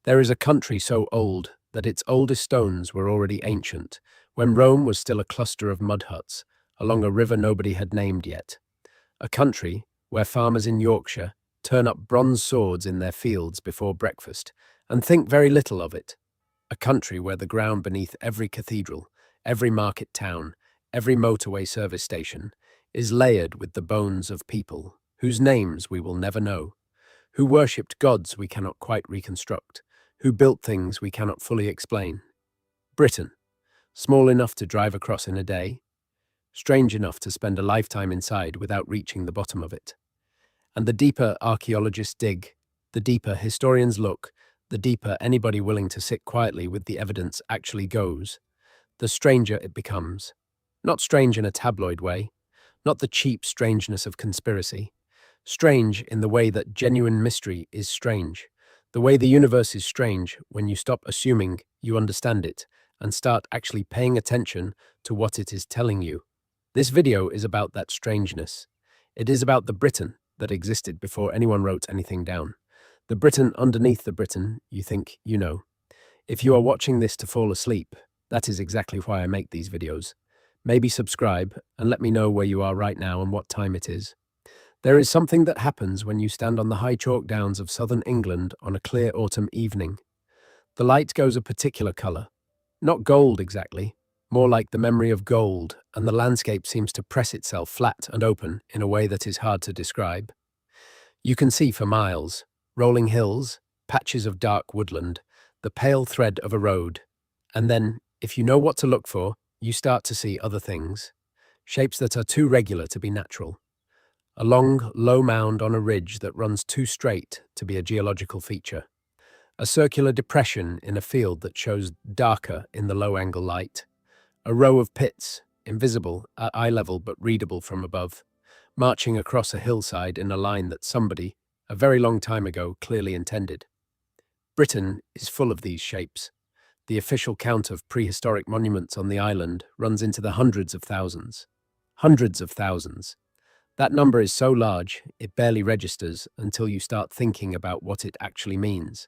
There is a country so old that its oldest stones were already ancient, when Rome was still a cluster of mud huts along a river nobody had named yet. A country where farmers in Yorkshire turn up bronze swords in their fields before breakfast and think very little of it. A country where the ground beneath every cathedral, every market town, every motorway service station is layered with the bones of people whose names we will never know, who worshipped gods we cannot quite reconstruct, who built things we cannot fully explain. Britain, small enough to drive across in a day, strange enough to spend a lifetime inside without reaching the bottom of it. And the deeper archaeologists dig, the deeper historians look, the deeper anybody willing to sit quietly with the evidence actually goes, the stranger it becomes. Not strange in a tabloid way, not the cheap strangeness of conspiracy. Strange in the way that genuine mystery is strange, the way the universe is strange when you stop assuming you understand it and start actually paying attention to what it is telling you. This video is about that strangeness. It is about the Britain that existed before anyone wrote anything down. The Britain underneath the Britain you think you know. If you are watching this to fall asleep, that is exactly why I make these videos. Maybe subscribe and let me know where you are right now and what time it is. There is something that happens when you stand on the high chalk downs of southern England on a clear autumn evening. The light goes a particular colour. Not gold exactly, more like the memory of gold, and the landscape seems to press itself flat and open in a way that is hard to describe. You can see for miles, rolling hills, patches of dark woodland, the pale thread of a road. And then, if you know what to look for, you start to see other things. Shapes that are too regular to be natural. A long, low mound on a ridge that runs too straight to be a geological feature. A circular depression in a field that shows darker in the low-angle light. A row of pits, invisible at eye level but readable from above, marching across a hillside in a line that somebody, a very long time ago, clearly intended. Britain is full of these shapes. The official count of prehistoric monuments on the island runs into the hundreds of thousands. Hundreds of thousands. That number is so large, it barely registers until you start thinking about what it actually means.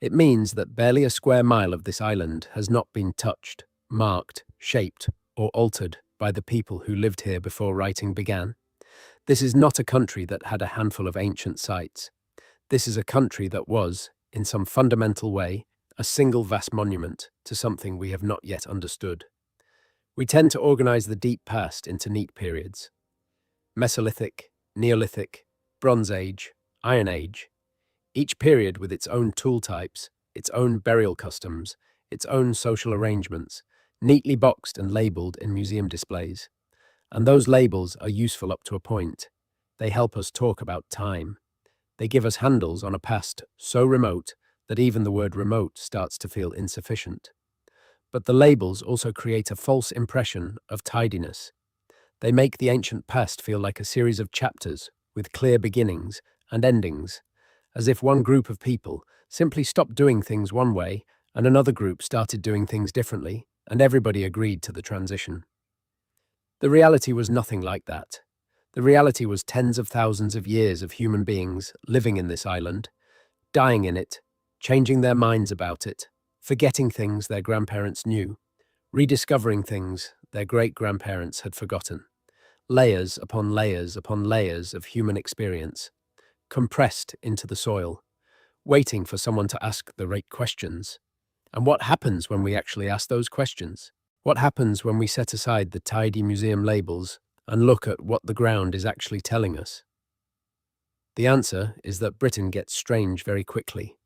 It means that barely a square mile of this island has not been touched, marked, shaped, or altered by the people who lived here before writing began. This is not a country that had a handful of ancient sites. This is a country that was, in some fundamental way, a single vast monument to something we have not yet understood. We tend to organize the deep past into neat periods. Mesolithic, Neolithic, Bronze Age, Iron Age, each period with its own tool types, its own burial customs, its own social arrangements, neatly boxed and labeled in museum displays. And those labels are useful up to a point. They help us talk about time. They give us handles on a past so remote that even the word remote starts to feel insufficient. But the labels also create a false impression of tidiness. They make the ancient past feel like a series of chapters with clear beginnings and endings, as if one group of people simply stopped doing things one way and another group started doing things differently, and everybody agreed to the transition. The reality was nothing like that. The reality was tens of thousands of years of human beings living in this island, dying in it, changing their minds about it, forgetting things their grandparents knew, rediscovering things their great-grandparents had forgotten. Layers upon layers upon layers of human experience, compressed into the soil, waiting for someone to ask the right questions. And what happens when we actually ask those questions? What happens when we set aside the tidy museum labels and look at what the ground is actually telling us? The answer is that Britain gets strange very quickly.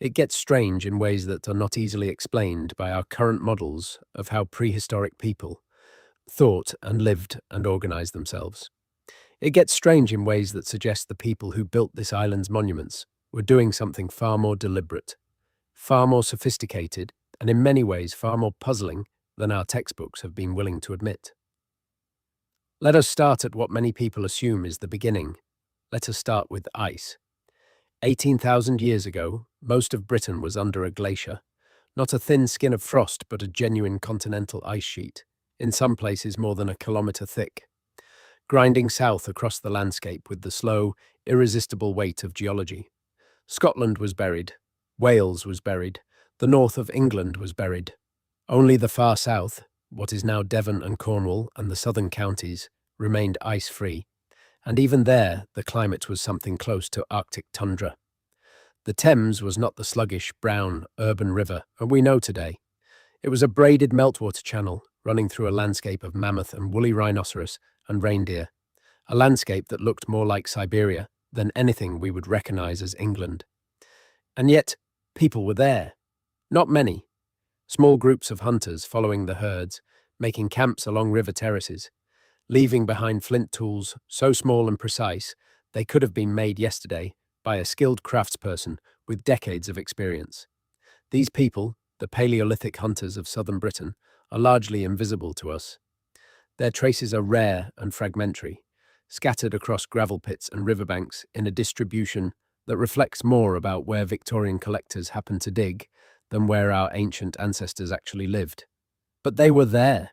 It gets strange in ways that are not easily explained by our current models of how prehistoric people thought and lived and organized themselves. It gets strange in ways that suggest the people who built this island's monuments were doing something far more deliberate, far more sophisticated, and in many ways far more puzzling than our textbooks have been willing to admit. Let us start at what many people assume is the beginning. Let us start with ice. 18,000 years ago, most of Britain was under a glacier, not a thin skin of frost but a genuine continental ice sheet, in some places more than a kilometre thick, grinding south across the landscape with the slow, irresistible weight of geology. Scotland was buried, Wales was buried. The north of England was buried. Only the far south, what is now Devon and Cornwall and the southern counties, remained ice-free. And even there, the climate was something close to Arctic tundra. The Thames was not the sluggish, brown, urban river we know today. It was a braided meltwater channel running through a landscape of mammoth and woolly rhinoceros and reindeer, a landscape that looked more like Siberia than anything we would recognize as England. And yet, people were there. Not many. Small groups of hunters following the herds, making camps along river terraces, leaving behind flint tools so small and precise they could have been made yesterday by a skilled craftsperson with decades of experience. These people, the Paleolithic hunters of southern Britain, are largely invisible to us. Their traces are rare and fragmentary, scattered across gravel pits and riverbanks in a distribution that reflects more about where Victorian collectors happened to dig than where our ancient ancestors actually lived. But they were there,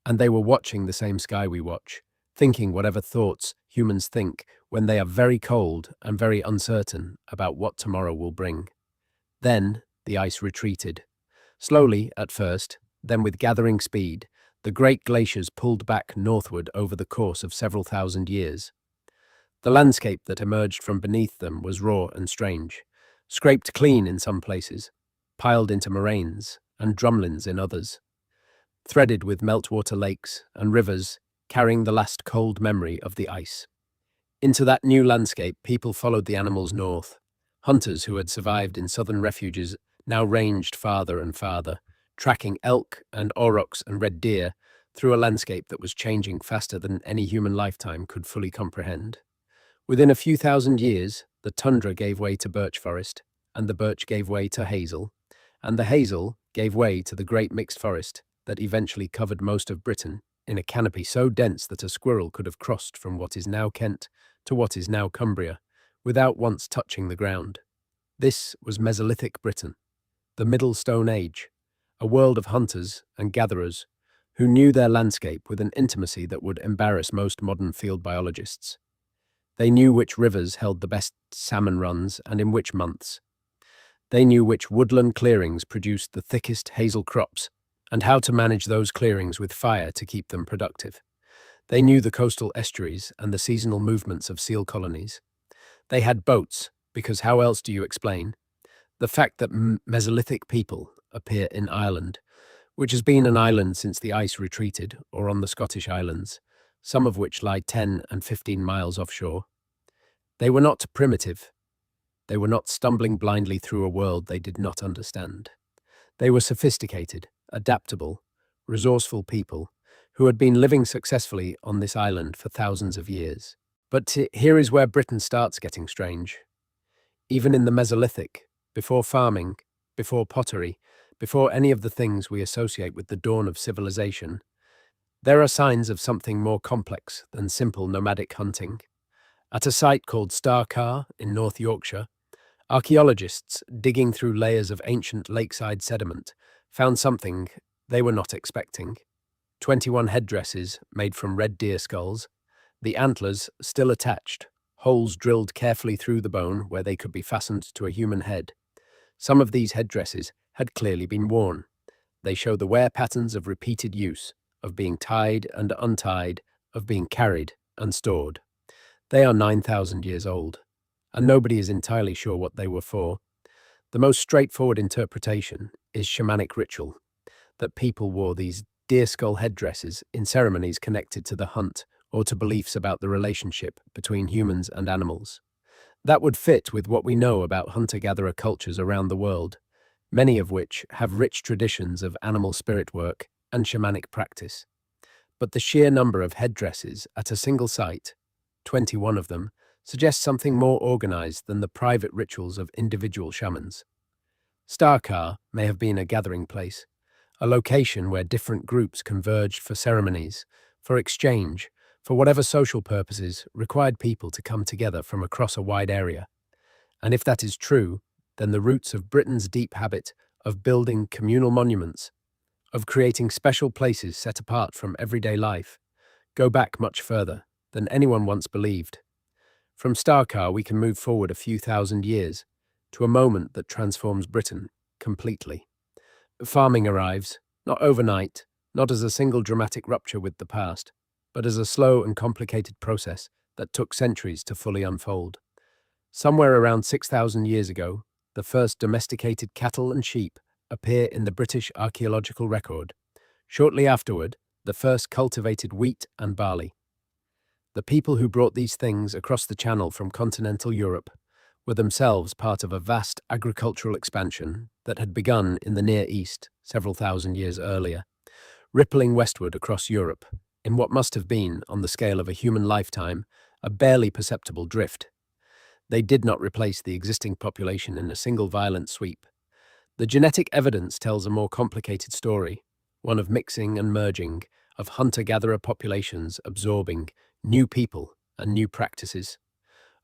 and they were watching the same sky we watch, thinking whatever thoughts humans think when they are very cold and very uncertain about what tomorrow will bring. Then the ice retreated. Slowly at first, then with gathering speed, the great glaciers pulled back northward over the course of several thousand years. The landscape that emerged from beneath them was raw and strange, scraped clean in some places, piled into moraines and drumlins in others, threaded with meltwater lakes and rivers carrying the last cold memory of the ice. Into that new landscape, people followed the animals north. Hunters who had survived in southern refuges now ranged farther and farther, tracking elk and aurochs and red deer through a landscape that was changing faster than any human lifetime could fully comprehend. Within a few thousand years, the tundra gave way to birch forest, and the birch gave way to hazel, and the hazel gave way to the great mixed forest that eventually covered most of Britain in a canopy so dense that a squirrel could have crossed from what is now Kent to what is now Cumbria without once touching the ground. This was Mesolithic Britain, the Middle Stone Age, a world of hunters and gatherers who knew their landscape with an intimacy that would embarrass most modern field biologists. They knew which rivers held the best salmon runs and in which months. They knew which woodland clearings produced the thickest hazel crops and how to manage those clearings with fire to keep them productive. They knew the coastal estuaries and the seasonal movements of seal colonies. They had boats, because how else do you explain the fact that Mesolithic people appear in Ireland, which has been an island since the ice retreated, or on the Scottish Islands, some of which lie 10 and 15 miles offshore? They were not primitive. They were not stumbling blindly through a world they did not understand. They were sophisticated, adaptable, resourceful people who had been living successfully on this island for thousands of years. But here is where Britain starts getting strange. Even in the Mesolithic, before farming, before pottery, before any of the things we associate with the dawn of civilization, there are signs of something more complex than simple nomadic hunting. At a site called Starcar in North Yorkshire, archaeologists digging through layers of ancient lakeside sediment found something they were not expecting. 21 headdresses made from red deer skulls, the antlers still attached, holes drilled carefully through the bone where they could be fastened to a human head. Some of these headdresses had clearly been worn. They show the wear patterns of repeated use, of being tied and untied, of being carried and stored. They are 9,000 years old, and nobody is entirely sure what they were for. The most straightforward interpretation is shamanic ritual, that people wore these deer skull headdresses in ceremonies connected to the hunt or to beliefs about the relationship between humans and animals. That would fit with what we know about hunter-gatherer cultures around the world, many of which have rich traditions of animal spirit work and shamanic practice. But the sheer number of headdresses at a single site, 21 of them, suggests something more organized than the private rituals of individual shamans. Starcar may have been a gathering place, a location where different groups converged for ceremonies, for exchange, for whatever social purposes required people to come together from across a wide area. And if that is true, then the roots of Britain's deep habit of building communal monuments, of creating special places set apart from everyday life, go back much further than anyone once believed. From Starcar we can move forward a few thousand years, to a moment that transforms Britain completely. Farming arrives, not overnight, not as a single dramatic rupture with the past, but as a slow and complicated process that took centuries to fully unfold. Somewhere around 6,000 years ago, the first domesticated cattle and sheep appear in the British archaeological record. Shortly afterward, the first cultivated wheat and barley. The people who brought these things across the Channel from continental Europe were themselves part of a vast agricultural expansion that had begun in the Near East several thousand years earlier, rippling westward across Europe in what must have been, on the scale of a human lifetime, a barely perceptible drift. They did not replace the existing population in a single violent sweep. The genetic evidence tells a more complicated story, one of mixing and merging, of hunter-gatherer populations absorbing new people and new practices,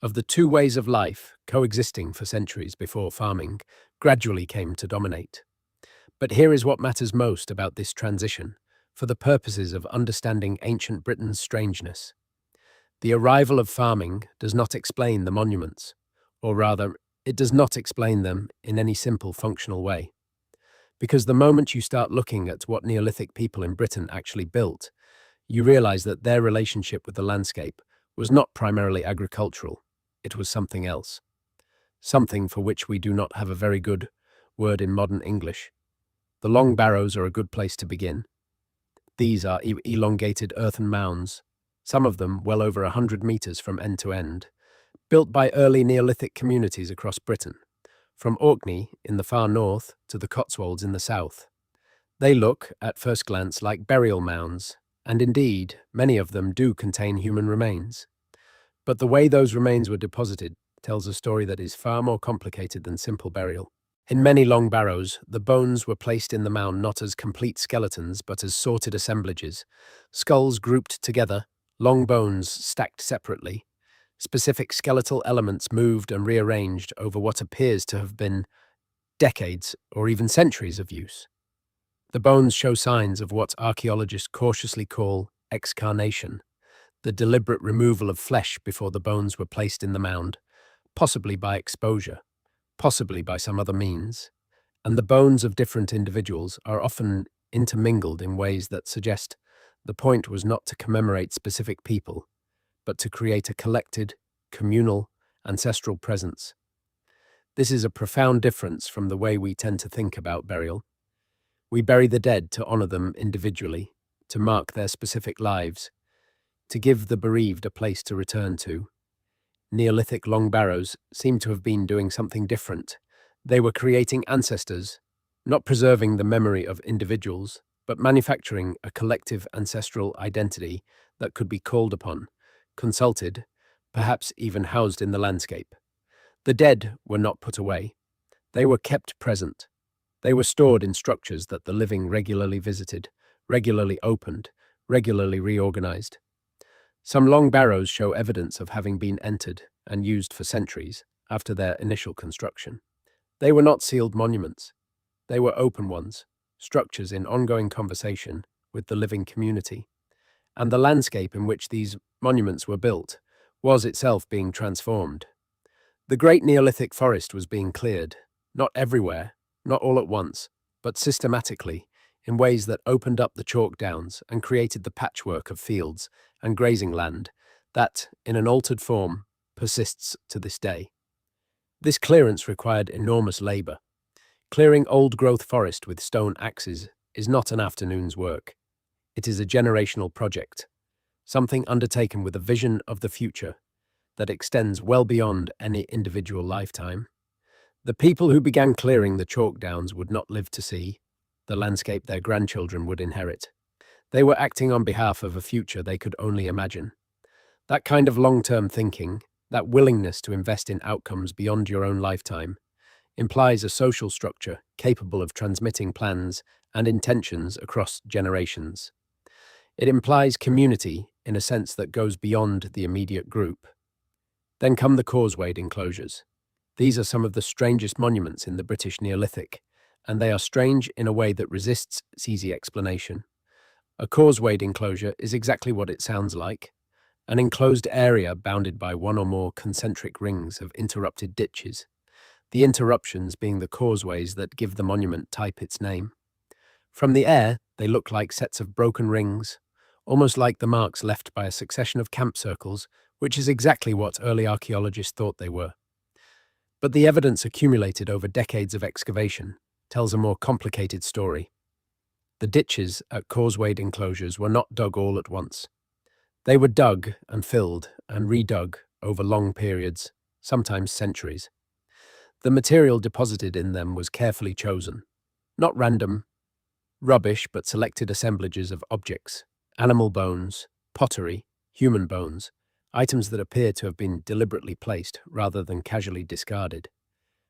of the two ways of life coexisting for centuries before farming gradually came to dominate. But here is what matters most about this transition, for the purposes of understanding ancient Britain's strangeness. The arrival of farming does not explain the monuments, or rather, it does not explain them in any simple functional way. Because the moment you start looking at what Neolithic people in Britain actually built, you realize that their relationship with the landscape was not primarily agricultural, it was something else. Something for which we do not have a very good word in modern English. The long barrows are a good place to begin. These are elongated earthen mounds, some of them well over 100 meters from end to end, built by early Neolithic communities across Britain, from Orkney in the far north to the Cotswolds in the south. They look, at first glance, like burial mounds, and indeed, many of them do contain human remains. But the way those remains were deposited tells a story that is far more complicated than simple burial. In many long barrows, the bones were placed in the mound not as complete skeletons, but as sorted assemblages, skulls grouped together, long bones stacked separately, specific skeletal elements moved and rearranged over what appears to have been decades or even centuries of use. The bones show signs of what archaeologists cautiously call excarnation, the deliberate removal of flesh before the bones were placed in the mound, possibly by exposure, possibly by some other means, and the bones of different individuals are often intermingled in ways that suggest the point was not to commemorate specific people, but to create a collected, communal, ancestral presence. This is a profound difference from the way we tend to think about burial. We bury the dead to honor them individually, to mark their specific lives, to give the bereaved a place to return to. Neolithic long barrows seem to have been doing something different. They were creating ancestors, not preserving the memory of individuals, but manufacturing a collective ancestral identity that could be called upon, consulted, perhaps even housed in the landscape. The dead were not put away. They were kept present. They were stored in structures that the living regularly visited, regularly opened, regularly reorganized. Some long barrows show evidence of having been entered and used for centuries after their initial construction. They were not sealed monuments. They were open ones, structures in ongoing conversation with the living community. And the landscape in which these monuments were built was itself being transformed. The great Neolithic forest was being cleared, not everywhere, not all at once, but systematically, in ways that opened up the chalk downs and created the patchwork of fields and grazing land that, in an altered form, persists to this day. This clearance required enormous labor. Clearing old-growth forest with stone axes is not an afternoon's work. It is a generational project, something undertaken with a vision of the future that extends well beyond any individual lifetime. The people who began clearing the chalk downs would not live to see the landscape their grandchildren would inherit. They were acting on behalf of a future they could only imagine. That kind of long-term thinking, that willingness to invest in outcomes beyond your own lifetime, implies a social structure capable of transmitting plans and intentions across generations. It implies community in a sense that goes beyond the immediate group. Then come the causewayed enclosures. These are some of the strangest monuments in the British Neolithic, and they are strange in a way that resists easy explanation. A causewayed enclosure is exactly what it sounds like, an enclosed area bounded by one or more concentric rings of interrupted ditches. the interruptions being the causeways that give the monument type its name. From the air, they look like sets of broken rings, almost like the marks left by a succession of camp circles, which is exactly what early archaeologists thought they were. But the evidence accumulated over decades of excavation tells a more complicated story. The ditches at causewayed enclosures were not dug all at once. They were dug and filled and redug over long periods, sometimes centuries. The material deposited in them was carefully chosen, not random, rubbish, but selected assemblages of objects, animal bones, pottery, human bones, items that appear to have been deliberately placed rather than casually discarded.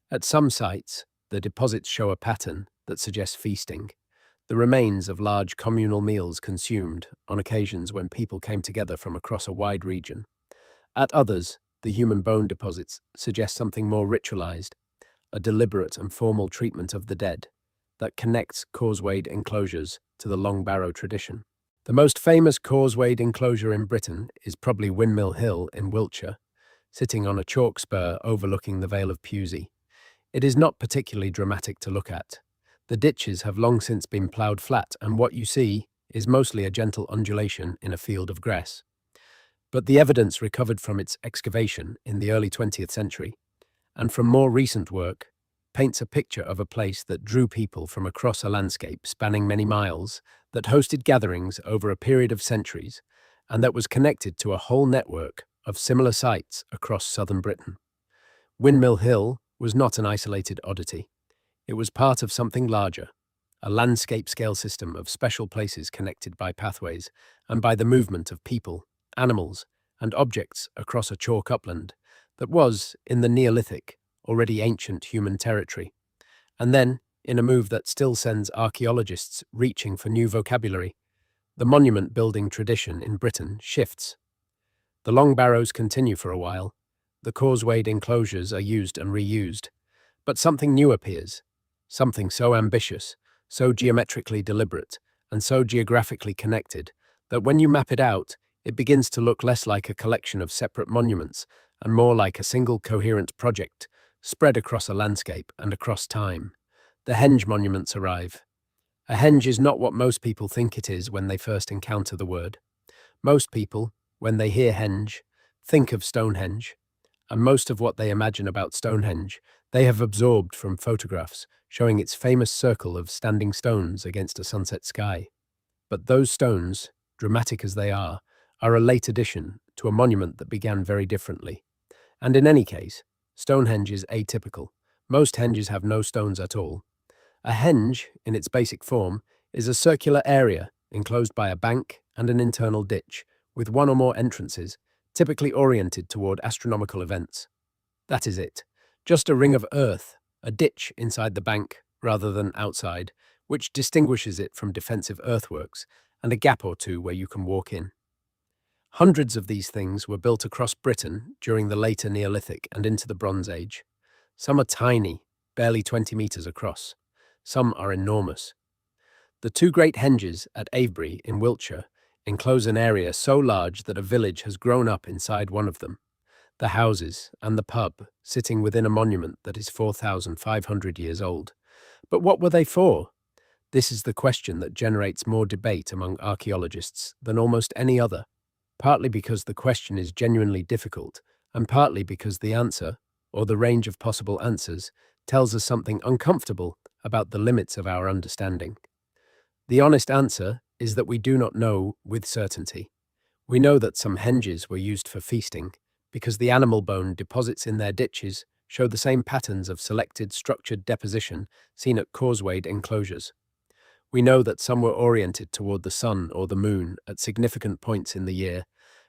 At some sites, the deposits show a pattern that suggests feasting, the remains of large communal meals consumed on occasions when people came together from across a wide region. At others, the human bone deposits suggest something more ritualized, a deliberate and formal treatment of the dead that connects causewayed enclosures to the long barrow tradition. The most famous causewayed enclosure in Britain is probably Windmill Hill in Wiltshire, sitting on a chalk spur overlooking the Vale of Pewsey. It is not particularly dramatic to look at. The ditches have long since been ploughed flat, and what you see is mostly a gentle undulation in a field of grass. But the evidence recovered from its excavation in the early 20th century, and from more recent work, paints a picture of a place that drew people from across a landscape spanning many miles, that hosted gatherings over a period of centuries, and that was connected to a whole network of similar sites across southern Britain. Windmill Hill was not an isolated oddity. It was part of something larger, a landscape-scale system of special places connected by pathways and by the movement of people, animals, and objects across a chalk upland that was, in the Neolithic, already ancient human territory. And then, in a move that still sends archaeologists reaching for new vocabulary, the monument-building tradition in Britain shifts. The long barrows continue for a while, the causewayed enclosures are used and reused, but something new appears, something so ambitious, so geometrically deliberate, and so geographically connected that when you map it out, it begins to look less like a collection of separate monuments and more like a single coherent project spread across a landscape and across time. The henge monuments arrive. A henge is not what most people think it is when they first encounter the word. Most people, when they hear henge, think of Stonehenge, and most of what they imagine about Stonehenge they have absorbed from photographs showing its famous circle of standing stones against a sunset sky. But those stones, dramatic as they are a late addition to a monument that began very differently. And in any case, Stonehenge is atypical. Most henges have no stones at all. A henge, in its basic form, is a circular area enclosed by a bank and an internal ditch, with one or more entrances, typically oriented toward astronomical events. That is it. Just a ring of earth, a ditch inside the bank rather than outside, which distinguishes it from defensive earthworks, and a gap or two where you can walk in. Hundreds of these things were built across Britain during the later Neolithic and into the Bronze Age. Some are tiny, barely 20 meters across. Some are enormous. The two great henges at Avebury in Wiltshire enclose an area so large that a village has grown up inside one of them. The houses and the pub sitting within a monument that is 4,500 years old. But what were they for? This is the question that generates more debate among archaeologists than almost any other, partly because the question is genuinely difficult, and partly because the answer, or the range of possible answers, tells us something uncomfortable about the limits of our understanding. The honest answer is that we do not know with certainty. We know that some henges were used for feasting, because the animal bone deposits in their ditches show the same patterns of selected structured deposition seen at causewayed enclosures. We know that some were oriented toward the sun or the moon at significant points in the year,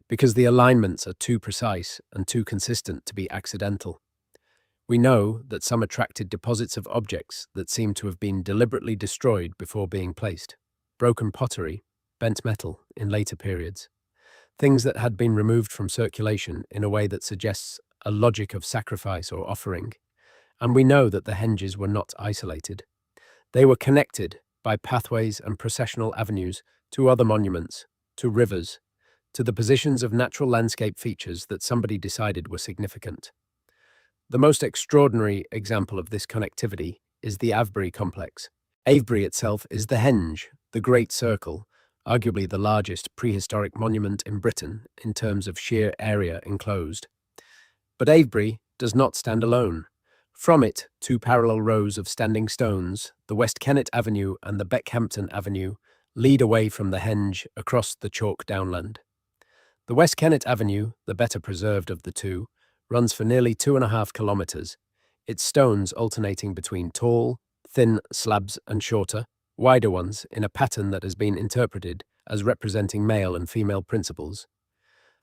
because the alignments are too precise and too consistent to be accidental. We know that some attracted deposits of objects that seem to have been deliberately destroyed before being placed, broken pottery, bent metal in later periods, things that had been removed from circulation in a way that suggests a logic of sacrifice or offering. And we know that the henges were not isolated. They were connected by pathways and processional avenues to other monuments, to rivers, to the positions of natural landscape features that somebody decided were significant. The most extraordinary example of this connectivity is the Avebury complex. Avebury itself is the henge, the Great Circle, arguably the largest prehistoric monument in Britain in terms of sheer area enclosed. But Avebury does not stand alone. From it, two parallel rows of standing stones, the West Kennet Avenue and the Beckhampton Avenue, lead away from the henge across the chalk downland. The West Kennet Avenue, the better preserved of the two, runs for nearly 2.5 kilometres, its stones alternating between tall, thin slabs and shorter, wider ones in a pattern that has been interpreted as representing male and female principles,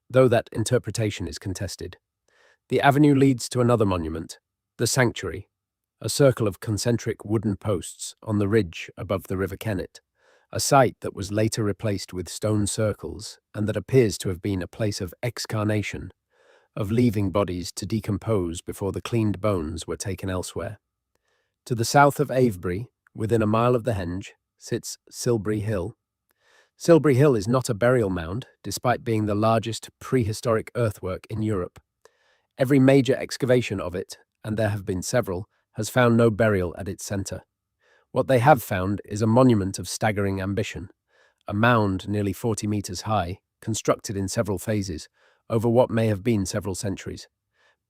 though that interpretation is contested. The avenue leads to another monument, the sanctuary, a circle of concentric wooden posts on the ridge above the River Kennet, a site that was later replaced with stone circles and that appears to have been a place of excarnation, of leaving bodies to decompose before the cleaned bones were taken elsewhere. To the south of Avebury, within a mile of the henge, sits Silbury Hill. Silbury Hill is not a burial mound, despite being the largest prehistoric earthwork in Europe. Every major excavation of it, and there have been several, has found no burial at its centre. What they have found is a monument of staggering ambition, a mound nearly 40 metres high, constructed in several phases, over what may have been several centuries,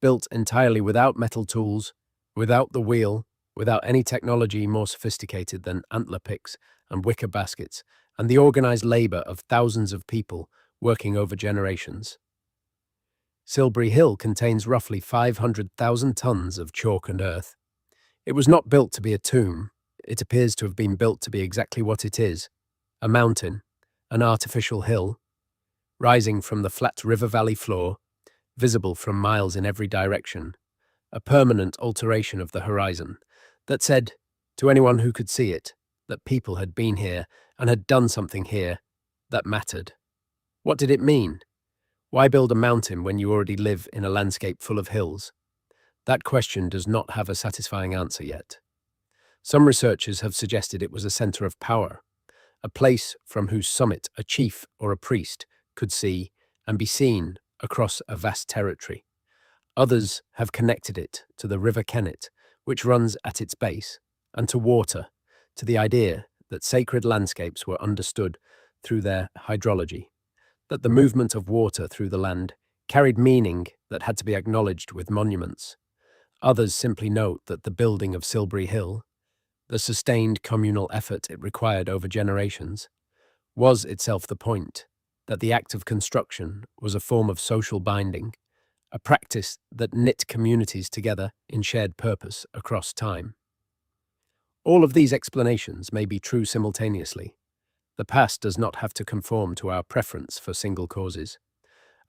built entirely without metal tools, without the wheel, without any technology more sophisticated than antler picks and wicker baskets, and the organised labour of thousands of people working over generations. Silbury Hill contains roughly 500,000 tons of chalk and earth. It was not built to be a tomb. It appears to have been built to be exactly what it is, a mountain, an artificial hill, rising from the flat river valley floor, visible from miles in every direction, a permanent alteration of the horizon that said, to anyone who could see it, that people had been here and had done something here that mattered. What did it mean? Why build a mountain when you already live in a landscape full of hills? That question does not have a satisfying answer yet. Some researchers have suggested it was a centre of power, a place from whose summit a chief or a priest could see and be seen across a vast territory. Others have connected it to the River Kennet, which runs at its base, and to water, to the idea that sacred landscapes were understood through their hydrology, that the movement of water through the land carried meaning that had to be acknowledged with monuments. Others simply note that the building of Silbury Hill, the sustained communal effort it required over generations, was itself the point, that the act of construction was a form of social binding, a practice that knit communities together in shared purpose across time. All of these explanations may be true simultaneously. The past does not have to conform to our preference for single causes.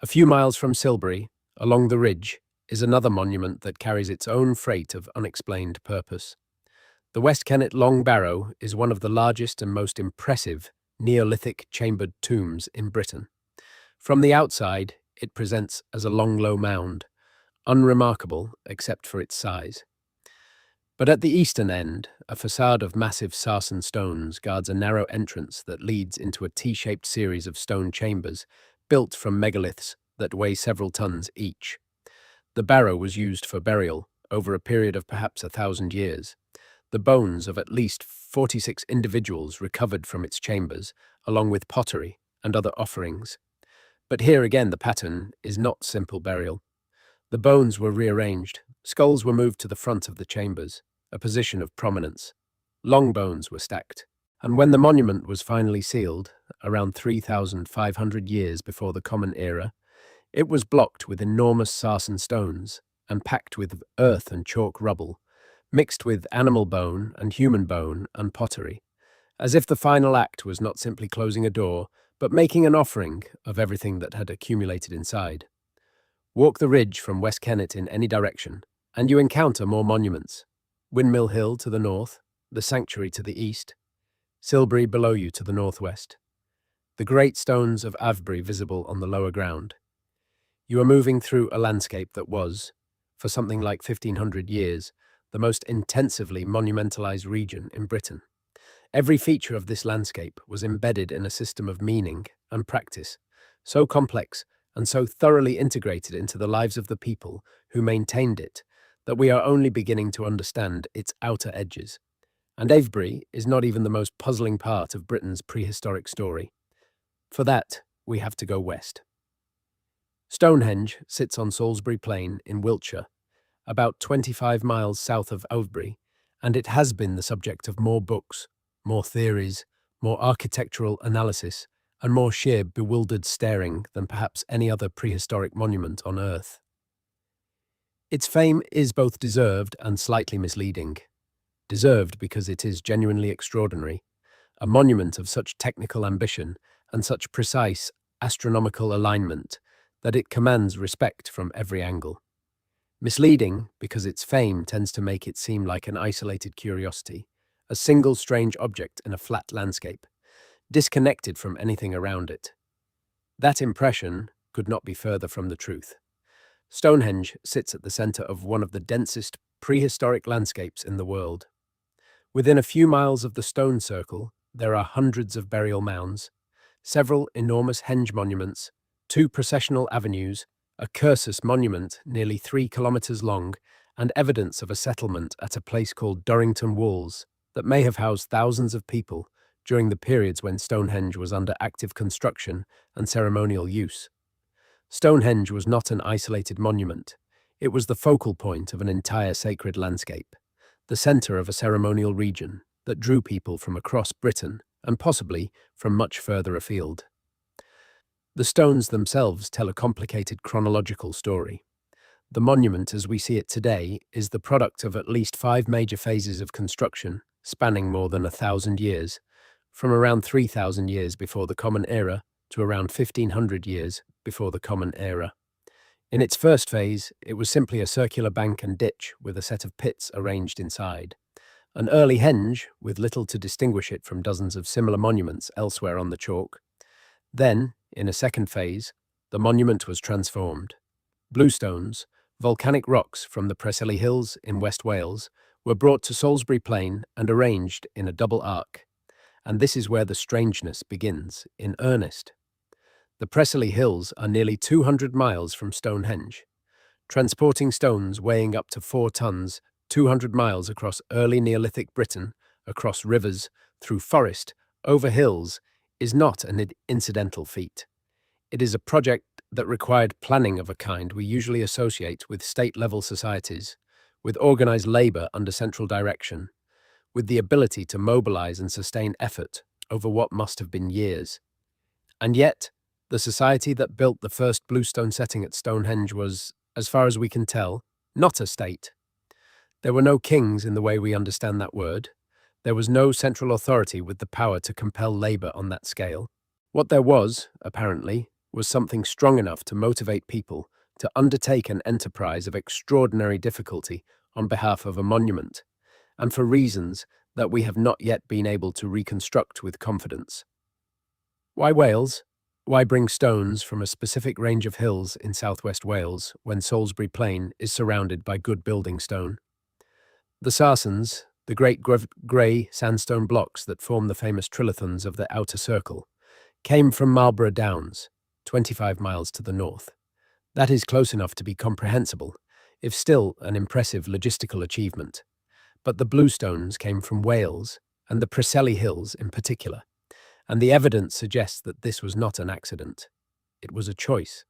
A few miles from Silbury, along the ridge, is another monument that carries its own freight of unexplained purpose. The West Kennet Long Barrow is one of the largest and most impressive Neolithic chambered tombs in Britain. From the outside, it presents as a long, low mound, unremarkable except for its size. But at the eastern end, a facade of massive sarsen stones guards a narrow entrance that leads into a T-shaped series of stone chambers built from megaliths that weigh several tons each. The barrow was used for burial over a period of perhaps 1,000 years. The bones of at least 46 individuals recovered from its chambers, along with pottery and other offerings. But here again the pattern is not simple burial. The bones were rearranged, skulls were moved to the front of the chambers, a position of prominence. Long bones were stacked, and when the monument was finally sealed, around 3,500 years before the Common Era, it was blocked with enormous sarsen stones and packed with earth and chalk rubble, mixed with animal bone and human bone and pottery, as if the final act was not simply closing a door, but making an offering of everything that had accumulated inside. Walk the ridge from West Kennet in any direction, and you encounter more monuments. Windmill Hill to the north, the sanctuary to the east, Silbury below you to the northwest, the great stones of Avebury visible on the lower ground. You are moving through a landscape that was, for something like 1,500 years, the most intensively monumentalized region in Britain. Every feature of this landscape was embedded in a system of meaning and practice, so complex and so thoroughly integrated into the lives of the people who maintained it, that we are only beginning to understand its outer edges. And Avebury is not even the most puzzling part of Britain's prehistoric story. For that, we have to go west. Stonehenge sits on Salisbury Plain in Wiltshire, about 25 miles south of Avebury, and it has been the subject of more books, more theories, more architectural analysis, and more sheer bewildered staring than perhaps any other prehistoric monument on Earth. Its fame is both deserved and slightly misleading. Deserved because it is genuinely extraordinary, a monument of such technical ambition and such precise astronomical alignment that it commands respect from every angle. Misleading because its fame tends to make it seem like an isolated curiosity, a single strange object in a flat landscape, disconnected from anything around it. That impression could not be further from the truth. Stonehenge sits at the center of one of the densest prehistoric landscapes in the world. Within a few miles of the stone circle, there are hundreds of burial mounds, several enormous henge monuments, 2 processional avenues, a cursus monument nearly 3 kilometers long, and evidence of a settlement at a place called Dorrington Walls that may have housed thousands of people during the periods when Stonehenge was under active construction and ceremonial use. Stonehenge was not an isolated monument. It was the focal point of an entire sacred landscape, the center of a ceremonial region that drew people from across Britain and possibly from much further afield. The stones themselves tell a complicated chronological story. The monument as we see it today is the product of at least 5 major phases of construction spanning more than 1,000 years, from around 3,000 years before the Common Era to around 1,500 years before the Common Era. In its first phase, it was simply a circular bank and ditch with a set of pits arranged inside. An early henge with little to distinguish it from dozens of similar monuments elsewhere on the chalk. Then, in a second phase, the monument was transformed. Bluestones, volcanic rocks from the Preseli Hills in West Wales, were brought to Salisbury Plain and arranged in a double arc. And this is where the strangeness begins, in earnest. The Preseli Hills are nearly 200 miles from Stonehenge. Transporting stones weighing up to 4 tons, 200 miles across early Neolithic Britain, across rivers, through forest, over hills, is not an incidental feat. It is a project that required planning of a kind we usually associate with state-level societies, with organized labor under central direction, with the ability to mobilize and sustain effort over what must have been years. And yet, the society that built the first bluestone setting at Stonehenge was, as far as we can tell, not a state. There were no kings in the way we understand that word. There was no central authority with the power to compel labor on that scale. What there was, apparently, was something strong enough to motivate people to undertake an enterprise of extraordinary difficulty on behalf of a monument, and for reasons that we have not yet been able to reconstruct with confidence. Why Wales? Why bring stones from a specific range of hills in southwest Wales when Salisbury Plain is surrounded by good building stone? The Sarsens, the great grey sandstone blocks that form the famous trilithons of the outer circle, came from Marlborough Downs, 25 miles to the north. That is close enough to be comprehensible, if still an impressive logistical achievement. But the bluestones came from Wales, and the Preseli Hills in particular, and the evidence suggests that this was not an accident. It was a choice.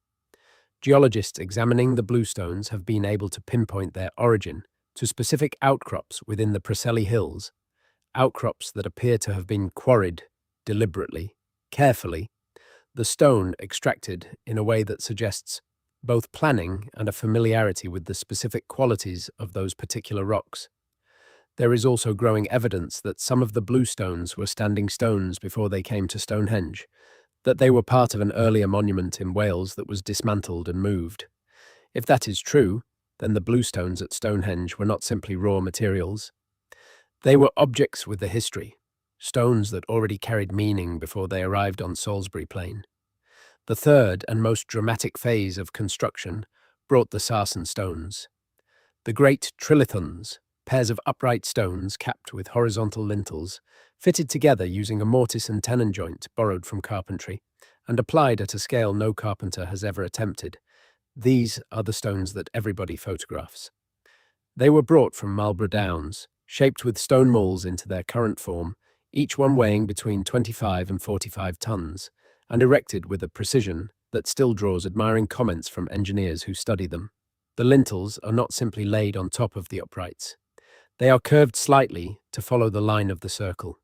Geologists examining the bluestones have been able to pinpoint their origin to specific outcrops within the Preseli Hills, outcrops that appear to have been quarried deliberately, carefully, the stone extracted in a way that suggests both planning and a familiarity with the specific qualities of those particular rocks. There is also growing evidence that some of the bluestones were standing stones before they came to Stonehenge, that they were part of an earlier monument in Wales that was dismantled and moved. If that is true, then the bluestones at Stonehenge were not simply raw materials. They were objects with a history, stones that already carried meaning before they arrived on Salisbury Plain. The third and most dramatic phase of construction brought the sarsen stones. The great trilithons, pairs of upright stones capped with horizontal lintels, fitted together using a mortise and tenon joint borrowed from carpentry, and applied at a scale no carpenter has ever attempted. These are the stones that everybody photographs. They were brought from Marlborough Downs, shaped with stone molds into their current form, each one weighing between 25 and 45 tons, and erected with a precision that still draws admiring comments from engineers who study them. The lintels are not simply laid on top of the uprights. They are curved slightly to follow the line of the circle.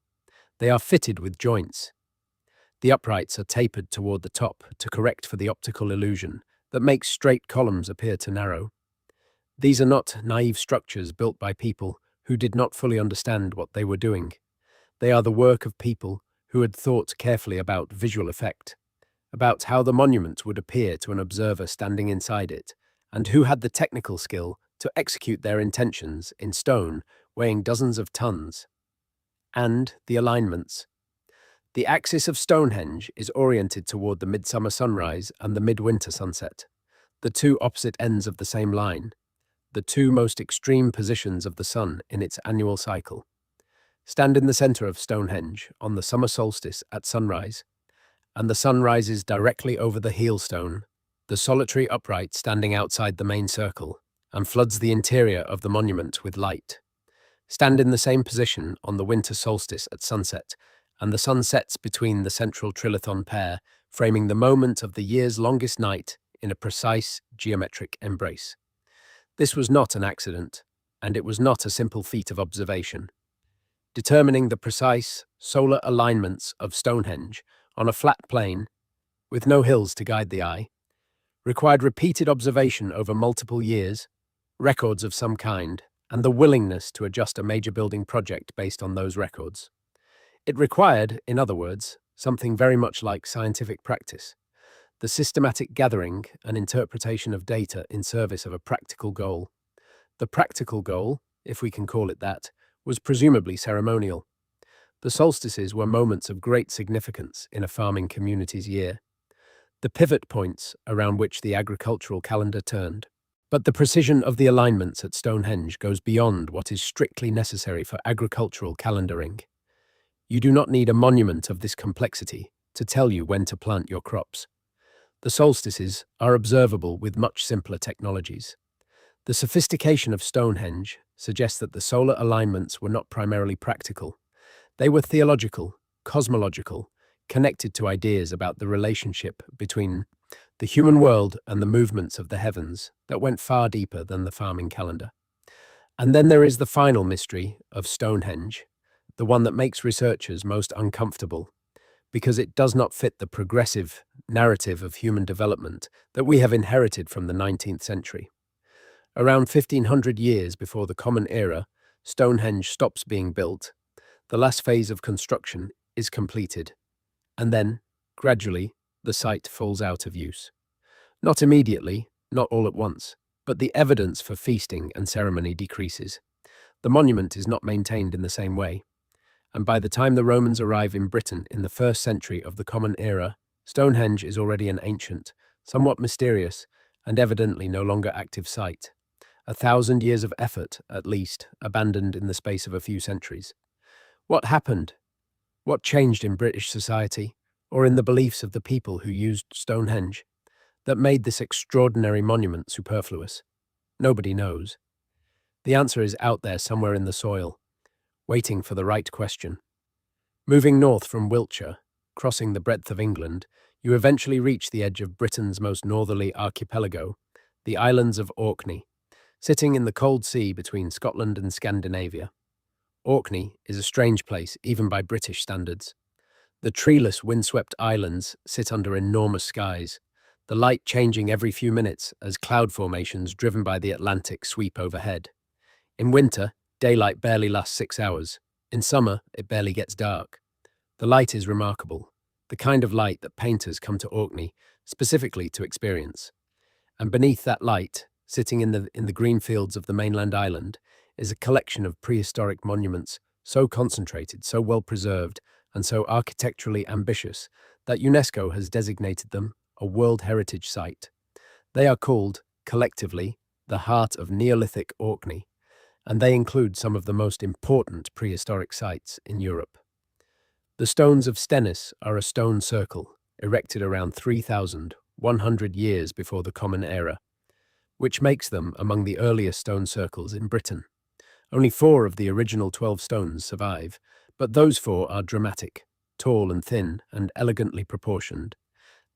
They are fitted with joints. The uprights are tapered toward the top to correct for the optical illusion that makes straight columns appear to narrow. These are not naive structures built by people who did not fully understand what they were doing. They are the work of people who had thought carefully about visual effect, about how the monument would appear to an observer standing inside it, and who had the technical skill to execute their intentions in stone weighing dozens of tons. And the alignments. The axis of Stonehenge is oriented toward the midsummer sunrise and the midwinter sunset, the two opposite ends of the same line, the two most extreme positions of the sun in its annual cycle. Stand in the center of Stonehenge on the summer solstice at sunrise, and the sun rises directly over the heelstone, the solitary upright standing outside the main circle, and floods the interior of the monument with light. Stand in the same position on the winter solstice at sunset, and the sun sets between the central trilithon pair, framing the moment of the year's longest night in a precise geometric embrace. This was not an accident, and it was not a simple feat of observation. Determining the precise solar alignments of Stonehenge on a flat plain, with no hills to guide the eye, required repeated observation over multiple years, records of some kind, and the willingness to adjust a major building project based on those records. It required, in other words, something very much like scientific practice, the systematic gathering and interpretation of data in service of a practical goal. The practical goal, if we can call it that, was presumably ceremonial. The solstices were moments of great significance in a farming community's year, the pivot points around which the agricultural calendar turned. But the precision of the alignments at Stonehenge goes beyond what is strictly necessary for agricultural calendaring. You do not need a monument of this complexity to tell you when to plant your crops. The solstices are observable with much simpler technologies. The sophistication of Stonehenge suggests that the solar alignments were not primarily practical. They were theological, cosmological, connected to ideas about the relationship between the human world and the movements of the heavens that went far deeper than the farming calendar. And then there is the final mystery of Stonehenge, the one that makes researchers most uncomfortable, because it does not fit the progressive narrative of human development that we have inherited from the 19th century. Around 1500 years before the Common Era, Stonehenge stops being built. The last phase of construction is completed, and then, gradually, the site falls out of use. Not immediately, not all at once, but the evidence for feasting and ceremony decreases. The monument is not maintained in the same way, and by the time the Romans arrive in Britain in the 1st century of the Common Era, Stonehenge is already an ancient, somewhat mysterious, and evidently no longer active site. 1,000 years of effort, at least, abandoned in the space of a few centuries. What happened? What changed in British society, or in the beliefs of the people who used Stonehenge, that made this extraordinary monument superfluous? Nobody knows. The answer is out there somewhere in the soil, waiting for the right question. Moving north from Wiltshire, crossing the breadth of England, you eventually reach the edge of Britain's most northerly archipelago, the islands of Orkney, sitting in the cold sea between Scotland and Scandinavia. Orkney is a strange place, even by British standards. The treeless, windswept islands sit under enormous skies, the light changing every few minutes as cloud formations driven by the Atlantic sweep overhead. In winter, daylight barely lasts 6 hours. In summer, it barely gets dark. The light is remarkable, the kind of light that painters come to Orkney specifically to experience. And beneath that light, sitting in the green fields of the mainland island, is a collection of prehistoric monuments so concentrated, so well preserved, and so architecturally ambitious that UNESCO has designated them a World Heritage Site. They are called, collectively, the Heart of Neolithic Orkney, and they include some of the most important prehistoric sites in Europe. The stones of Stennis are a stone circle, erected around 3,100 years before the Common Era. which makes them among the earliest stone circles in Britain. Only 4 of the original 12 stones survive, but those 4 are dramatic, tall and thin and elegantly proportioned,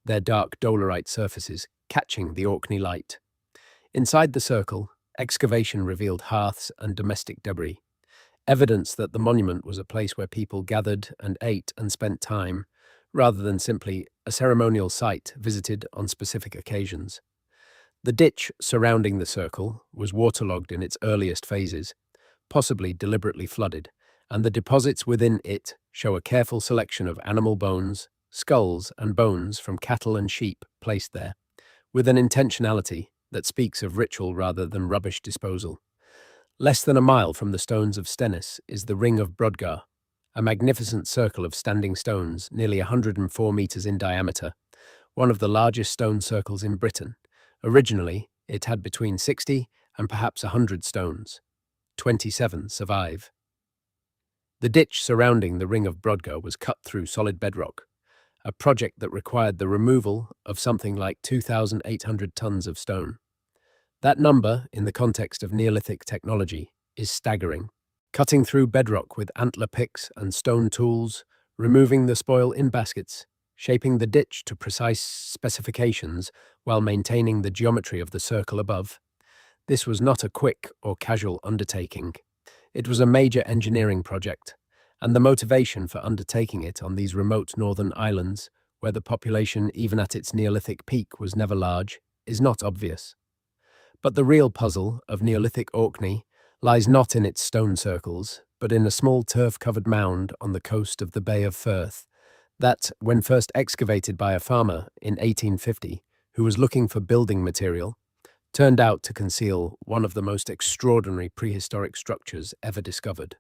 their dark dolerite surfaces catching the Orkney light. Inside the circle, excavation revealed hearths and domestic debris, evidence that the monument was a place where people gathered and ate and spent time, rather than simply a ceremonial site visited on specific occasions. The ditch surrounding the circle was waterlogged in its earliest phases, possibly deliberately flooded, and the deposits within it show a careful selection of animal bones, skulls, and bones from cattle and sheep placed there, with an intentionality that speaks of ritual rather than rubbish disposal. Less than a mile from the stones of Stennis is the Ring of Brodgar, a magnificent circle of standing stones nearly 104 meters in diameter, one of the largest stone circles in Britain. Originally, it had between 60 and perhaps 100 stones. 27 survive. The ditch surrounding the Ring of Brodgar was cut through solid bedrock, a project that required the removal of something like 2,800 tons of stone. That number, in the context of Neolithic technology, is staggering. Cutting through bedrock with antler picks and stone tools, removing the spoil in baskets, shaping the ditch to precise specifications while maintaining the geometry of the circle above. This was not a quick or casual undertaking. It was a major engineering project, and the motivation for undertaking it on these remote northern islands, where the population, even at its Neolithic peak, was never large, is not obvious. But the real puzzle of Neolithic Orkney lies not in its stone circles, but in a small turf-covered mound on the coast of the Bay of Firth that, when first excavated by a farmer in 1850, who was looking for building material, turned out to conceal one of the most extraordinary prehistoric structures ever discovered.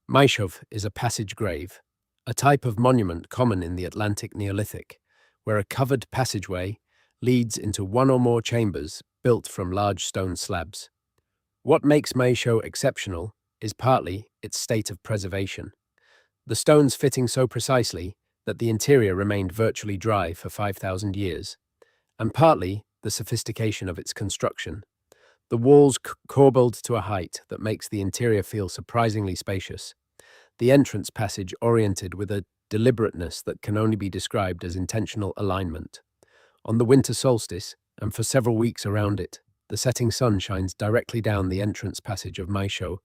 Maeshof is a passage grave, a type of monument common in the Atlantic Neolithic, where a covered passageway leads into one or more chambers built from large stone slabs. What makes Maeshow exceptional is partly its state of preservation, the stones fitting so precisely that the interior remained virtually dry for 5,000 years, and partly the sophistication of its construction. The walls corbelled to a height that makes the interior feel surprisingly spacious, the entrance passage oriented with a deliberateness that can only be described as intentional alignment. On the winter solstice, and for several weeks around it, the setting sun shines directly down the entrance passage of Maeshow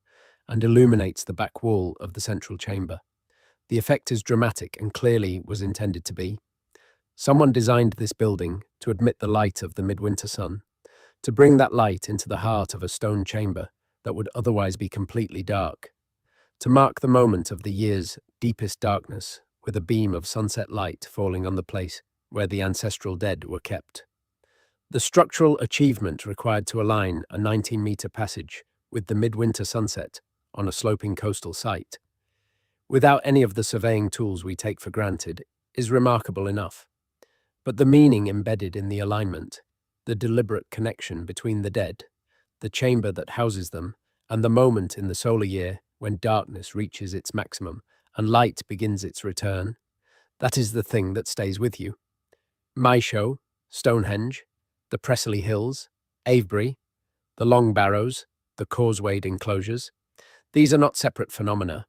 and illuminates the back wall of the central chamber. The effect is dramatic and clearly was intended to be. Someone designed this building to admit the light of the midwinter sun, to bring that light into the heart of a stone chamber that would otherwise be completely dark, to mark the moment of the year's deepest darkness with a beam of sunset light falling on the place where the ancestral dead were kept. The structural achievement required to align a 19-meter passage with the midwinter sunset on a sloping coastal site, without any of the surveying tools we take for granted, is remarkable enough. But the meaning embedded in the alignment, the deliberate connection between the dead, the chamber that houses them, and the moment in the solar year when darkness reaches its maximum and light begins its return, that is the thing that stays with you. Maeshow, Stonehenge, the Pressley Hills, Avebury, the Long Barrows, the causewayed enclosures, these are not separate phenomena.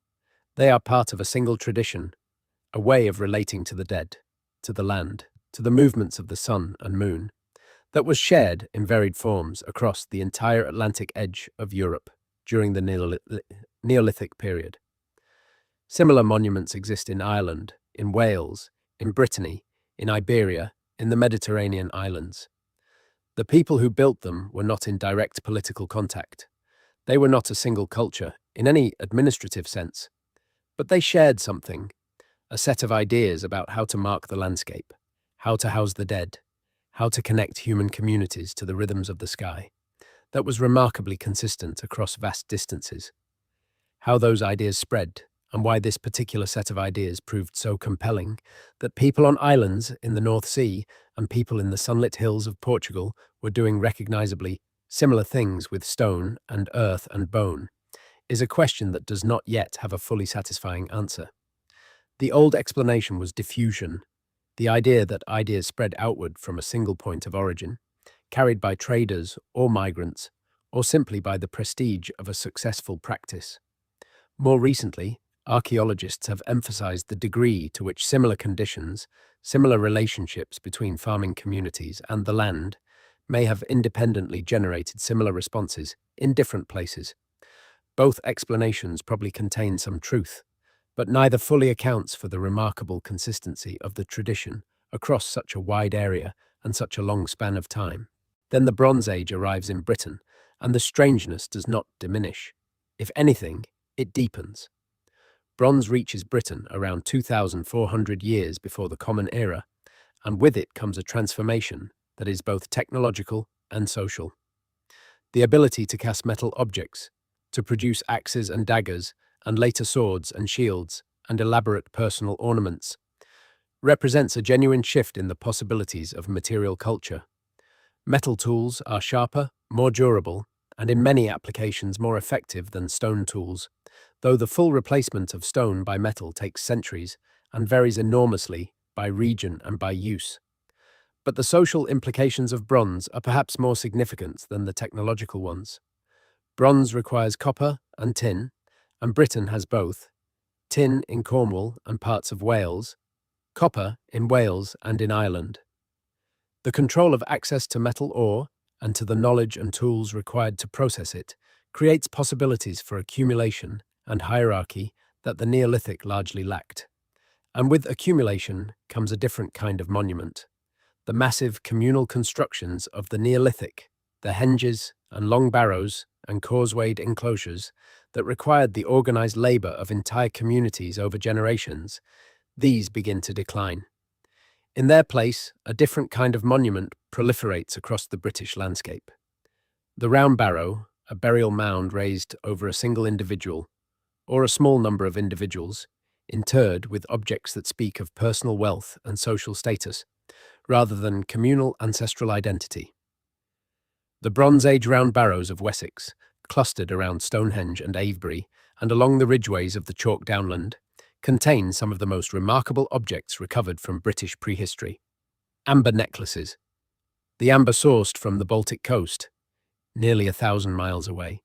They are part of a single tradition, a way of relating to the dead, to the land, to the movements of the sun and moon, that was shared in varied forms across the entire Atlantic edge of Europe during the Neolithic period. Similar monuments exist in Ireland, in Wales, in Brittany, in Iberia, in the Mediterranean islands. The people who built them were not in direct political contact. They were not a single culture, in any administrative sense, but they shared something, a set of ideas about how to mark the landscape, how to house the dead, how to connect human communities to the rhythms of the sky, that was remarkably consistent across vast distances. How those ideas spread, and why this particular set of ideas proved so compelling that people on islands in the North Sea and people in the sunlit hills of Portugal were doing recognizably similar things with stone and earth and bone, is a question that does not yet have a fully satisfying answer. The old explanation was diffusion, the idea that ideas spread outward from a single point of origin, carried by traders or migrants, or simply by the prestige of a successful practice. More recently, archaeologists have emphasized the degree to which similar conditions, similar relationships between farming communities and the land, may have independently generated similar responses in different places. Both explanations probably contain some truth, but neither fully accounts for the remarkable consistency of the tradition across such a wide area and such a long span of time. Then the Bronze Age arrives in Britain, and the strangeness does not diminish. If anything, it deepens. Bronze reaches Britain around 2,400 years before the Common Era, and with it comes a transformation that is both technological and social. The ability to cast metal objects, to produce axes and daggers, and later swords and shields, and elaborate personal ornaments, represents a genuine shift in the possibilities of material culture. Metal tools are sharper, more durable, and in many applications more effective than stone tools, though the full replacement of stone by metal takes centuries and varies enormously by region and by use. But the social implications of bronze are perhaps more significant than the technological ones. Bronze requires copper and tin, and Britain has both: tin in Cornwall and parts of Wales, copper in Wales and in Ireland. The control of access to metal ore and to the knowledge and tools required to process it creates possibilities for accumulation and hierarchy that the Neolithic largely lacked. And with accumulation comes a different kind of monument. The massive communal constructions of the Neolithic, the henges and long barrows and causewayed enclosures that required the organized labor of entire communities over generations, these begin to decline. In their place, a different kind of monument proliferates across the British landscape. The round barrow, a burial mound raised over a single individual, or a small number of individuals, interred with objects that speak of personal wealth and social status, rather than communal ancestral identity. The Bronze Age round barrows of Wessex, clustered around Stonehenge and Avebury, and along the ridgeways of the chalk downland, contain some of the most remarkable objects recovered from British prehistory. Amber necklaces. The amber sourced from the Baltic coast, nearly 1,000 miles away.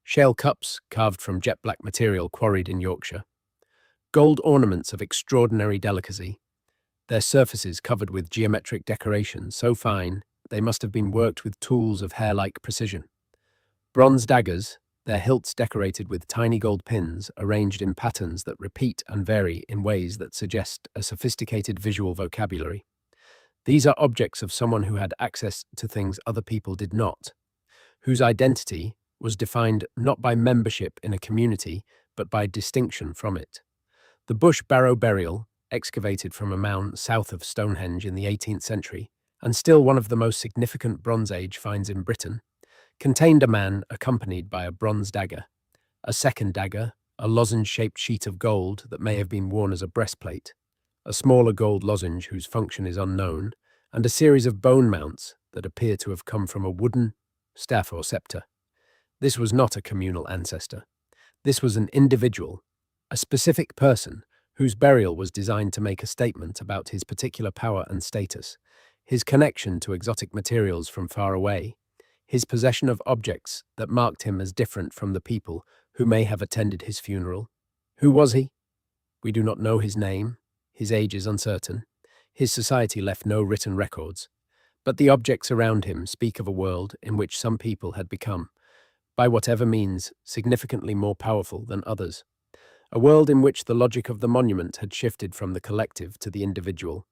Shale cups carved from jet black material quarried in Yorkshire. Gold ornaments of extraordinary delicacy, their surfaces covered with geometric decorations so fine they must have been worked with tools of hair-like precision. Bronze daggers, their hilts decorated with tiny gold pins arranged in patterns that repeat and vary in ways that suggest a sophisticated visual vocabulary. These are objects of someone who had access to things other people did not, whose identity was defined not by membership in a community, but by distinction from it. The Bush Barrow burial, excavated from a mound south of Stonehenge in the 18th century, and still one of the most significant Bronze Age finds in Britain, contained a man accompanied by a bronze dagger, a second dagger, a lozenge-shaped sheet of gold that may have been worn as a breastplate, a smaller gold lozenge whose function is unknown, and a series of bone mounts that appear to have come from a wooden staff or scepter. This was not a communal ancestor. This was an individual, a specific person whose burial was designed to make a statement about his particular power and status, his connection to exotic materials from far away, his possession of objects that marked him as different from the people who may have attended his funeral. Who was he? We do not know his name. His age is uncertain. His society left no written records. But the objects around him speak of a world in which some people had become, by whatever means, significantly more powerful than others. A world in which the logic of the monument had shifted from the collective to the individual.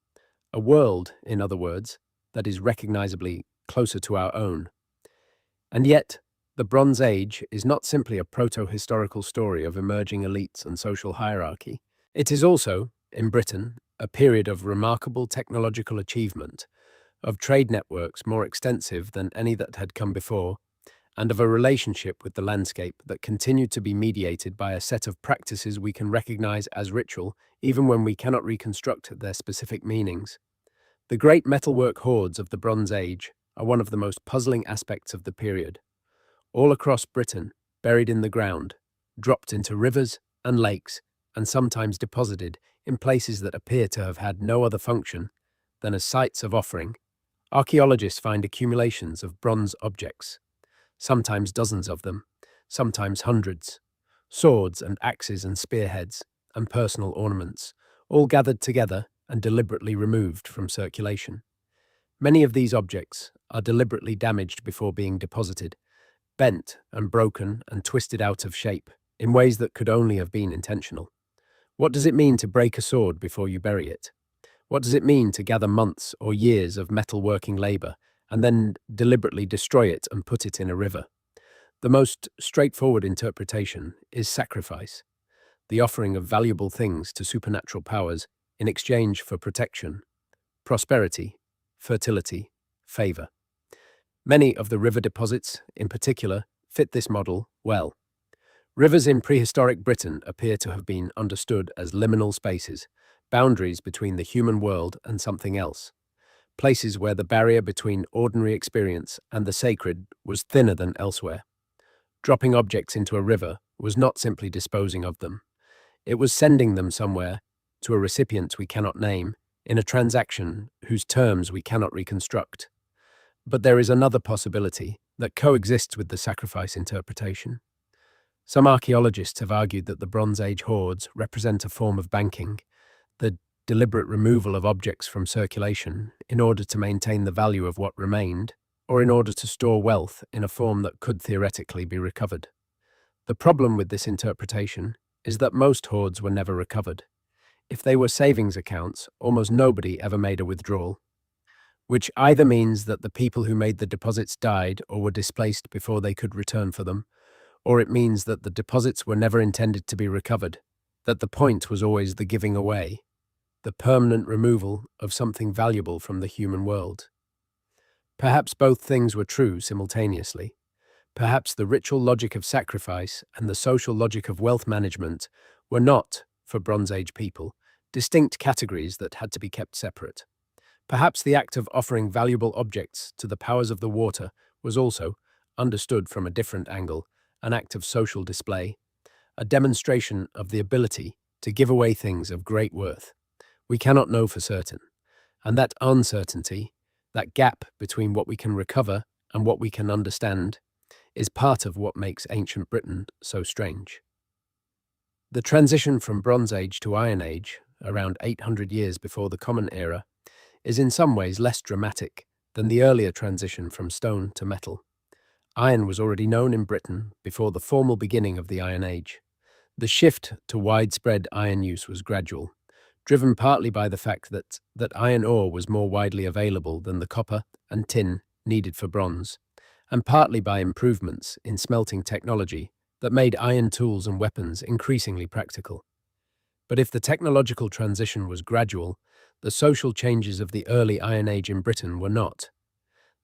A world, in other words, that is recognizably closer to our own. And yet, the Bronze Age is not simply a proto-historical story of emerging elites and social hierarchy. It is also, in Britain, a period of remarkable technological achievement, of trade networks more extensive than any that had come before, and of a relationship with the landscape that continued to be mediated by a set of practices we can recognize as ritual even when we cannot reconstruct their specific meanings. The great metalwork hoards of the Bronze Age are one of the most puzzling aspects of the period. All across Britain, buried in the ground, dropped into rivers and lakes, and sometimes deposited in places that appear to have had no other function than as sites of offering, Archaeologists find accumulations of bronze objects, sometimes dozens of them, sometimes hundreds, swords and axes and spearheads, and personal ornaments, all gathered together and deliberately removed from circulation. Many of these objects are deliberately damaged before being deposited, bent and broken and twisted out of shape in ways that could only have been intentional. What does it mean to break a sword before you bury it? What does it mean to gather months or years of metalworking labor and then deliberately destroy it and put it in a river? The most straightforward interpretation is sacrifice, the offering of valuable things to supernatural powers in exchange for protection, prosperity, fertility, favor. Many of the river deposits, in particular, fit this model well. Rivers in prehistoric Britain appear to have been understood as liminal spaces, boundaries between the human world and something else, places where the barrier between ordinary experience and the sacred was thinner than elsewhere. Dropping objects into a river was not simply disposing of them. It was sending them somewhere, to a recipient we cannot name, in a transaction whose terms we cannot reconstruct. But there is another possibility that coexists with the sacrifice interpretation. Some archaeologists have argued that the Bronze Age hoards represent a form of banking, the deliberate removal of objects from circulation in order to maintain the value of what remained, or in order to store wealth in a form that could theoretically be recovered. The problem with this interpretation is that most hoards were never recovered. If they were savings accounts, almost nobody ever made a withdrawal, which either means that the people who made the deposits died or were displaced before they could return for them, or it means that the deposits were never intended to be recovered, that the point was always the giving away, the permanent removal of something valuable from the human world. Perhaps both things were true simultaneously. Perhaps the ritual logic of sacrifice and the social logic of wealth management were not, for Bronze Age people, distinct categories that had to be kept separate. Perhaps the act of offering valuable objects to the powers of the water was also, understood from a different angle, an act of social display, a demonstration of the ability to give away things of great worth. We cannot know for certain, and that uncertainty, that gap between what we can recover and what we can understand, is part of what makes ancient Britain so strange. The transition from Bronze Age to Iron Age, around 800 years before the Common Era, is in some ways less dramatic than the earlier transition from stone to metal. Iron was already known in Britain before the formal beginning of the Iron Age. The shift to widespread iron use was gradual, driven partly by the fact that iron ore was more widely available than the copper and tin needed for bronze, and partly by improvements in smelting technology that made iron tools and weapons increasingly practical. But if the technological transition was gradual, the social changes of the early Iron Age in Britain were not.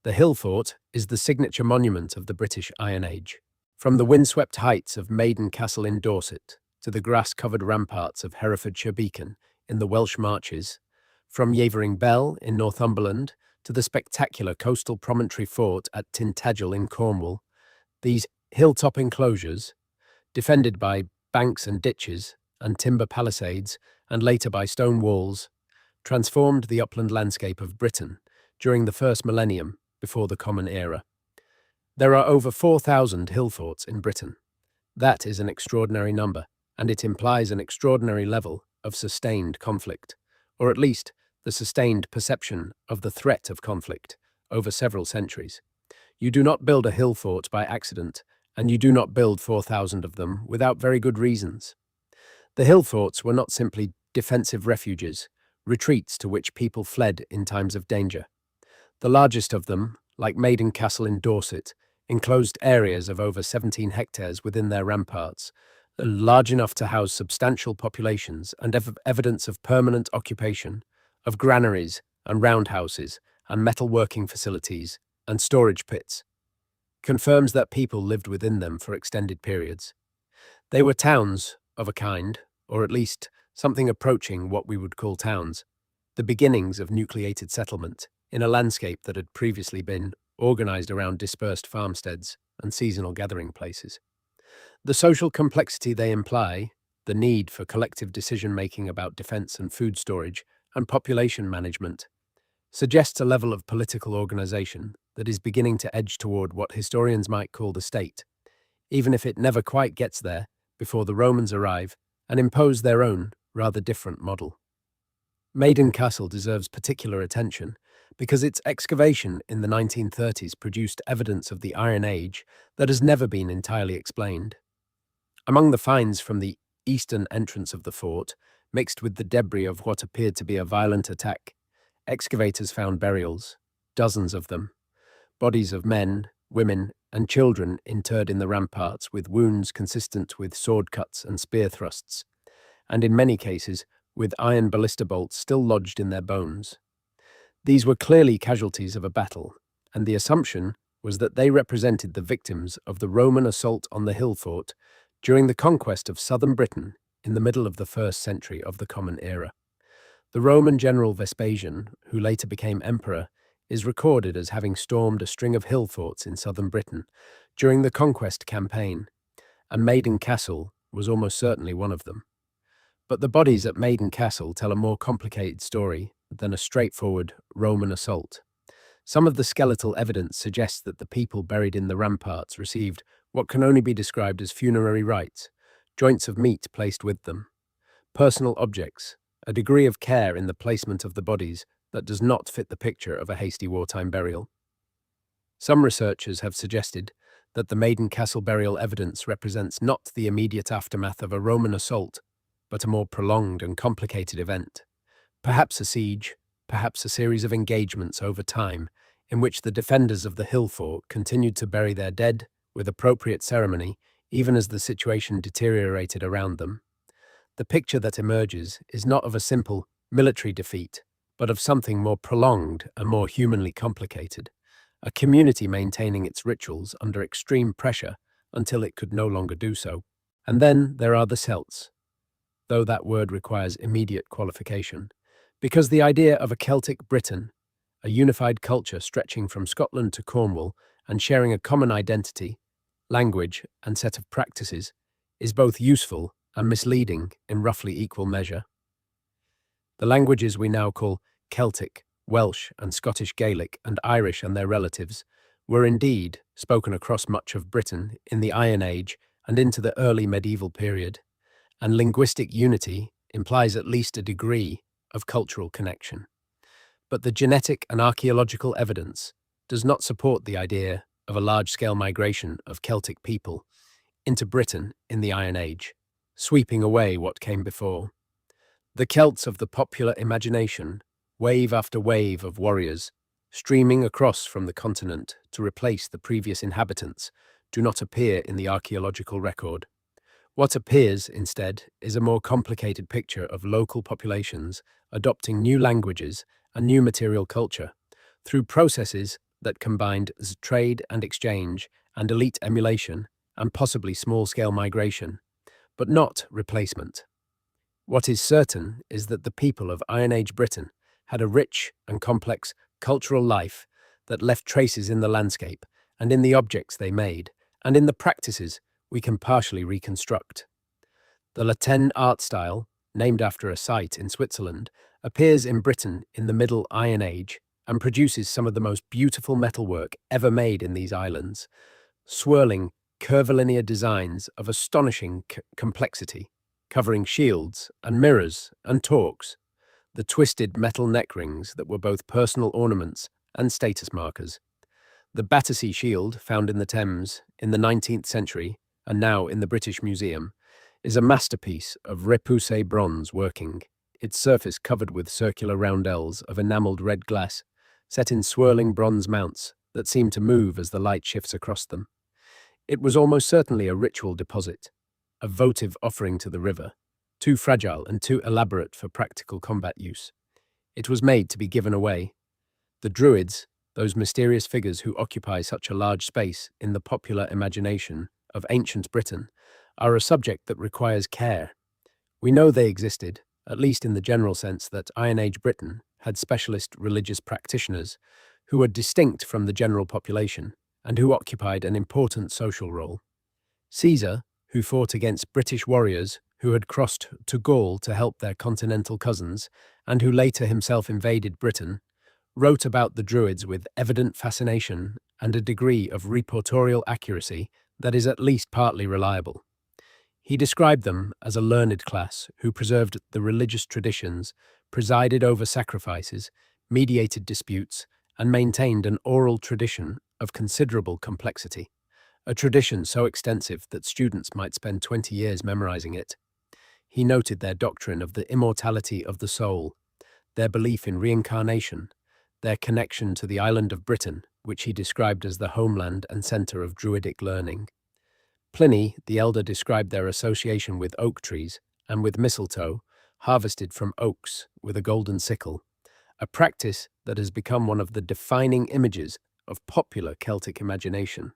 The Hill Fort is the signature monument of the British Iron Age. From the windswept heights of Maiden Castle in Dorset to the grass-covered ramparts of Herefordshire Beacon in the Welsh Marches, from Yavering Bell in Northumberland to the spectacular coastal promontory fort at Tintagel in Cornwall, these hilltop enclosures, defended by banks and ditches and timber palisades and later by stone walls, transformed the upland landscape of Britain during the first millennium before the Common Era. There are over 4,000 hill forts in Britain. That is an extraordinary number, and it implies an extraordinary level of sustained conflict, or at least the sustained perception of the threat of conflict over several centuries. You do not build a hill fort by accident, and you do not build 4,000 of them without very good reasons. The hill forts were not simply defensive refuges, retreats to which people fled in times of danger. The largest of them, like Maiden Castle in Dorset, enclosed areas of over 17 hectares within their ramparts, large enough to house substantial populations and evidence of permanent occupation, of granaries and roundhouses and metalworking facilities and storage pits, confirms that people lived within them for extended periods. They were towns of a kind, or at least something approaching what we would call towns, the beginnings of nucleated settlement in a landscape that had previously been organized around dispersed farmsteads and seasonal gathering places. The social complexity they imply, the need for collective decision-making about defense and food storage and population management, suggests a level of political organization that is beginning to edge toward what historians might call the state, even if it never quite gets there before the Romans arrive and impose their own, rather different model. Maiden Castle deserves particular attention because its excavation in the 1930s produced evidence of the Iron Age that has never been entirely explained. Among the finds from the eastern entrance of the fort, mixed with the debris of what appeared to be a violent attack, excavators found burials, dozens of them, bodies of men, women, and children interred in the ramparts with wounds consistent with sword cuts and spear thrusts, and in many cases with iron ballista bolts still lodged in their bones. These were clearly casualties of a battle, and the assumption was that they represented the victims of the Roman assault on the hill fort during the conquest of southern Britain in the middle of the 1st century of the Common Era. The Roman general Vespasian, who later became emperor, is recorded as having stormed a string of hill forts in southern Britain during the conquest campaign, and Maiden Castle was almost certainly one of them. But the bodies at Maiden Castle tell a more complicated story than a straightforward Roman assault. Some of the skeletal evidence suggests that the people buried in the ramparts received what can only be described as funerary rites, joints of meat placed with them, personal objects, a degree of care in the placement of the bodies that does not fit the picture of a hasty wartime burial. Some researchers have suggested that the Maiden Castle burial evidence represents not the immediate aftermath of a Roman assault, but a more prolonged and complicated event. Perhaps a siege, perhaps a series of engagements over time in which the defenders of the hill fort continued to bury their dead with appropriate ceremony even as the situation deteriorated around them. The picture that emerges is not of a simple military defeat, but of something more prolonged and more humanly complicated, a community maintaining its rituals under extreme pressure until it could no longer do so. And then there are the Celts, though that word requires immediate qualification, because the idea of a Celtic Britain, a unified culture stretching from Scotland to Cornwall and sharing a common identity, language, and set of practices, is both useful and misleading in roughly equal measure. The languages we now call Celtic, Welsh and Scottish Gaelic and Irish and their relatives were indeed spoken across much of Britain in the Iron Age and into the early medieval period, and linguistic unity implies at least a degree of cultural connection. But the genetic and archaeological evidence does not support the idea of a large-scale migration of Celtic people into Britain in the Iron Age, sweeping away what came before. The Celts of the popular imagination, wave after wave of warriors, streaming across from the continent to replace the previous inhabitants, do not appear in the archaeological record. What appears, instead, is a more complicated picture of local populations adopting new languages and new material culture through processes that combined trade and exchange and elite emulation and possibly small-scale migration, but not replacement. What is certain is that the people of Iron Age Britain had a rich and complex cultural life that left traces in the landscape and in the objects they made, and in the practices we can partially reconstruct. The Latin art style, named after a site in Switzerland, appears in Britain in the Middle Iron Age and produces some of the most beautiful metalwork ever made in these islands, swirling, curvilinear designs of astonishing complexity, covering shields and mirrors and torques, the twisted metal neck rings that were both personal ornaments and status markers. The Battersea Shield, found in the Thames in the 19th century and now in the British Museum, is a masterpiece of repoussé bronze working, its surface covered with circular roundels of enamelled red glass, set in swirling bronze mounts that seem to move as the light shifts across them. It was almost certainly a ritual deposit, a votive offering to the river, too fragile and too elaborate for practical combat use. It was made to be given away. The Druids, those mysterious figures who occupy such a large space in the popular imagination of ancient Britain, are a subject that requires care. We know they existed, at least in the general sense that Iron Age Britain had specialist religious practitioners who were distinct from the general population and who occupied an important social role. Caesar, who fought against British warriors who had crossed to Gaul to help their continental cousins and who later himself invaded Britain, wrote about the Druids with evident fascination and a degree of reportorial accuracy that is at least partly reliable. He described them as a learned class who preserved the religious traditions, presided over sacrifices, mediated disputes, and maintained an oral tradition of considerable complexity, a tradition so extensive that students might spend 20 years memorizing it. He noted their doctrine of the immortality of the soul, their belief in reincarnation, their connection to the island of Britain, which he described as the homeland and centre of Druidic learning. Pliny the Elder described their association with oak trees and with mistletoe, harvested from oaks with a golden sickle, a practice that has become one of the defining images of popular Celtic imagination.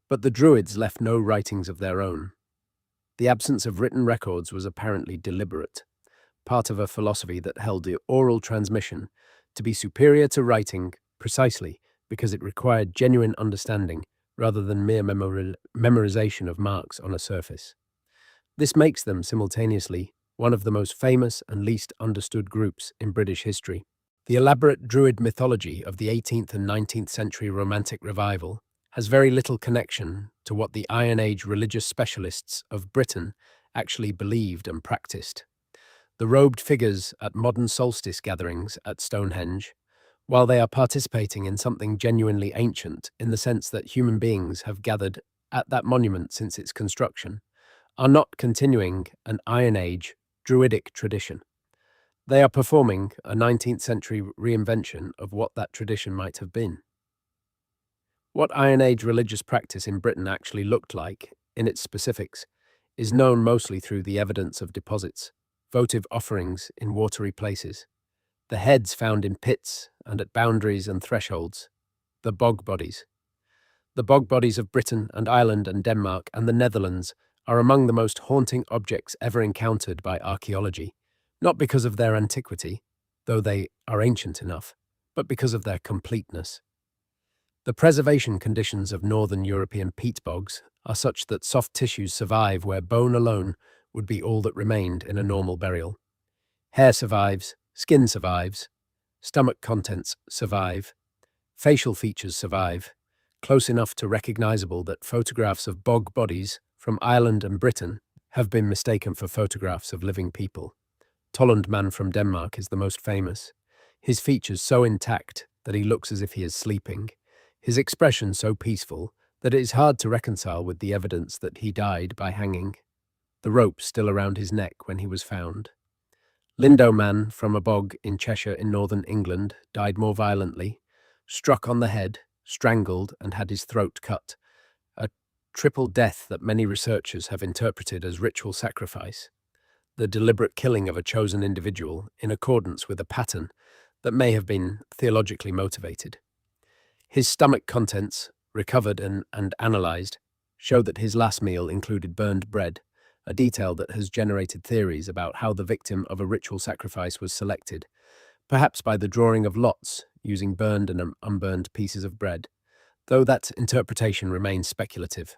But the Druids left no writings of their own. The absence of written records was apparently deliberate, part of a philosophy that held the oral transmission to be superior to writing precisely because it required genuine understanding rather than mere memorization of marks on a surface. This makes them simultaneously one of the most famous and least understood groups in British history. The elaborate Druid mythology of the 18th and 19th century Romantic Revival has very little connection to what the Iron Age religious specialists of Britain actually believed and practiced. The robed figures at modern solstice gatherings at Stonehenge, while they are participating in something genuinely ancient in the sense that human beings have gathered at that monument since its construction, are not continuing an Iron Age Druidic tradition. They are performing a 19th century reinvention of what that tradition might have been. What Iron Age religious practice in Britain actually looked like, in its specifics, is known mostly through the evidence of deposits, votive offerings in watery places, the heads found in pits and at boundaries and thresholds, the bog bodies. The bog bodies of Britain and Ireland and Denmark and the Netherlands are among the most haunting objects ever encountered by archaeology, not because of their antiquity, though they are ancient enough, but because of their completeness. The preservation conditions of northern European peat bogs are such that soft tissues survive where bone alone would be all that remained in a normal burial. Hair survives, skin survives, stomach contents survive, facial features survive, close enough to recognizable that photographs of bog bodies from Ireland and Britain have been mistaken for photographs of living people. Tolland Man from Denmark is the most famous. His features so intact that he looks as if he is sleeping, his expression so peaceful that it is hard to reconcile with the evidence that he died by hanging, the rope still around his neck when he was found. Lindow Man from a bog in Cheshire in northern England died more violently, struck on the head, strangled and had his throat cut, a triple death that many researchers have interpreted as ritual sacrifice, the deliberate killing of a chosen individual in accordance with a pattern that may have been theologically motivated. His stomach contents, recovered and analysed, show that his last meal included burned bread, a detail that has generated theories about how the victim of a ritual sacrifice was selected, perhaps by the drawing of lots using burned and unburned pieces of bread, though that interpretation remains speculative.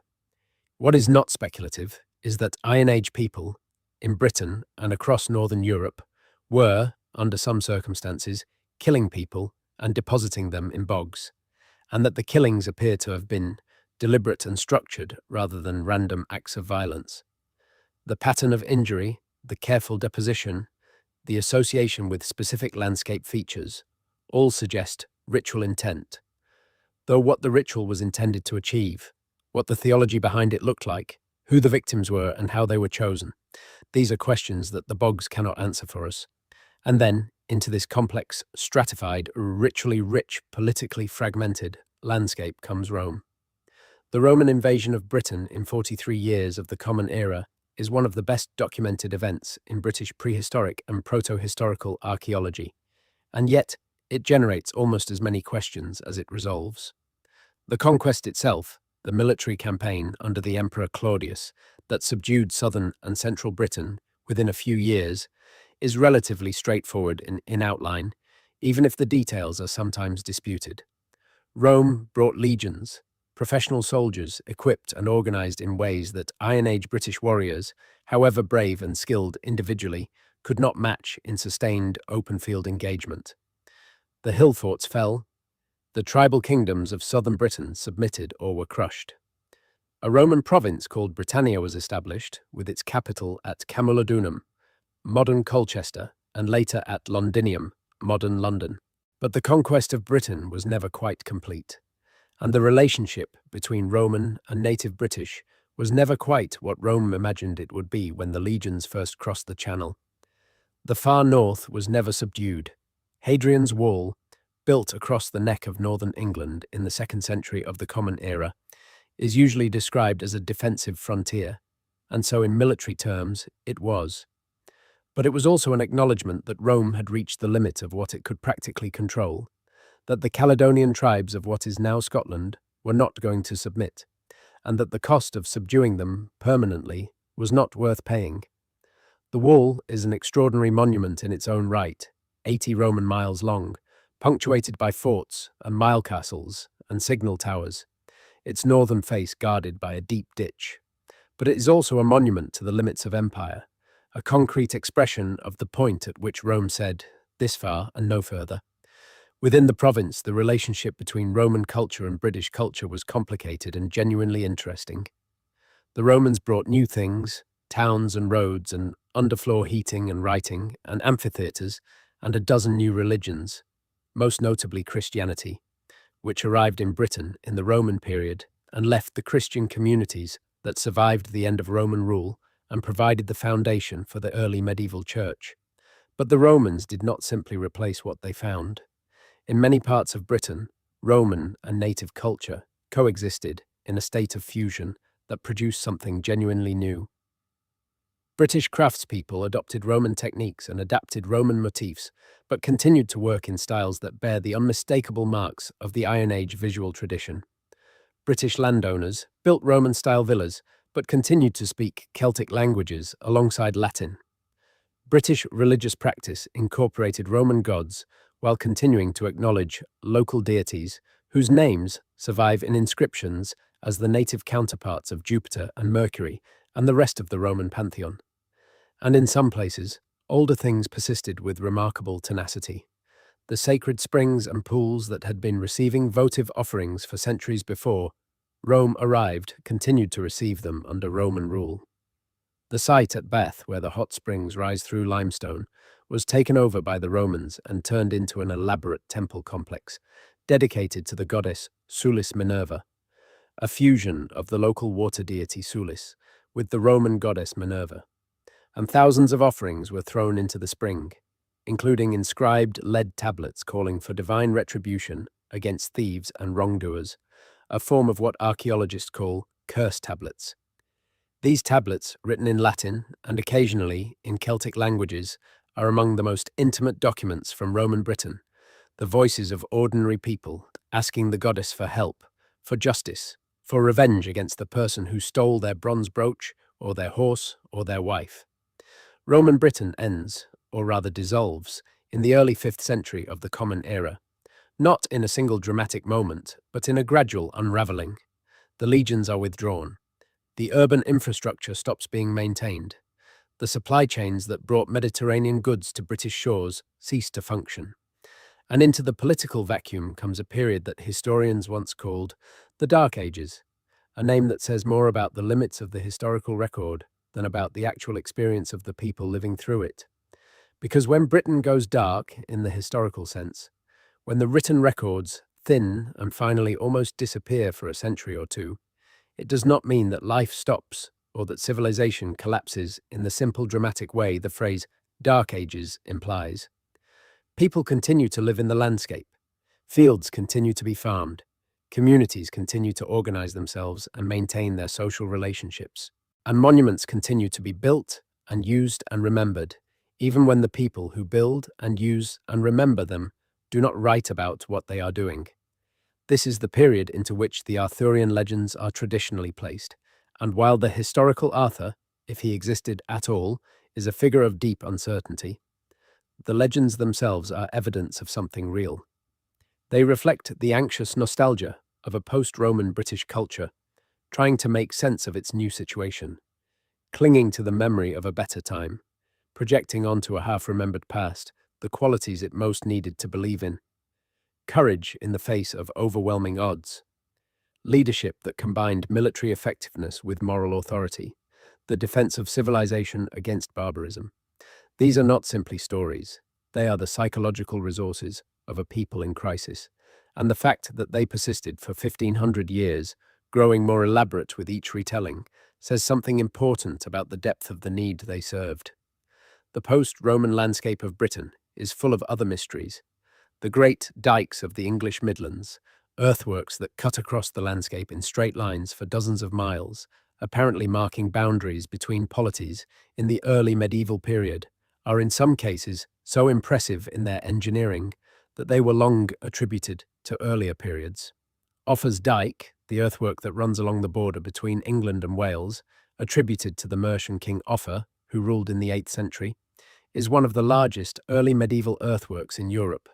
What is not speculative is that Iron Age people, in Britain and across northern Europe, were, under some circumstances, killing people and depositing them in bogs, and that the killings appear to have been deliberate and structured rather than random acts of violence. The pattern of injury, the careful deposition, the association with specific landscape features, all suggest ritual intent. Though what the ritual was intended to achieve, what the theology behind it looked like, who the victims were and how they were chosen, these are questions that the bogs cannot answer for us. And then, into this complex, stratified, ritually rich, politically fragmented landscape comes Rome. The Roman invasion of Britain in 43 years of the Common Era is one of the best documented events in British prehistoric and proto-historical archaeology, and yet it generates almost as many questions as it resolves. The conquest itself, the military campaign under the Emperor Claudius that subdued southern and central Britain within a few years, is relatively straightforward in outline, even if the details are sometimes disputed. Rome brought legions, professional soldiers equipped and organized in ways that Iron Age British warriors, however brave and skilled individually, could not match in sustained open-field engagement. The hill forts fell, the tribal kingdoms of southern Britain submitted or were crushed. A Roman province called Britannia was established, with its capital at Camulodunum, modern Colchester, and later at Londinium, modern London. But the conquest of Britain was never quite complete, and the relationship between Roman and native British was never quite what Rome imagined it would be when the legions first crossed the Channel. The far north was never subdued. Hadrian's Wall, built across the neck of northern England in the 2nd century of the Common Era, is usually described as a defensive frontier, and so in military terms it was. But it was also an acknowledgement that Rome had reached the limit of what it could practically control, that the Caledonian tribes of what is now Scotland were not going to submit, and that the cost of subduing them permanently was not worth paying. The wall is an extraordinary monument in its own right, 80 Roman miles long, punctuated by forts and mile castles and signal towers, its northern face guarded by a deep ditch. But it is also a monument to the limits of empire, a concrete expression of the point at which Rome said, "This far and no further." Within the province, the relationship between Roman culture and British culture was complicated and genuinely interesting. The Romans brought new things, towns and roads and underfloor heating and writing and amphitheatres and a dozen new religions, most notably Christianity, which arrived in Britain in the Roman period and left the Christian communities that survived the end of Roman rule and provided the foundation for the early medieval church. But the Romans did not simply replace what they found. In many parts of Britain, Roman and native culture coexisted in a state of fusion that produced something genuinely new. British craftspeople adopted Roman techniques and adapted Roman motifs, but continued to work in styles that bear the unmistakable marks of the Iron Age visual tradition. British landowners built Roman-style villas, but continued to speak Celtic languages alongside Latin. British religious practice incorporated Roman gods while continuing to acknowledge local deities whose names survive in inscriptions as the native counterparts of Jupiter and Mercury and the rest of the Roman pantheon. And in some places, older things persisted with remarkable tenacity. The sacred springs and pools that had been receiving votive offerings for centuries before Rome arrived continued to receive them under Roman rule. The site at Bath, where the hot springs rise through limestone, was taken over by the Romans and turned into an elaborate temple complex dedicated to the goddess Sulis Minerva, a fusion of the local water deity Sulis with the Roman goddess Minerva. And thousands of offerings were thrown into the spring, including inscribed lead tablets calling for divine retribution against thieves and wrongdoers, a form of what archaeologists call curse tablets. These tablets, written in Latin and occasionally in Celtic languages, are among the most intimate documents from Roman Britain, the voices of ordinary people asking the goddess for help, for justice, for revenge against the person who stole their bronze brooch or their horse or their wife. Roman Britain ends, or rather dissolves, in the early 5th century of the Common Era, not in a single dramatic moment, but in a gradual unravelling. The legions are withdrawn. The urban infrastructure stops being maintained. The supply chains that brought Mediterranean goods to British shores cease to function. And into the political vacuum comes a period that historians once called the Dark Ages, a name that says more about the limits of the historical record than about the actual experience of the people living through it. Because when Britain goes dark, in the historical sense, when the written records thin and finally almost disappear for a century or two, it does not mean that life stops or that civilization collapses in the simple dramatic way the phrase Dark Ages implies. People continue to live in the landscape. Fields continue to be farmed. Communities continue to organize themselves and maintain their social relationships. And monuments continue to be built and used and remembered, even when the people who build and use and remember them do not write about what they are doing. This is the period into which the Arthurian legends are traditionally placed, and while the historical Arthur, if he existed at all, is a figure of deep uncertainty, the legends themselves are evidence of something real. They reflect the anxious nostalgia of a post-Roman British culture, trying to make sense of its new situation, clinging to the memory of a better time, projecting onto a half-remembered past the qualities it most needed to believe in. courage in the face of overwhelming odds, leadership that combined military effectiveness with moral authority, the defense of civilization against barbarism. These are not simply stories. They are the psychological resources of a people in crisis. And the fact that they persisted for 1500 years, growing more elaborate with each retelling, says something important about the depth of the need they served. The post-Roman landscape of Britain is full of other mysteries. The great dikes of the English Midlands, earthworks that cut across the landscape in straight lines for dozens of miles, apparently marking boundaries between polities in the early medieval period, are in some cases so impressive in their engineering that they were long attributed to earlier periods. Offa's Dyke, the earthwork that runs along the border between England and Wales, attributed to the Mercian king Offa, who ruled in the 8th century, is one of the largest early medieval earthworks in Europe,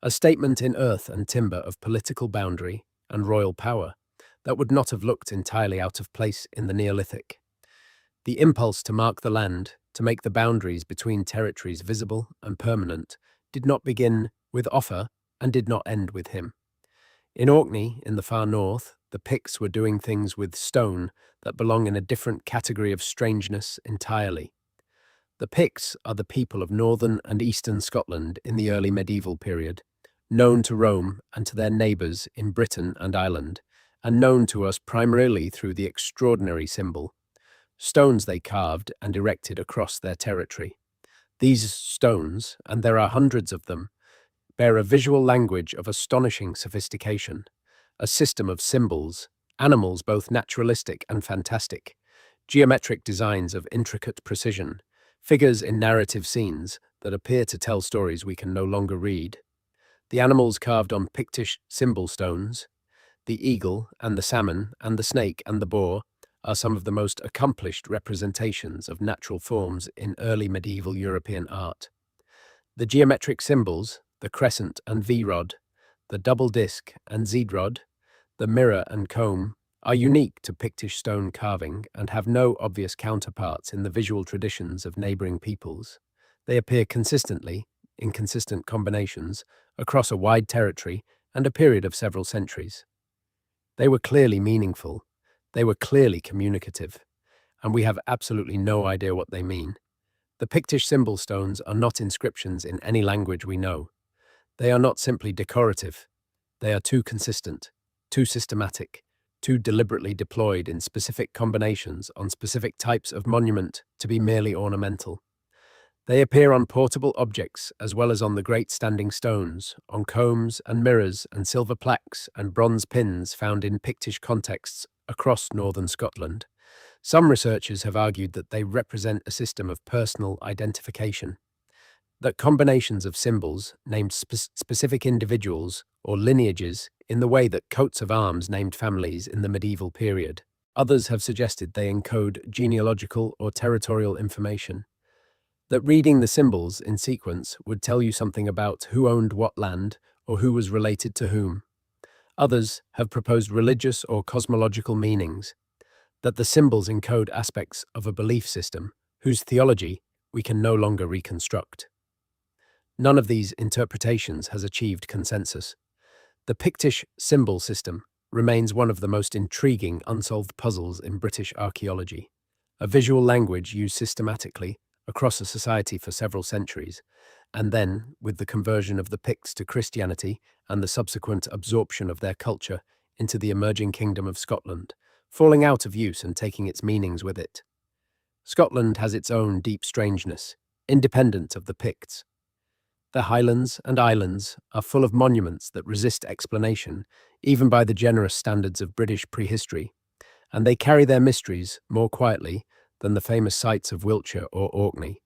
a statement in earth and timber of political boundary and royal power that would not have looked entirely out of place in the Neolithic. The impulse to mark the land, to make the boundaries between territories visible and permanent, did not begin with Offa and did not end with him. In Orkney, in the far north, the Picts were doing things with stone that belong in a different category of strangeness entirely. The Picts are the people of northern and eastern Scotland in the early medieval period, known to Rome and to their neighbours in Britain and Ireland, and known to us primarily through the extraordinary symbol, stones they carved and erected across their territory. These stones, and there are hundreds of them, bear a visual language of astonishing sophistication, a system of symbols, animals both naturalistic and fantastic, geometric designs of intricate precision, figures in narrative scenes that appear to tell stories we can no longer read. The animals carved on Pictish symbol stones, the eagle and the salmon and the snake and the boar, are some of the most accomplished representations of natural forms in early medieval European art. The geometric symbols, the crescent and V-rod, the double disc and Z-rod, the mirror and comb, are unique to Pictish stone carving and have no obvious counterparts in the visual traditions of neighbouring peoples. They appear consistently, in consistent combinations, across a wide territory and a period of several centuries. They were clearly meaningful, they were clearly communicative, and we have absolutely no idea what they mean. The Pictish symbol stones are not inscriptions in any language we know. They are not simply decorative. They are too consistent, too systematic, too deliberately deployed in specific combinations on specific types of monument to be merely ornamental. They appear on portable objects as well as on the great standing stones, on combs and mirrors and silver plaques and bronze pins found in Pictish contexts across northern Scotland. Some researchers have argued that they represent a system of personal identification, that combinations of symbols named specific individuals or lineages in the way that coats of arms named families in the medieval period. Others have suggested they encode genealogical or territorial information, that reading the symbols in sequence would tell you something about who owned what land or who was related to whom. Others have proposed religious or cosmological meanings, that the symbols encode aspects of a belief system whose theology we can no longer reconstruct. None of these interpretations has achieved consensus. The Pictish symbol system remains one of the most intriguing unsolved puzzles in British archaeology, a visual language used systematically across a society for several centuries, and then, with the conversion of the Picts to Christianity and the subsequent absorption of their culture into the emerging kingdom of Scotland, falling out of use and taking its meanings with it. Scotland has its own deep strangeness, independent of the Picts. The highlands and islands are full of monuments that resist explanation, even by the generous standards of British prehistory, and they carry their mysteries more quietly than the famous sites of Wiltshire or Orkney,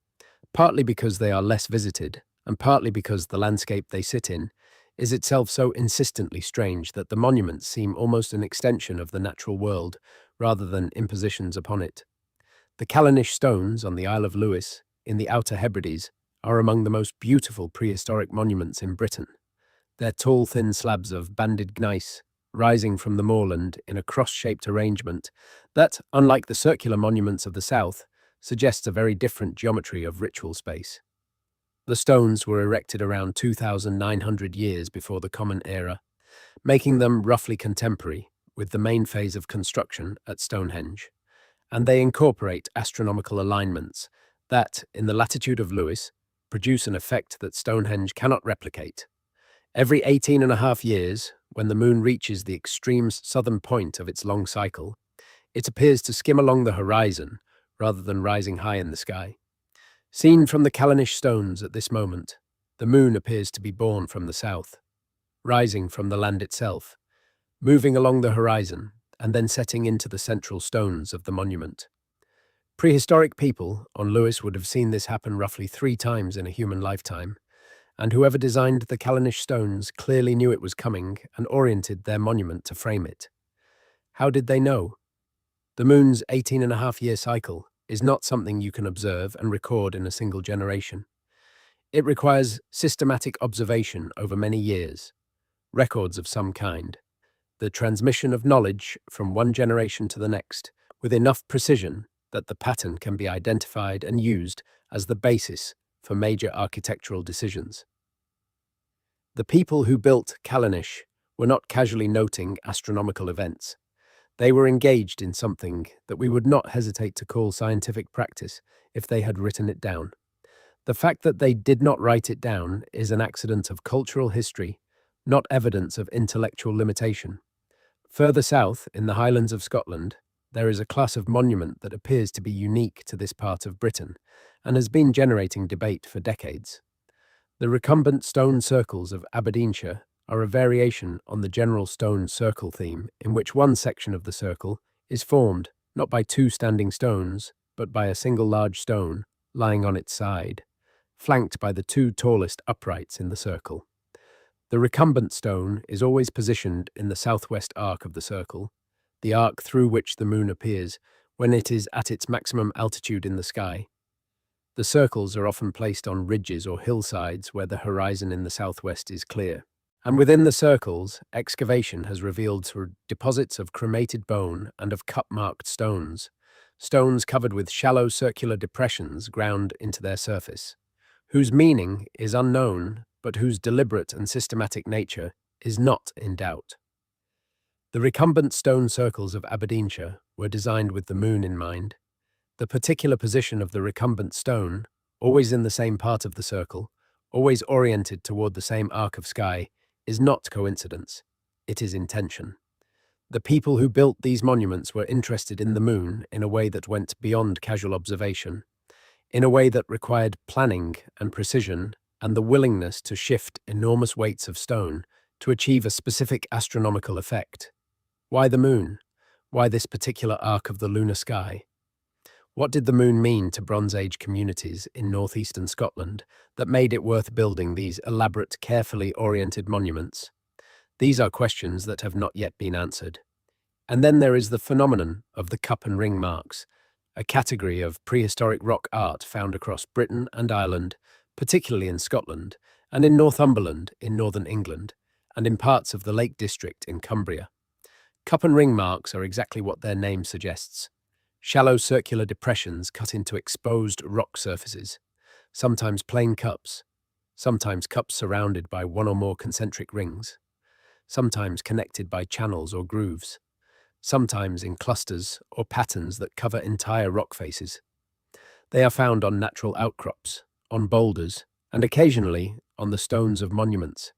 partly because they are less visited, and partly because the landscape they sit in is itself so insistently strange that the monuments seem almost an extension of the natural world rather than impositions upon it. The Callanish stones on the Isle of Lewis, in the Outer Hebrides, are among the most beautiful prehistoric monuments in Britain. Their tall, thin slabs of banded gneiss, rising from the moorland in a cross-shaped arrangement that, unlike the circular monuments of the south, suggests a very different geometry of ritual space. The stones were erected around 2,900 years before the Common Era, making them roughly contemporary with the main phase of construction at Stonehenge, and they incorporate astronomical alignments that, in the latitude of Lewis, produce an effect that Stonehenge cannot replicate. Every 18.5 years, when the moon reaches the extreme southern point of its long cycle, it appears to skim along the horizon rather than rising high in the sky. Seen from the Callanish stones at this moment, the moon appears to be born from the south, rising from the land itself, moving along the horizon, and then setting into the central stones of the monument. Prehistoric people on Lewis would have seen this happen roughly 3 times in a human lifetime, and whoever designed the Callanish stones clearly knew it was coming and oriented their monument to frame it. How did they know? The moon's 18.5-year cycle is not something you can observe and record in a single generation. It requires systematic observation over many years, records of some kind, the transmission of knowledge from one generation to the next with enough precision that the pattern can be identified and used as the basis for major architectural decisions. The people who built Callanish were not casually noting astronomical events. They were engaged in something that we would not hesitate to call scientific practice if they had written it down. The fact that they did not write it down is an accident of cultural history, not evidence of intellectual limitation. Further south, in the Highlands of Scotland, there is a class of monument that appears to be unique to this part of Britain and has been generating debate for decades. The recumbent stone circles of Aberdeenshire are a variation on the general stone circle theme, in which one section of the circle is formed not by 2 standing stones, but by a single large stone lying on its side, flanked by the 2 tallest uprights in the circle. The recumbent stone is always positioned in the southwest arc of the circle, the arc through which the moon appears when it is at its maximum altitude in the sky. The circles are often placed on ridges or hillsides where the horizon in the southwest is clear. And within the circles, excavation has revealed deposits of cremated bone and of cup-marked stones, stones covered with shallow circular depressions ground into their surface, whose meaning is unknown, but whose deliberate and systematic nature is not in doubt. The recumbent stone circles of Aberdeenshire were designed with the moon in mind. The particular position of the recumbent stone, always in the same part of the circle, always oriented toward the same arc of sky, is not coincidence, it is intention. The people who built these monuments were interested in the moon in a way that went beyond casual observation, in a way that required planning and precision and the willingness to shift enormous weights of stone to achieve a specific astronomical effect. Why the moon? Why this particular arc of the lunar sky? What did the moon mean to Bronze Age communities in northeastern Scotland that made it worth building these elaborate, carefully oriented monuments? These are questions that have not yet been answered. And then there is the phenomenon of the cup and ring marks, a category of prehistoric rock art found across Britain and Ireland, particularly in Scotland, and in Northumberland in northern England, and in parts of the Lake District in Cumbria. Cup and ring marks are exactly what their name suggests. Shallow circular depressions cut into exposed rock surfaces, sometimes plain cups, sometimes cups surrounded by one or more concentric rings, sometimes connected by channels or grooves, sometimes in clusters or patterns that cover entire rock faces. They are found on natural outcrops, on boulders, and occasionally on the stones of monuments.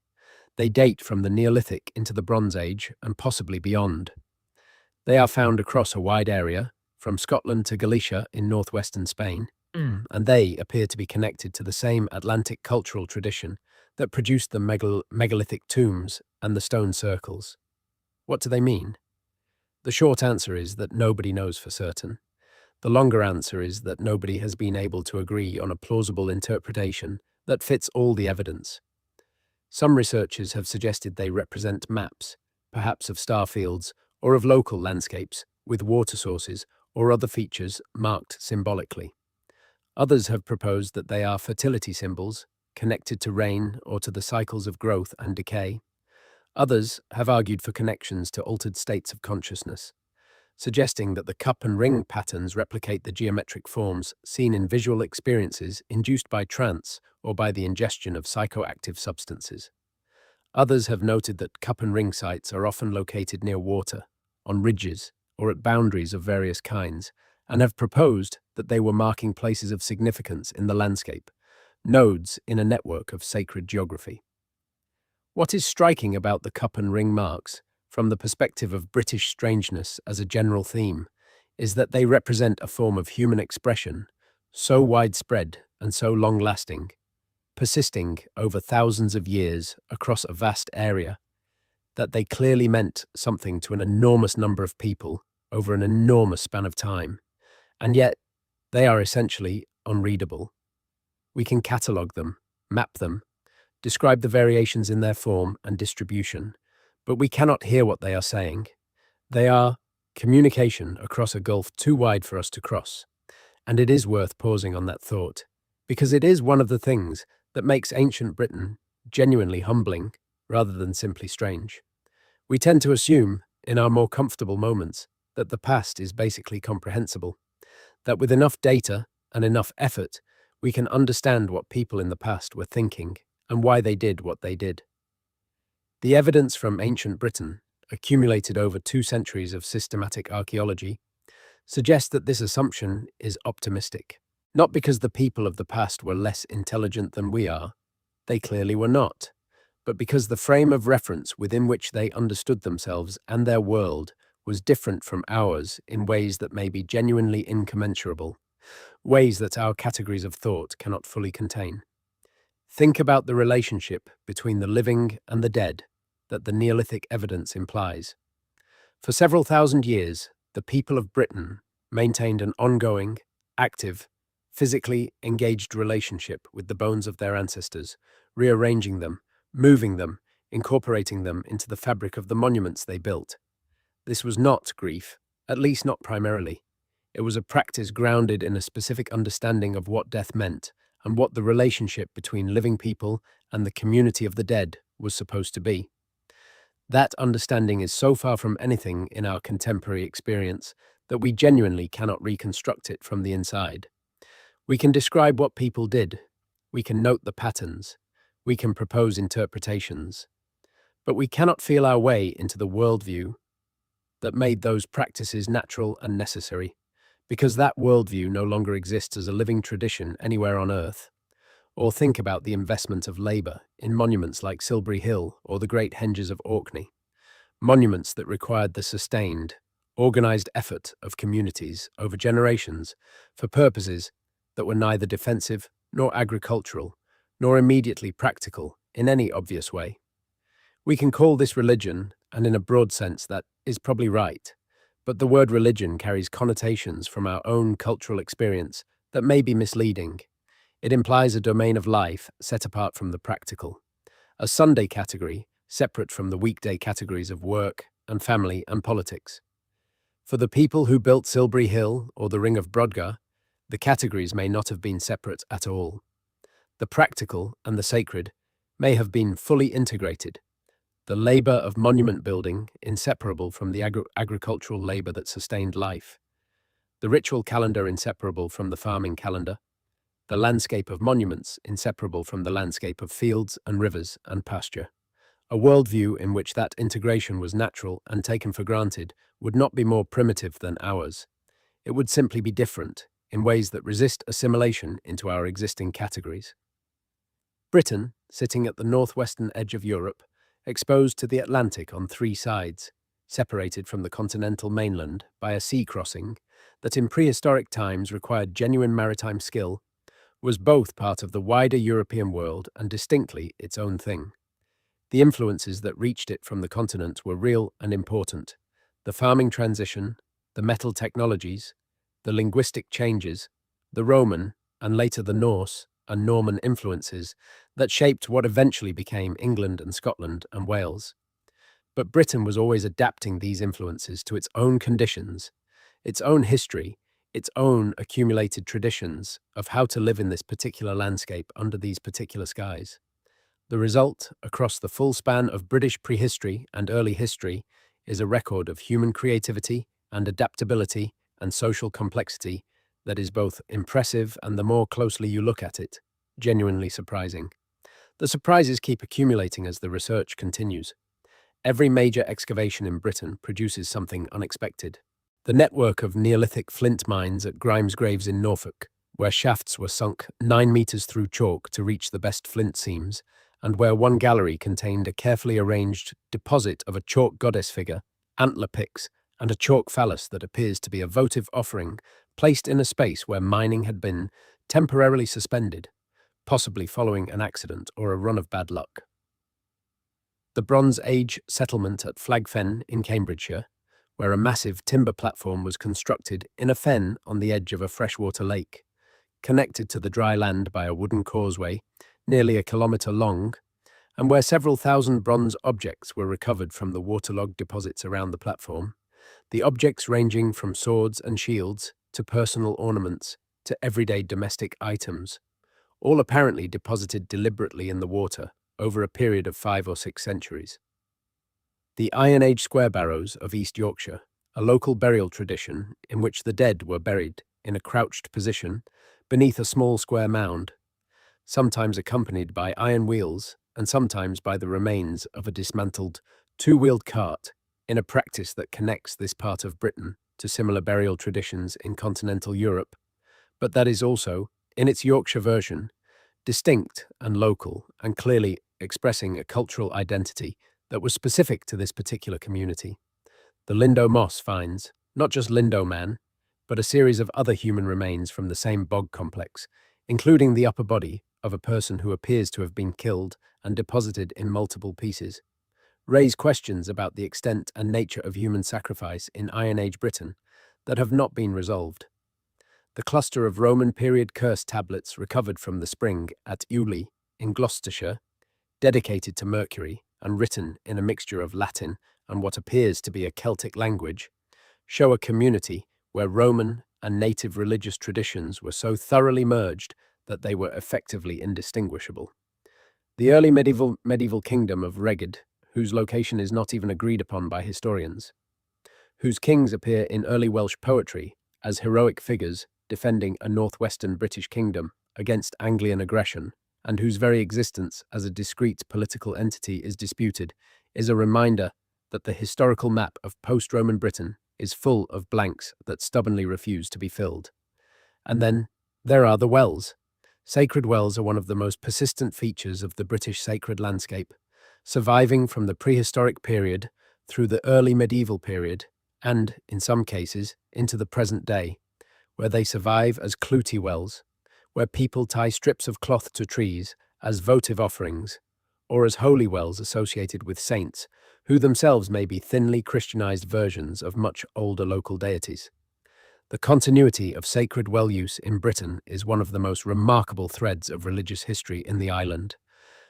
They date from the Neolithic into the Bronze Age and possibly beyond. They are found across a wide area, from Scotland to Galicia in northwestern Spain, and they appear to be connected to the same Atlantic cultural tradition that produced the megalithic tombs and the stone circles. What do they mean? The short answer is that nobody knows for certain. The longer answer is that nobody has been able to agree on a plausible interpretation that fits all the evidence. Some researchers have suggested they represent maps, perhaps of star fields or of local landscapes, with water sources or other features marked symbolically. Others have proposed that they are fertility symbols, connected to rain or to the cycles of growth and decay. Others have argued for connections to altered states of consciousness. suggesting that the cup and ring patterns replicate the geometric forms seen in visual experiences induced by trance or by the ingestion of psychoactive substances. Others have noted that cup and ring sites are often located near water, on ridges, or at boundaries of various kinds, and have proposed that they were marking places of significance in the landscape, nodes in a network of sacred geography. What is striking about the cup and ring marks, from the perspective of British strangeness as a general theme, is that they represent a form of human expression so widespread and so long-lasting, persisting over thousands of years across a vast area, that they clearly meant something to an enormous number of people over an enormous span of time, and yet they are essentially unreadable. We can catalogue them, map them, describe the variations in their form and distribution, but we cannot hear what they are saying. They are communication across a gulf too wide for us to cross, and it is worth pausing on that thought, because it is one of the things that makes ancient Britain genuinely humbling rather than simply strange. We tend to assume, in our more comfortable moments, that the past is basically comprehensible, that with enough data and enough effort, we can understand what people in the past were thinking and why they did what they did. The evidence from ancient Britain, accumulated over 2 centuries of systematic archaeology, suggests that this assumption is optimistic. Not because the people of the past were less intelligent than we are, they clearly were not, but because the frame of reference within which they understood themselves and their world was different from ours in ways that may be genuinely incommensurable, ways that our categories of thought cannot fully contain. Think about the relationship between the living and the dead that the Neolithic evidence implies. For several thousand years, the people of Britain maintained an ongoing, active, physically engaged relationship with the bones of their ancestors, rearranging them, moving them, incorporating them into the fabric of the monuments they built. This was not grief, at least not primarily. It was a practice grounded in a specific understanding of what death meant and what the relationship between living people and the community of the dead was supposed to be. That understanding is so far from anything in our contemporary experience that we genuinely cannot reconstruct it from the inside. We can describe what people did, we can note the patterns, we can propose interpretations, but we cannot feel our way into the worldview that made those practices natural and necessary, because that worldview no longer exists as a living tradition anywhere on Earth. Or think about the investment of labour in monuments like Silbury Hill or the Great Henges of Orkney, monuments that required the sustained, organised effort of communities over generations for purposes that were neither defensive nor agricultural, nor immediately practical in any obvious way. We can call this religion, and in a broad sense that is probably right, but the word religion carries connotations from our own cultural experience that may be misleading. It implies a domain of life set apart from the practical, a Sunday category separate from the weekday categories of work and family and politics. For the people who built Silbury Hill or the Ring of Brodgar, the categories may not have been separate at all. The practical and the sacred may have been fully integrated, the labour of monument building inseparable from the agricultural labour that sustained life, the ritual calendar inseparable from the farming calendar, the landscape of monuments inseparable from the landscape of fields and rivers and pasture. A worldview in which that integration was natural and taken for granted would not be more primitive than ours. It would simply be different, in ways that resist assimilation into our existing categories. Britain, sitting at the northwestern edge of Europe, exposed to the Atlantic on 3 sides, separated from the continental mainland by a sea crossing that in prehistoric times required genuine maritime skill, was both part of the wider European world and distinctly its own thing. The influences that reached it from the continent were real and important. The farming transition, the metal technologies, the linguistic changes, the Roman, and later the Norse and Norman influences that shaped what eventually became England and Scotland and Wales. But Britain was always adapting these influences to its own conditions, its own history, its own accumulated traditions of how to live in this particular landscape under these particular skies. The result, across the full span of British prehistory and early history, is a record of human creativity and adaptability and social complexity that is both impressive and, the more closely you look at it, genuinely surprising. The surprises keep accumulating as the research continues. Every major excavation in Britain produces something unexpected. The network of Neolithic flint mines at Grimes Graves in Norfolk, where shafts were sunk 9 meters through chalk to reach the best flint seams, and where one gallery contained a carefully arranged deposit of a chalk goddess figure, antler picks, and a chalk phallus that appears to be a votive offering placed in a space where mining had been temporarily suspended, possibly following an accident or a run of bad luck. The Bronze Age settlement at Flag Fen in Cambridgeshire, where a massive timber platform was constructed in a fen on the edge of a freshwater lake, connected to the dry land by a wooden causeway nearly a kilometre long, and where several thousand bronze objects were recovered from the waterlogged deposits around the platform, the objects ranging from swords and shields to personal ornaments to everyday domestic items, all apparently deposited deliberately in the water over a period of 5 or 6 centuries. The Iron Age square barrows of East Yorkshire, a local burial tradition in which the dead were buried in a crouched position beneath a small square mound, sometimes accompanied by iron wheels and sometimes by the remains of a dismantled two-wheeled cart, in a practice that connects this part of Britain to similar burial traditions in continental Europe, but that is also, in its Yorkshire version, distinct and local and clearly expressing a cultural identity that was specific to this particular community. The Lindo Moss finds not just Lindo Man, but a series of other human remains from the same bog complex, including the upper body of a person who appears to have been killed and deposited in multiple pieces, raise questions about the extent and nature of human sacrifice in Iron Age Britain that have not been resolved. The cluster of Roman period curse tablets recovered from the spring at Ely in Gloucestershire, dedicated to Mercury and written in a mixture of Latin and what appears to be a Celtic language, show a community where Roman and native religious traditions were so thoroughly merged that they were effectively indistinguishable. The early medieval kingdom of Reged, whose location is not even agreed upon by historians, whose kings appear in early Welsh poetry as heroic figures defending a northwestern British kingdom against Anglian aggression, and whose very existence as a discrete political entity is disputed, is a reminder that the historical map of post-Roman Britain is full of blanks that stubbornly refuse to be filled. And then there are the wells. Sacred wells are one of the most persistent features of the British sacred landscape, surviving from the prehistoric period through the early medieval period and, in some cases, into the present day, where they survive as clootie wells, where people tie strips of cloth to trees as votive offerings, or as holy wells associated with saints, who themselves may be thinly Christianized versions of much older local deities. The continuity of sacred well use in Britain is one of the most remarkable threads of religious history in the island,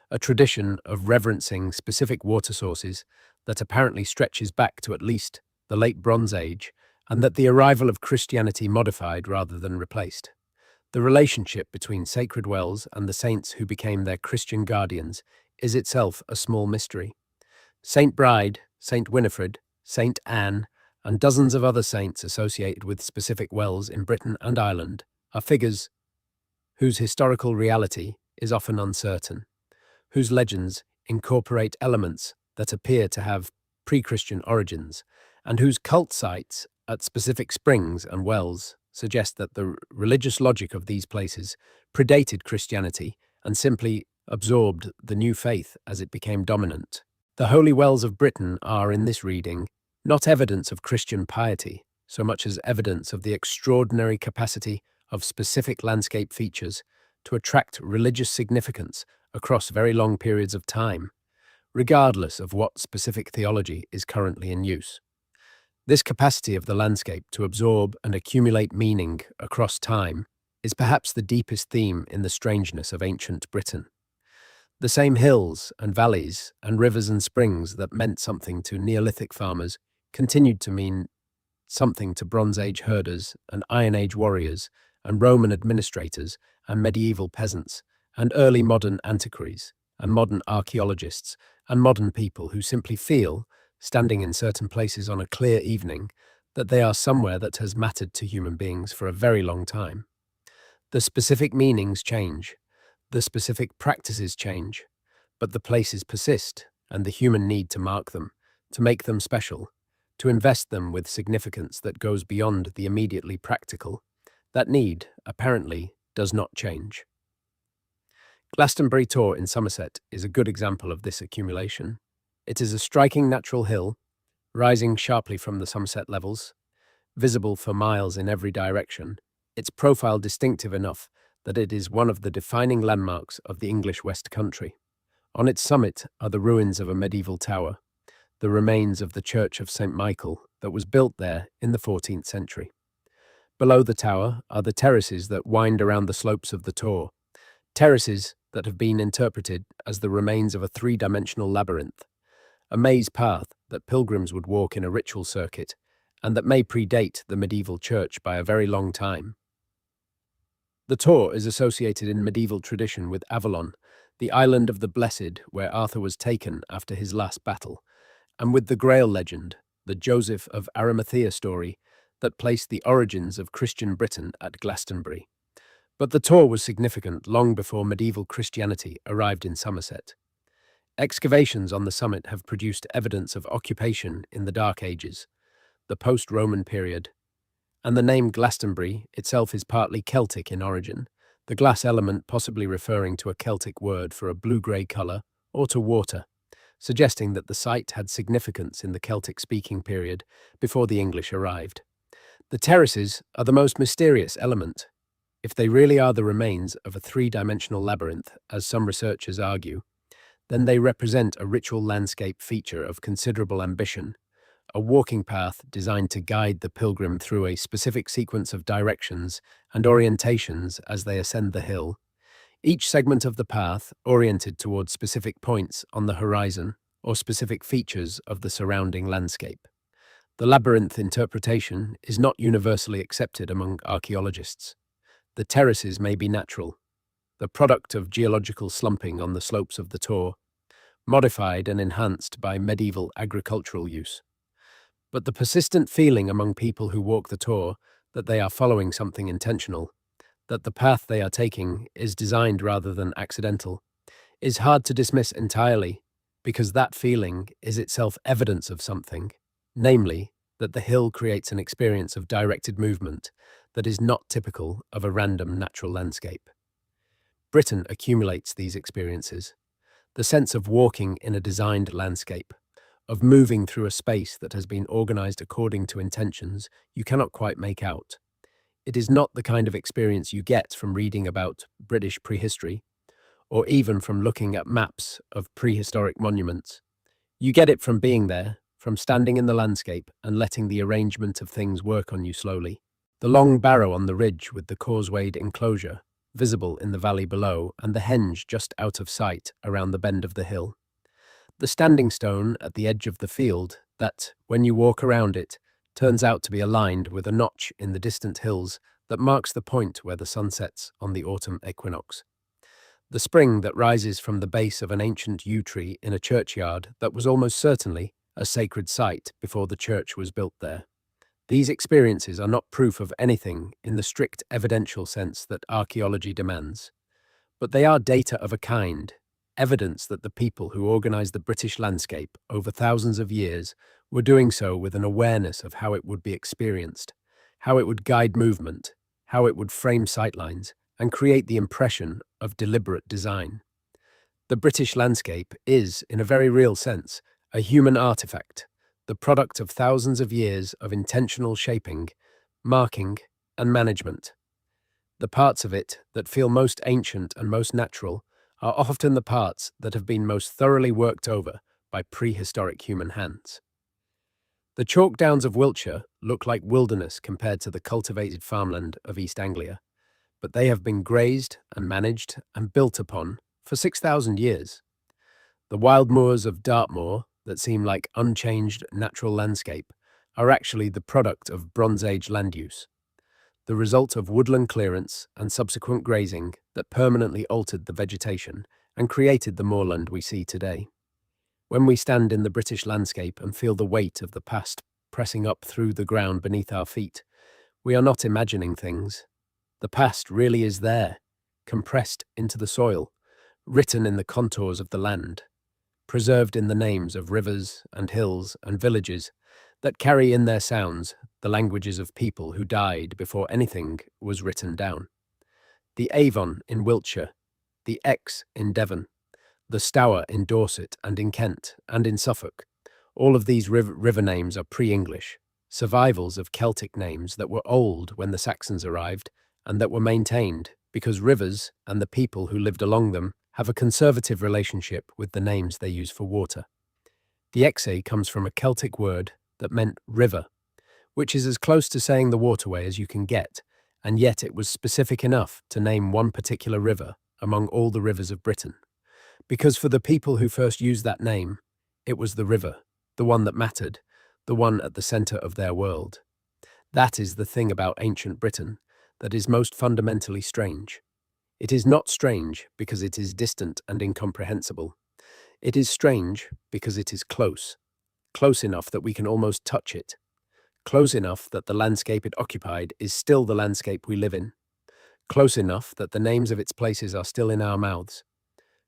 a tradition of reverencing specific water sources that apparently stretches back to at least the late Bronze Age, and that the arrival of Christianity modified rather than replaced. The relationship between sacred wells and the saints who became their Christian guardians is itself a small mystery. Saint Bride, Saint Winifred, Saint Anne, and dozens of other saints associated with specific wells in Britain and Ireland are figures whose historical reality is often uncertain, whose legends incorporate elements that appear to have pre-Christian origins, and whose cult sites at specific springs and wells suggest that the religious logic of these places predated Christianity and simply absorbed the new faith as it became dominant. The holy wells of Britain are, in this reading, not evidence of Christian piety, so much as evidence of the extraordinary capacity of specific landscape features to attract religious significance across very long periods of time, regardless of what specific theology is currently in use. This capacity of the landscape to absorb and accumulate meaning across time is perhaps the deepest theme in the strangeness of ancient Britain. The same hills and valleys and rivers and springs that meant something to Neolithic farmers continued to mean something to Bronze Age herders and Iron Age warriors and Roman administrators and medieval peasants and early modern antiquaries and modern archaeologists and modern people who simply feel, standing in certain places on a clear evening, that they are somewhere that has mattered to human beings for a very long time. The specific meanings change, the specific practices change, but the places persist, and the human need to mark them, to make them special, to invest them with significance that goes beyond the immediately practical, that need, apparently, does not change. Glastonbury Tor in Somerset is a good example of this accumulation. It is a striking natural hill, rising sharply from the Somerset levels, visible for miles in every direction, its profile distinctive enough that it is one of the defining landmarks of the English West Country. On its summit are the ruins of a medieval tower, the remains of the Church of St. Michael that was built there in the 14th century. Below the tower are the terraces that wind around the slopes of the Tor, terraces that have been interpreted as the remains of a three-dimensional labyrinth, a maze path that pilgrims would walk in a ritual circuit, and that may predate the medieval church by a very long time. The Tor is associated in medieval tradition with Avalon, the island of the Blessed where Arthur was taken after his last battle, and with the Grail legend, the Joseph of Arimathea story, that placed the origins of Christian Britain at Glastonbury. But the Tor was significant long before medieval Christianity arrived in Somerset. Excavations on the summit have produced evidence of occupation in the Dark Ages, the post-Roman period, and the name Glastonbury itself is partly Celtic in origin, the glass element possibly referring to a Celtic word for a blue-grey colour or to water, suggesting that the site had significance in the Celtic-speaking period before the English arrived. The terraces are the most mysterious element. If they really are the remains of a three-dimensional labyrinth, as some researchers argue, then they represent a ritual landscape feature of considerable ambition, a walking path designed to guide the pilgrim through a specific sequence of directions and orientations as they ascend the hill, each segment of the path oriented towards specific points on the horizon or specific features of the surrounding landscape. The labyrinth interpretation is not universally accepted among archaeologists. The terraces may be natural, the product of geological slumping on the slopes of the Tor, modified and enhanced by medieval agricultural use. But the persistent feeling among people who walk the Tor that they are following something intentional, that the path they are taking is designed rather than accidental, is hard to dismiss entirely, because that feeling is itself evidence of something, namely, that the hill creates an experience of directed movement that is not typical of a random natural landscape. Britain accumulates these experiences, the sense of walking in a designed landscape, of moving through a space that has been organized according to intentions you cannot quite make out. It is not the kind of experience you get from reading about British prehistory, or even from looking at maps of prehistoric monuments. You get it from being there, from standing in the landscape and letting the arrangement of things work on you slowly. The long barrow on the ridge with the causewayed enclosure, visible in the valley below, and the henge just out of sight around the bend of the hill. The standing stone at the edge of the field that, when you walk around it, turns out to be aligned with a notch in the distant hills that marks the point where the sun sets on the autumn equinox. The spring that rises from the base of an ancient yew tree in a churchyard that was almost certainly a sacred site before the church was built there. These experiences are not proof of anything in the strict evidential sense that archaeology demands, but they are data of a kind, evidence that the people who organized the British landscape over thousands of years were doing so with an awareness of how it would be experienced, how it would guide movement, how it would frame sightlines, and create the impression of deliberate design. The British landscape is, in a very real sense, a human artifact, the product of thousands of years of intentional shaping, marking, and management. The parts of it that feel most ancient and most natural are often the parts that have been most thoroughly worked over by prehistoric human hands. The chalk downs of Wiltshire look like wilderness compared to the cultivated farmland of East Anglia, but they have been grazed and managed and built upon for 6,000 years. The wild moors of Dartmoor that seem like unchanged natural landscape are actually the product of Bronze Age land use, the result of woodland clearance and subsequent grazing that permanently altered the vegetation and created the moorland we see today. When we stand in the British landscape and feel the weight of the past pressing up through the ground beneath our feet. We are not imagining things. The past really is there, compressed into the soil, written in the contours of the land, preserved in the names of rivers and hills and villages that carry in their sounds the languages of people who died before anything was written down. The Avon in Wiltshire, the Exe in Devon, the Stour in Dorset and in Kent and in Suffolk. All of these river names are pre-English, survivals of Celtic names that were old when the Saxons arrived and that were maintained because rivers and the people who lived along them have a conservative relationship with the names they use for water. The Exe comes from a Celtic word that meant river, which is as close to saying the waterway as you can get, and yet it was specific enough to name one particular river among all the rivers of Britain. Because for the people who first used that name, it was the river, the one that mattered, the one at the centre of their world. That is the thing about ancient Britain that is most fundamentally strange. It is not strange because it is distant and incomprehensible. It is strange because it is close, close enough that we can almost touch it, close enough that the landscape it occupied is still the landscape we live in, close enough that the names of its places are still in our mouths,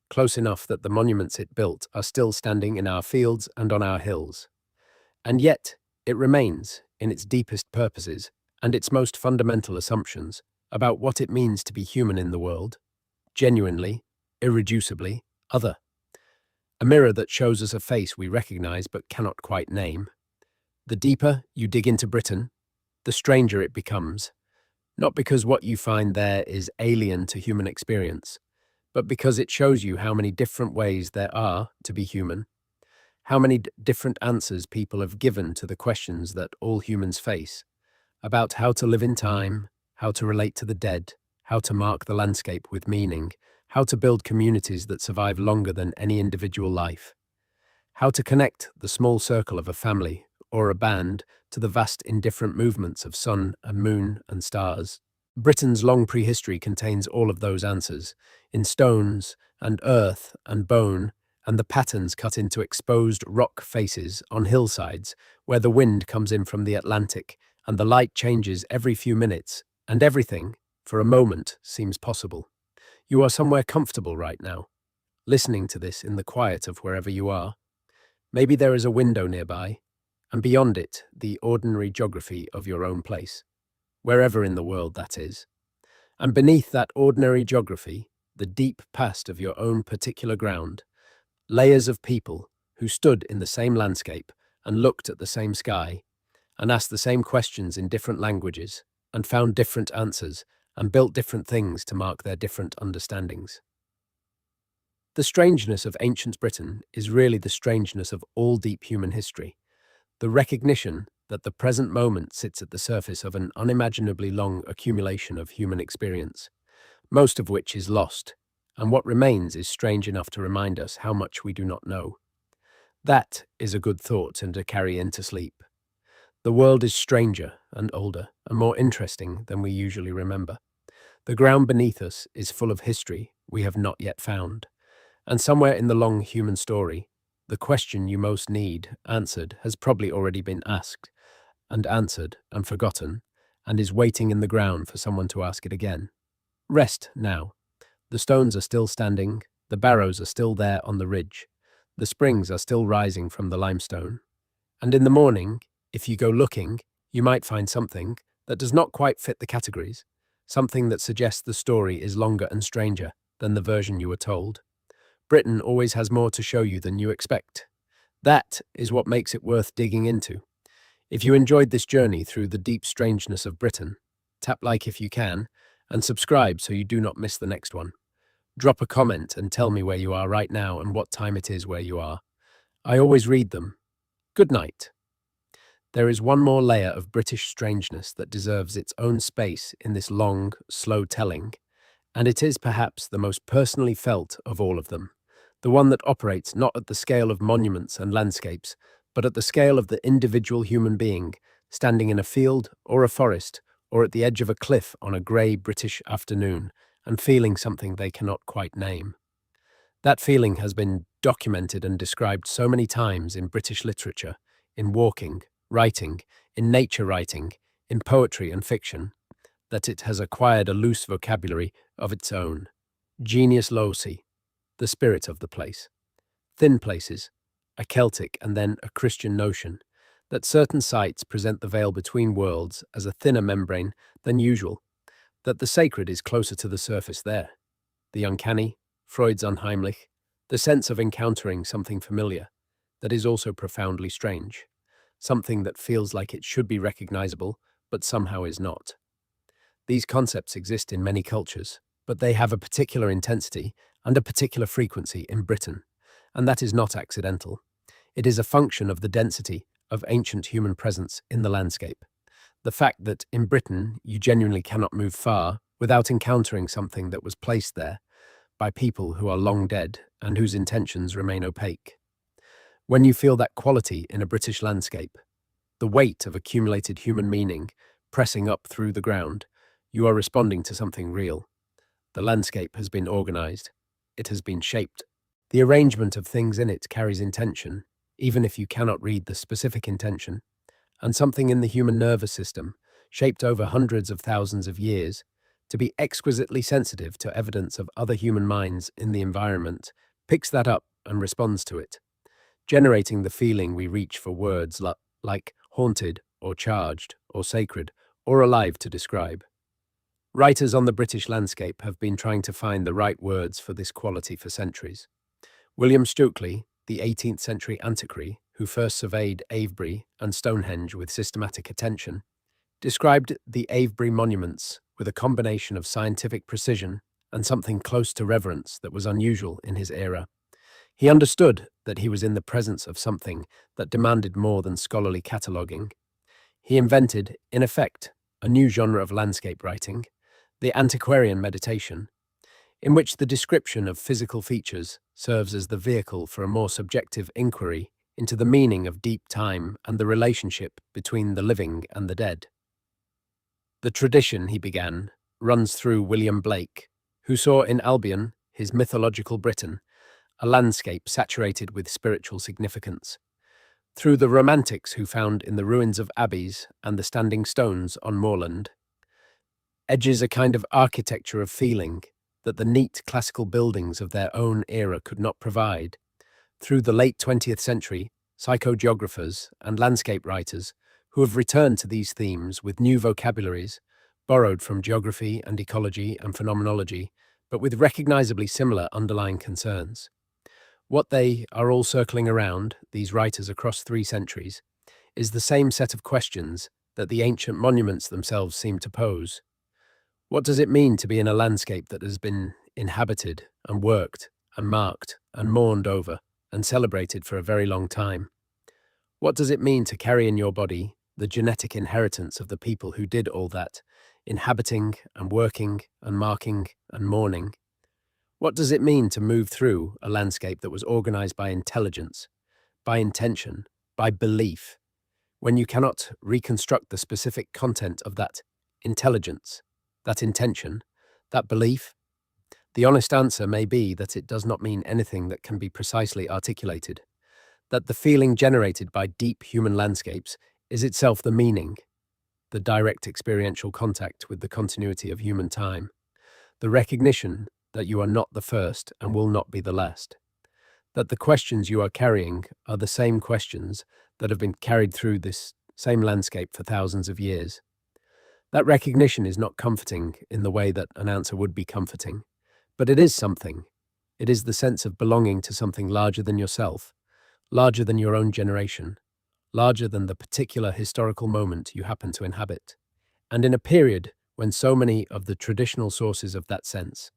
close enough that the monuments it built are still standing in our fields and on our hills. And yet, it remains, in its deepest purposes and its most fundamental assumptions, about what it means to be human in the world, genuinely, irreducibly, other. A mirror that shows us a face we recognize but cannot quite name. The deeper you dig into Britain, the stranger it becomes, not because what you find there is alien to human experience, but because it shows you how many different ways there are to be human, how many different answers people have given to the questions that all humans face, about how to live in time, how to relate to the dead, how to mark the landscape with meaning, how to build communities that survive longer than any individual life, how to connect the small circle of a family or a band to the vast indifferent movements of sun and moon and stars. Britain's long prehistory contains all of those answers, in stones and earth and bone, and the patterns cut into exposed rock faces on hillsides where the wind comes in from the Atlantic and the light changes every few minutes, and everything, for a moment, seems possible. You are somewhere comfortable right now, listening to this in the quiet of wherever you are. Maybe there is a window nearby, and beyond it, the ordinary geography of your own place, wherever in the world that is. And beneath that ordinary geography, the deep past of your own particular ground, layers of people who stood in the same landscape and looked at the same sky, and asked the same questions in different languages, and found different answers, and built different things to mark their different understandings. The strangeness of ancient Britain is really the strangeness of all deep human history, the recognition that the present moment sits at the surface of an unimaginably long accumulation of human experience, most of which is lost, and what remains is strange enough to remind us how much we do not know. That is a good thought and to carry into sleep. The world is stranger and older and more interesting than we usually remember. The ground beneath us is full of history we have not yet found, and somewhere in the long human story, the question you most need answered has probably already been asked, and answered and forgotten, and is waiting in the ground for someone to ask it again. Rest now. The stones are still standing, the barrows are still there on the ridge, the springs are still rising from the limestone. And in the morning, if you go looking, you might find something that does not quite fit the categories, something that suggests the story is longer and stranger than the version you were told. Britain always has more to show you than you expect. That is what makes it worth digging into. If you enjoyed this journey through the deep strangeness of Britain, tap like if you can, and subscribe so you do not miss the next one. Drop a comment and tell me where you are right now and what time it is where you are. I always read them. Good night. There is one more layer of British strangeness that deserves its own space in this long, slow telling, and it is perhaps the most personally felt of all of them, the one that operates not at the scale of monuments and landscapes, but at the scale of the individual human being, standing in a field or a forest or at the edge of a cliff on a grey British afternoon and feeling something they cannot quite name. That feeling has been documented and described so many times in British literature, in walking, writing, in nature writing, in poetry and fiction, that it has acquired a loose vocabulary of its own. Genius loci, the spirit of the place. Thin places, a Celtic and then a Christian notion, that certain sites present the veil between worlds as a thinner membrane than usual, that the sacred is closer to the surface there. The uncanny, Freud's unheimlich, the sense of encountering something familiar, that is also profoundly strange, something that feels like it should be recognizable, but somehow is not. These concepts exist in many cultures, but they have a particular intensity and a particular frequency in Britain, and that is not accidental. It is a function of the density of ancient human presence in the landscape. The fact that in Britain you genuinely cannot move far without encountering something that was placed there by people who are long dead and whose intentions remain opaque. When you feel that quality in a British landscape, the weight of accumulated human meaning pressing up through the ground, you are responding to something real. The landscape has been organized. It has been shaped. The arrangement of things in it carries intention, even if you cannot read the specific intention, and something in the human nervous system, shaped over hundreds of thousands of years, to be exquisitely sensitive to evidence of other human minds in the environment, picks that up and responds to it, generating the feeling we reach for words like haunted or charged or sacred or alive to describe. Writers on the British landscape have been trying to find the right words for this quality for centuries. William Stukeley, the 18th century antiquary who first surveyed Avebury and Stonehenge with systematic attention, described the Avebury monuments with a combination of scientific precision and something close to reverence that was unusual in his era. He understood that he was in the presence of something that demanded more than scholarly cataloguing. He invented, in effect, a new genre of landscape writing, the antiquarian meditation, in which the description of physical features serves as the vehicle for a more subjective inquiry into the meaning of deep time and the relationship between the living and the dead. The tradition, he began, runs through William Blake, who saw in Albion, his mythological Britain, a landscape saturated with spiritual significance, through the Romantics who found in the ruins of abbeys and the standing stones on moorland, edges a kind of architecture of feeling that the neat classical buildings of their own era could not provide, through the late 20th century psychogeographers and landscape writers who have returned to these themes with new vocabularies, borrowed from geography and ecology and phenomenology, but with recognizably similar underlying concerns. What they are all circling around, these writers across 3 centuries, is the same set of questions that the ancient monuments themselves seem to pose. What does it mean to be in a landscape that has been inhabited and worked and marked and mourned over and celebrated for a very long time? What does it mean to carry in your body the genetic inheritance of the people who did all that, inhabiting and working and marking and mourning? What does it mean to move through a landscape that was organized by intelligence, by intention, by belief, when you cannot reconstruct the specific content of that intelligence, that intention, that belief? The honest answer may be that it does not mean anything that can be precisely articulated, that the feeling generated by deep human landscapes is itself the meaning, the direct experiential contact with the continuity of human time, the recognition that you are not the first and will not be the last, that the questions you are carrying are the same questions that have been carried through this same landscape for thousands of years. That recognition is not comforting in the way that an answer would be comforting, but it is something. It is the sense of belonging to something larger than yourself, larger than your own generation, larger than the particular historical moment you happen to inhabit. And in a period when so many of the traditional sources of that sense,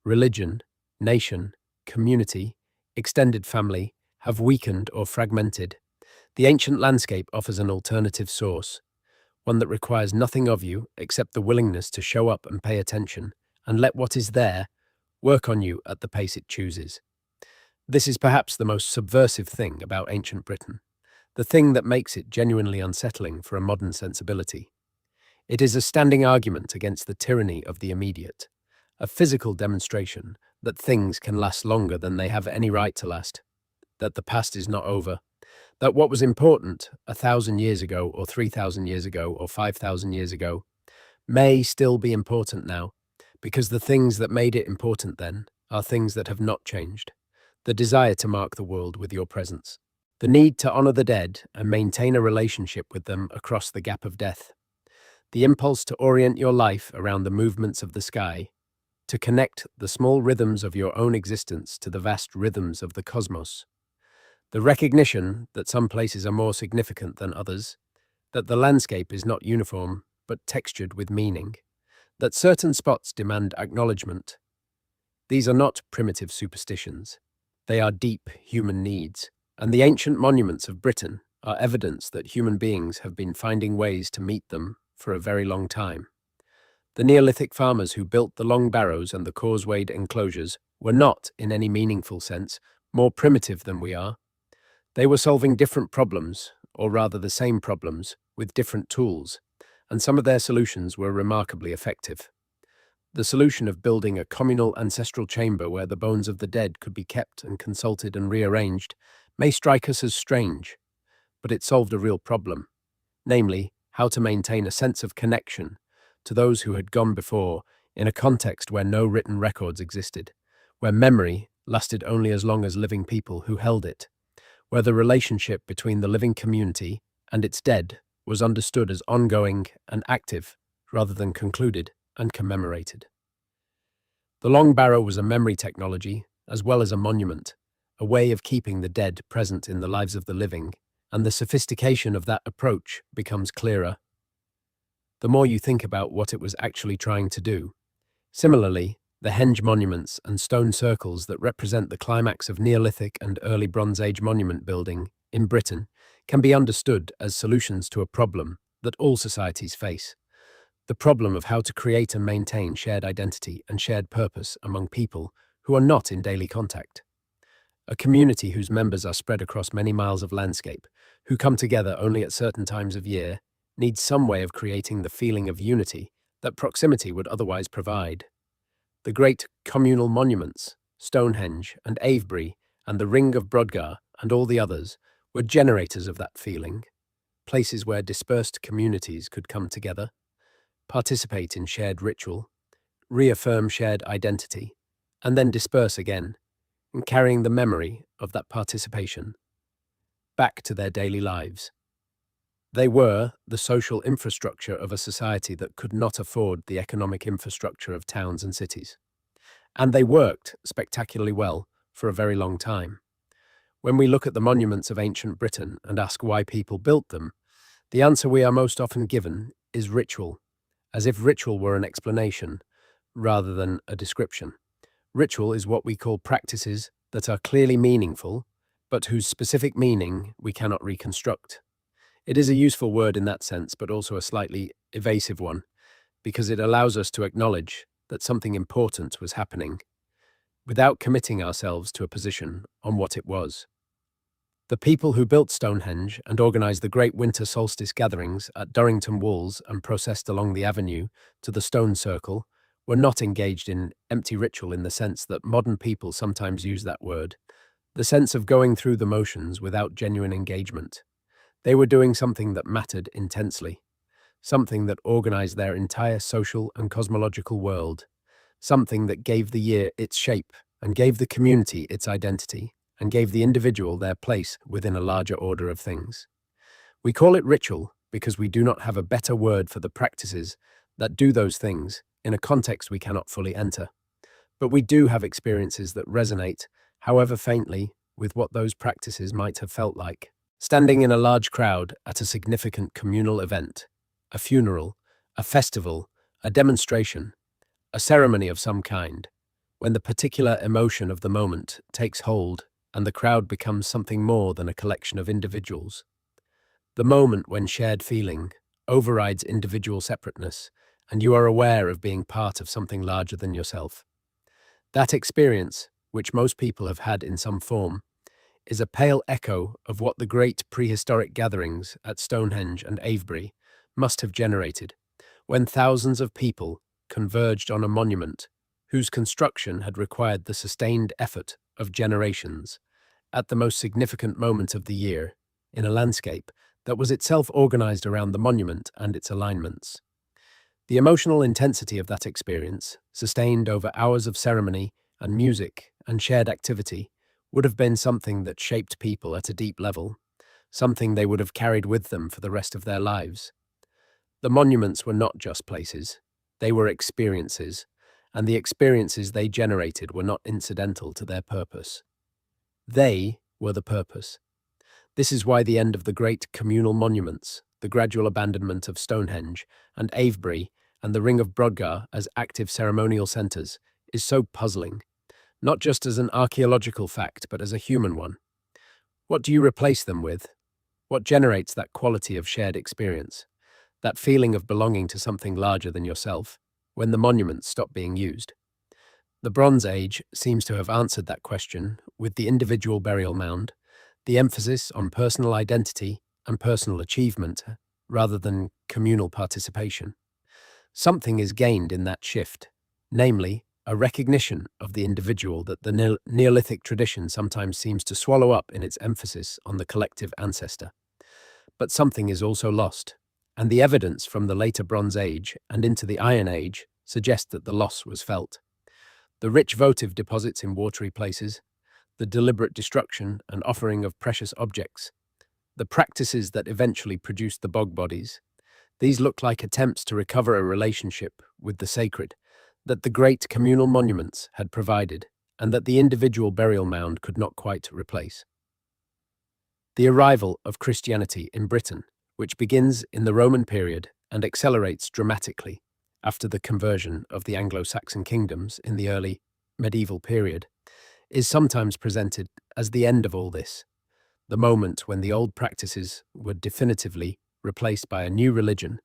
religion, nation, community, extended family, have weakened or fragmented, the ancient landscape offers an alternative source, one that requires nothing of you except the willingness to show up and pay attention, and let what is there work on you at the pace it chooses. This is perhaps the most subversive thing about ancient Britain, the thing that makes it genuinely unsettling for a modern sensibility. It is a standing argument against the tyranny of the immediate, a physical demonstration that things can last longer than they have any right to last, that the past is not over, That what was important 1,000 years ago, or 3,000 years ago, or 5,000 years ago may still be important now, because the things that made it important then are things that have not changed. The desire to mark the world with your presence. The need to honor the dead and maintain a relationship with them across the gap of death. The impulse to orient your life around the movements of the sky, to connect the small rhythms of your own existence to the vast rhythms of the cosmos. The recognition that some places are more significant than others, that the landscape is not uniform but textured with meaning, that certain spots demand acknowledgement. These are not primitive superstitions. They are deep human needs, and the ancient monuments of Britain are evidence that human beings have been finding ways to meet them for a very long time. The Neolithic farmers who built the long barrows and the causewayed enclosures were not, in any meaningful sense, more primitive than we are. They were solving different problems, or rather the same problems, with different tools, and some of their solutions were remarkably effective. The solution of building a communal ancestral chamber where the bones of the dead could be kept and consulted and rearranged may strike us as strange, but it solved a real problem, namely, how to maintain a sense of connection to those who had gone before in a context where no written records existed, where memory lasted only as long as living people who held it, where the relationship between the living community and its dead was understood as ongoing and active rather than concluded and commemorated. The long barrow was a memory technology as well as a monument, a way of keeping the dead present in the lives of the living, and the sophistication of that approach becomes clearer the more you think about what it was actually trying to do. Similarly, the henge monuments and stone circles that represent the climax of Neolithic and early Bronze Age monument building in Britain can be understood as solutions to a problem that all societies face. The problem of how to create and maintain shared identity and shared purpose among people who are not in daily contact. A community whose members are spread across many miles of landscape, who come together only at certain times of year, needs some way of creating the feeling of unity that proximity would otherwise provide. The great communal monuments, Stonehenge and Avebury and the Ring of Brodgar and all the others, were generators of that feeling, places where dispersed communities could come together, participate in shared ritual, reaffirm shared identity, and then disperse again, and carrying the memory of that participation back to their daily lives. They were the social infrastructure of a society that could not afford the economic infrastructure of towns and cities. And they worked spectacularly well for a very long time. When we look at the monuments of ancient Britain and ask why people built them, the answer we are most often given is ritual, as if ritual were an explanation rather than a description. Ritual is what we call practices that are clearly meaningful, but whose specific meaning we cannot reconstruct. It is a useful word in that sense, but also a slightly evasive one, because it allows us to acknowledge that something important was happening, without committing ourselves to a position on what it was. The people who built Stonehenge and organised the great winter solstice gatherings at Durrington Walls and processed along the avenue to the stone circle were not engaged in empty ritual in the sense that modern people sometimes use that word, the sense of going through the motions without genuine engagement. They were doing something that mattered intensely, something that organised their entire social and cosmological world, something that gave the year its shape and gave the community its identity and gave the individual their place within a larger order of things. We call it ritual because we do not have a better word for the practices that do those things in a context we cannot fully enter. But we do have experiences that resonate, however faintly, with what those practices might have felt like. Standing in a large crowd at a significant communal event, a funeral, a festival, a demonstration, a ceremony of some kind, when the particular emotion of the moment takes hold and the crowd becomes something more than a collection of individuals. The moment when shared feeling overrides individual separateness and you are aware of being part of something larger than yourself. That experience, which most people have had in some form, is a pale echo of what the great prehistoric gatherings at Stonehenge and Avebury must have generated, when thousands of people converged on a monument whose construction had required the sustained effort of generations at the most significant moment of the year in a landscape that was itself organized around the monument and its alignments. The emotional intensity of that experience, sustained over hours of ceremony and music and shared activity, would have been something that shaped people at a deep level, something they would have carried with them for the rest of their lives. The monuments were not just places, they were experiences, and the experiences they generated were not incidental to their purpose. They were the purpose. This is why the end of the great communal monuments, the gradual abandonment of Stonehenge and Avebury and the Ring of Brodgar as active ceremonial centres, is so puzzling, not just as an archaeological fact, but as a human one. What do you replace them with? What generates that quality of shared experience, that feeling of belonging to something larger than yourself, when the monuments stop being used? The Bronze Age seems to have answered that question with the individual burial mound, the emphasis on personal identity and personal achievement rather than communal participation. Something is gained in that shift, namely, a recognition of the individual that the Neolithic tradition sometimes seems to swallow up in its emphasis on the collective ancestor. But something is also lost, and the evidence from the later Bronze Age and into the Iron Age suggests that the loss was felt. The rich votive deposits in watery places, the deliberate destruction and offering of precious objects, the practices that eventually produced the bog bodies, these look like attempts to recover a relationship with the sacred that the great communal monuments had provided and that the individual burial mound could not quite replace. The arrival of Christianity in Britain, which begins in the Roman period and accelerates dramatically after the conversion of the Anglo-Saxon kingdoms in the early medieval period, is sometimes presented as the end of all this, the moment when the old practices were definitively replaced by a new religion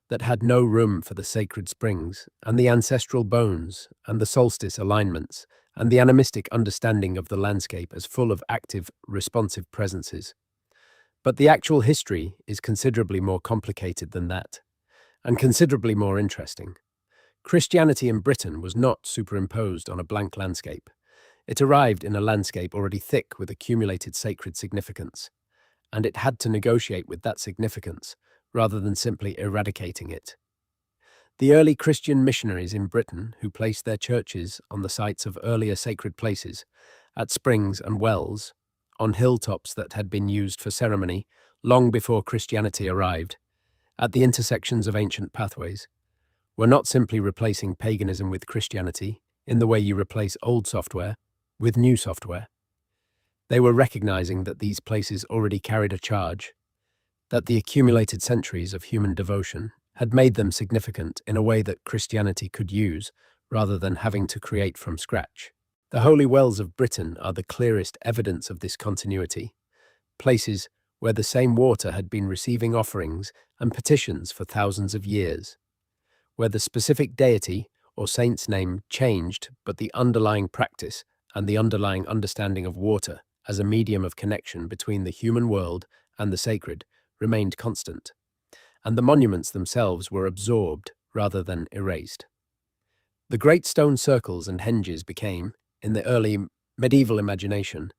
that had no room for the sacred springs and the ancestral bones and the solstice alignments and the animistic understanding of the landscape as full of active, responsive presences. But the actual history is considerably more complicated than that, and considerably more interesting. Christianity in Britain was not superimposed on a blank landscape. It arrived in a landscape already thick with accumulated sacred significance, and it had to negotiate with that significance rather than simply eradicating it. The early Christian missionaries in Britain who placed their churches on the sites of earlier sacred places, at springs and wells, on hilltops that had been used for ceremony long before Christianity arrived, at the intersections of ancient pathways, were not simply replacing paganism with Christianity in the way you replace old software with new software. They were recognizing that these places already carried a charge, that the accumulated centuries of human devotion had made them significant in a way that Christianity could use rather than having to create from scratch. The holy wells of Britain are the clearest evidence of this continuity, places where the same water had been receiving offerings and petitions for thousands of years, where the specific deity or saint's name changed, but the underlying practice and the underlying understanding of water as a medium of connection between the human world and the sacred remained constant, and the monuments themselves were absorbed rather than erased. The great stone circles and henges became, in the early medieval imagination,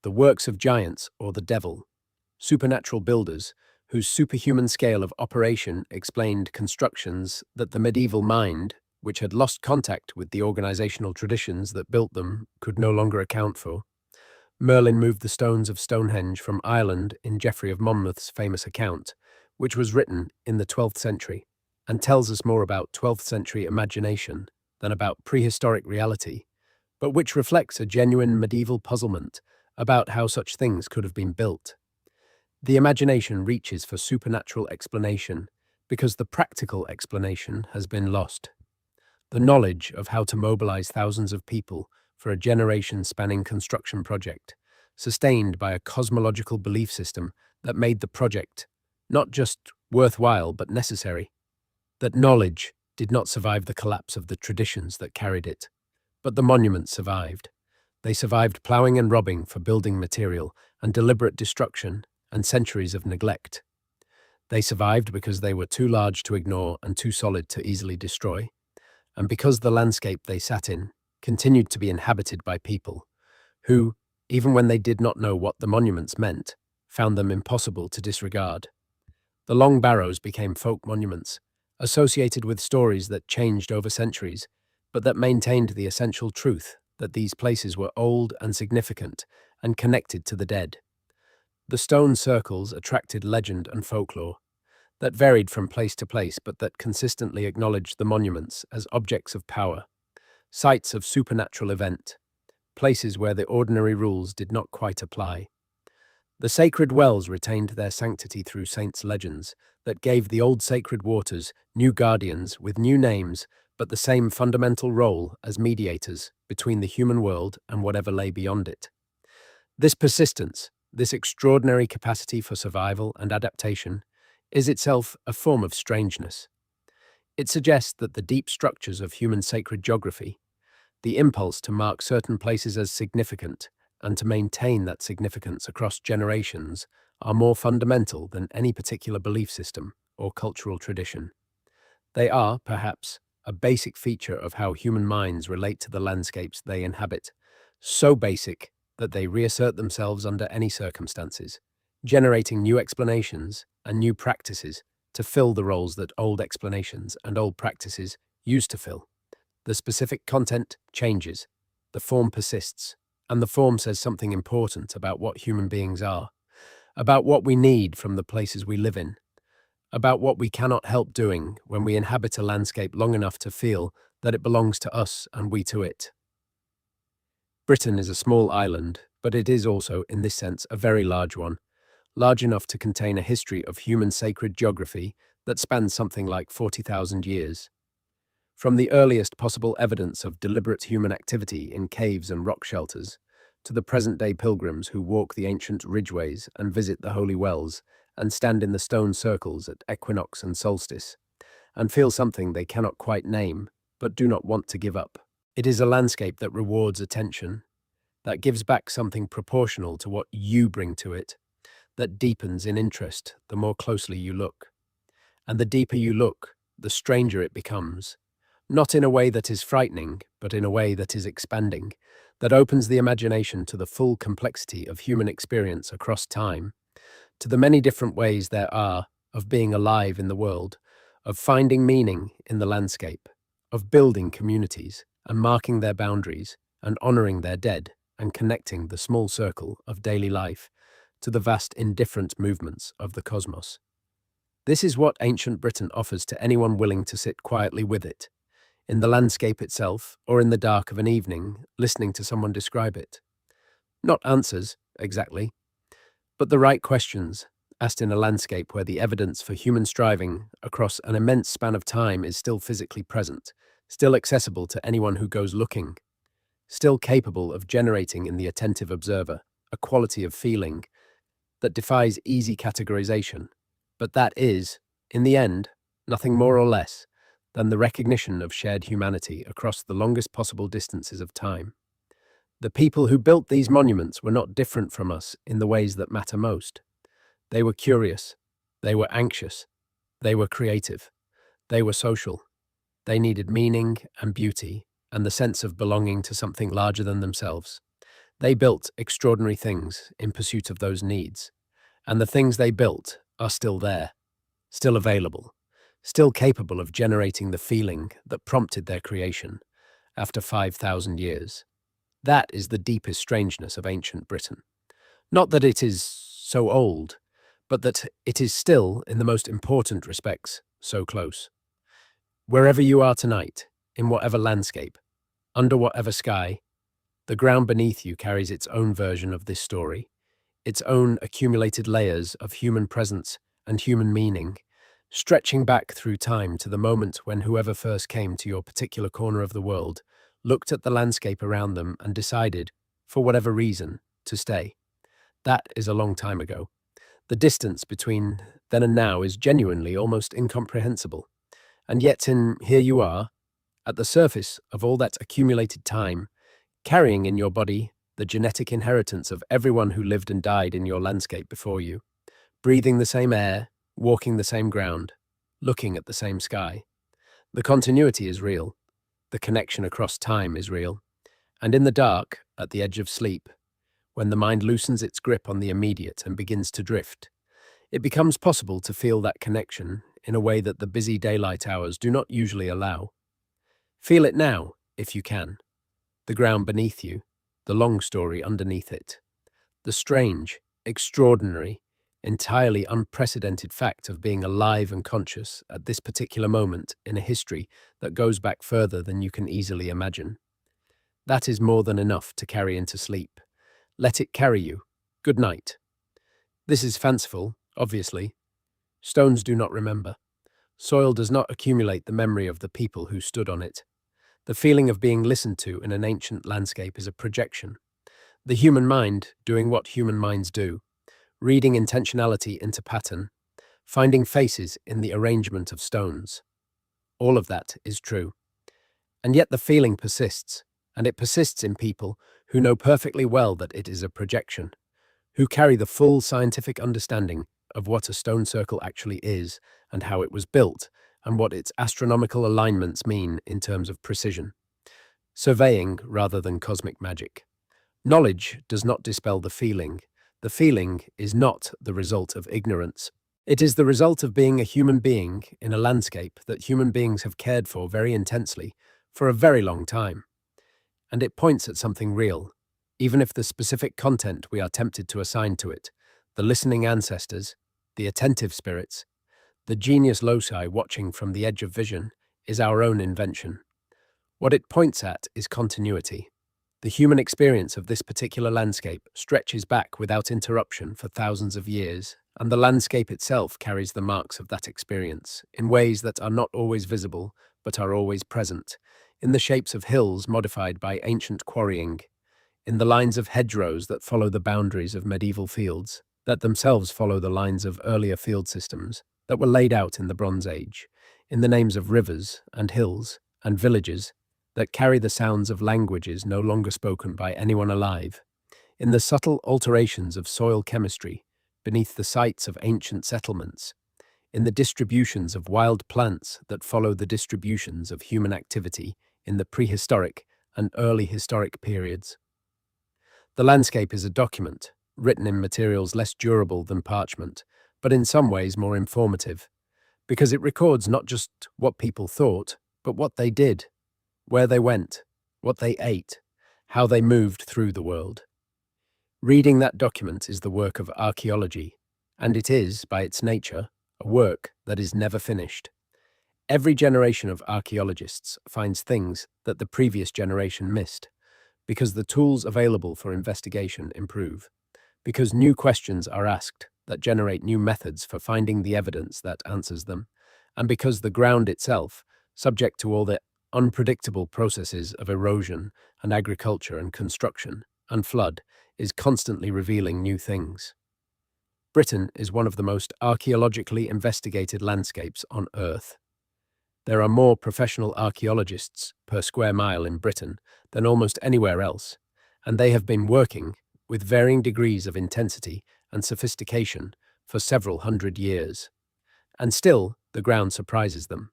the works of giants or the devil, supernatural builders whose superhuman scale of operation explained constructions that the medieval mind, which had lost contact with the organizational traditions that built them, could no longer account for. Merlin moved the stones of Stonehenge from Ireland in Geoffrey of Monmouth's famous account, which was written in the 12th century, and tells us more about 12th century imagination than about prehistoric reality, but which reflects a genuine medieval puzzlement about how such things could have been built. The imagination reaches for supernatural explanation because the practical explanation has been lost. The knowledge of how to mobilize thousands of people for a generation-spanning construction project, sustained by a cosmological belief system that made the project not just worthwhile but necessary. That knowledge did not survive the collapse of the traditions that carried it, but the monuments survived. They survived ploughing and robbing for building material and deliberate destruction and centuries of neglect. They survived because they were too large to ignore and too solid to easily destroy, and because the landscape they sat in continued to be inhabited by people who, even when they did not know what the monuments meant, found them impossible to disregard. The long barrows became folk monuments, associated with stories that changed over centuries, but that maintained the essential truth that these places were old and significant and connected to the dead. The stone circles attracted legend and folklore that varied from place to place but that consistently acknowledged the monuments as objects of power, sites of supernatural event, places where the ordinary rules did not quite apply. The sacred wells retained their sanctity through saints' legends that gave the old sacred waters new guardians with new names but the same fundamental role as mediators between the human world and whatever lay beyond it. This persistence, this extraordinary capacity for survival and adaptation, is itself a form of strangeness. It suggests that the deep structures of human sacred geography, the impulse to mark certain places as significant and to maintain that significance across generations, are more fundamental than any particular belief system or cultural tradition. They are, perhaps, a basic feature of how human minds relate to the landscapes they inhabit, so basic that they reassert themselves under any circumstances, generating new explanations and new practices to fill the roles that old explanations and old practices used to fill. The specific content changes, the form persists, and the form says something important about what human beings are, about what we need from the places we live in, about what we cannot help doing when we inhabit a landscape long enough to feel that it belongs to us and we to it. Britain is a small island, but it is also, in this sense, a very large one, large enough to contain a history of human sacred geography that spans something like 40,000 years. From the earliest possible evidence of deliberate human activity in caves and rock shelters, to the present-day pilgrims who walk the ancient ridgeways and visit the holy wells and stand in the stone circles at equinox and solstice, and feel something they cannot quite name, but do not want to give up. It is a landscape that rewards attention, that gives back something proportional to what you bring to it, that deepens in interest the more closely you look. And the deeper you look, the stranger it becomes, not in a way that is frightening, but in a way that is expanding, that opens the imagination to the full complexity of human experience across time, to the many different ways there are of being alive in the world, of finding meaning in the landscape, of building communities and marking their boundaries and honoring their dead and connecting the small circle of daily life to the vast indifferent movements of the cosmos. This is what ancient Britain offers to anyone willing to sit quietly with it, in the landscape itself or in the dark of an evening, listening to someone describe it. Not answers, exactly, but the right questions, asked in a landscape where the evidence for human striving across an immense span of time is still physically present, still accessible to anyone who goes looking, still capable of generating in the attentive observer a quality of feeling that defies easy categorization, but that is, in the end, nothing more or less than the recognition of shared humanity across the longest possible distances of time. The people who built these monuments were not different from us in the ways that matter most. They were curious, they were anxious, they were creative, they were social. They needed meaning and beauty and the sense of belonging to something larger than themselves. They built extraordinary things in pursuit of those needs, and the things they built are still there, still available, still capable of generating the feeling that prompted their creation after 5,000 years. That is the deepest strangeness of ancient Britain. Not that it is so old, but that it is still, in the most important respects, so close. Wherever you are tonight, in whatever landscape, under whatever sky, the ground beneath you carries its own version of this story, its own accumulated layers of human presence and human meaning, stretching back through time to the moment when whoever first came to your particular corner of the world looked at the landscape around them and decided, for whatever reason, to stay. That is a long time ago. The distance between then and now is genuinely almost incomprehensible. And yet here you are, at the surface of all that accumulated time, carrying in your body the genetic inheritance of everyone who lived and died in your landscape before you, breathing the same air, walking the same ground, looking at the same sky. The continuity is real. The connection across time is real. And in the dark, at the edge of sleep, when the mind loosens its grip on the immediate and begins to drift. It becomes possible to feel that connection in a way that the busy daylight hours do not usually allow. Feel it now, if you can. The ground beneath you, the long story underneath it. The strange, extraordinary, entirely unprecedented fact of being alive and conscious at this particular moment in a history that goes back further than you can easily imagine. That is more than enough to carry into sleep. Let it carry you. Good night. This is fanciful, obviously. Stones do not remember. Soil does not accumulate the memory of the people who stood on it. The feeling of being listened to in an ancient landscape is a projection. The human mind doing what human minds do, reading intentionality into pattern, finding faces in the arrangement of stones. All of that is true. And yet the feeling persists, and it persists in people who know perfectly well that it is a projection, who carry the full scientific understanding of what a stone circle actually is and how it was built and what its astronomical alignments mean in terms of precision. Surveying rather than cosmic magic. Knowledge does not dispel the feeling. The feeling is not the result of ignorance. It is the result of being a human being in a landscape that human beings have cared for very intensely for a very long time. And it points at something real, even if the specific content we are tempted to assign to it, the listening ancestors, the attentive spirits, the genius loci watching from the edge of vision, is our own invention. What it points at is continuity. The human experience of this particular landscape stretches back without interruption for thousands of years, and the landscape itself carries the marks of that experience in ways that are not always visible but are always present, in the shapes of hills modified by ancient quarrying, in the lines of hedgerows that follow the boundaries of medieval fields, that themselves follow the lines of earlier field systems that were laid out in the Bronze Age, in the names of rivers and hills and villages that carry the sounds of languages no longer spoken by anyone alive, in the subtle alterations of soil chemistry beneath the sites of ancient settlements, in the distributions of wild plants that follow the distributions of human activity in the prehistoric and early historic periods. The landscape is a document, written in materials less durable than parchment, but in some ways more informative, because it records not just what people thought, but what they did, where they went, what they ate, how they moved through the world. Reading that document is the work of archaeology, and it is, by its nature, a work that is never finished. Every generation of archaeologists finds things that the previous generation missed, because the tools available for investigation improve, because new questions are asked that generate new methods for finding the evidence that answers them, and because the ground itself, subject to all the unpredictable processes of erosion and agriculture and construction and flood, is constantly revealing new things. Britain is one of the most archaeologically investigated landscapes on Earth. There are more professional archaeologists per square mile in Britain than almost anywhere else, and they have been working, with varying degrees of intensity and sophistication, for several hundred years. And still, the ground surprises them.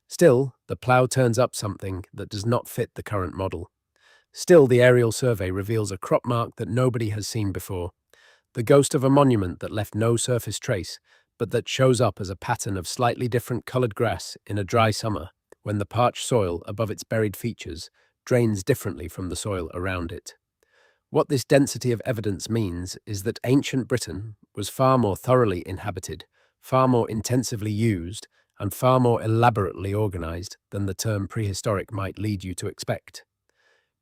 Still, the plough turns up something that does not fit the current model. Still, the aerial survey reveals a crop mark that nobody has seen before, the ghost of a monument that left no surface trace, but that shows up as a pattern of slightly different coloured grass in a dry summer, when the parched soil above its buried features drains differently from the soil around it. What this density of evidence means is that ancient Britain was far more thoroughly inhabited, far more intensively used, and far more elaborately organized than the term prehistoric might lead you to expect.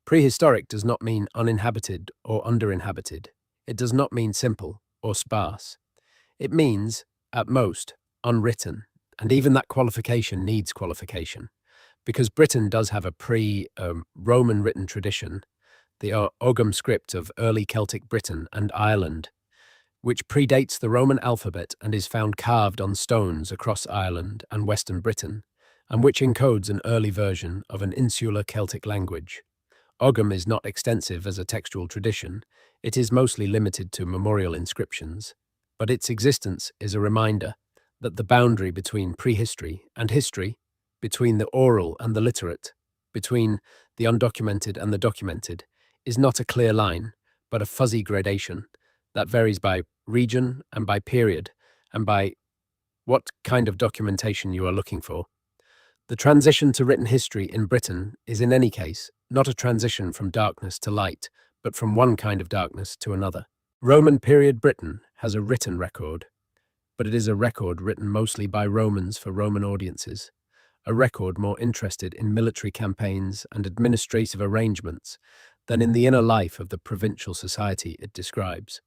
Prehistoric does not mean uninhabited or underinhabited. It does not mean simple or sparse. It means, at most, unwritten, and even that qualification needs qualification, because Britain does have a pre-Roman written tradition, the Ogham script of early Celtic Britain and Ireland, which predates the Roman alphabet and is found carved on stones across Ireland and Western Britain, and which encodes an early version of an insular Celtic language. Ogham is not extensive as a textual tradition. It is mostly limited to memorial inscriptions, but its existence is a reminder that the boundary between prehistory and history, between the oral and the literate, between the undocumented and the documented, is not a clear line, but a fuzzy gradation that varies by region and by period and by what kind of documentation you are looking for. The transition to written history in Britain is in any case not a transition from darkness to light, but from one kind of darkness to another. Roman period Britain has a written record, but it is a record written mostly by Romans for Roman audiences, a record more interested in military campaigns and administrative arrangements than in the inner life of the provincial society it describes.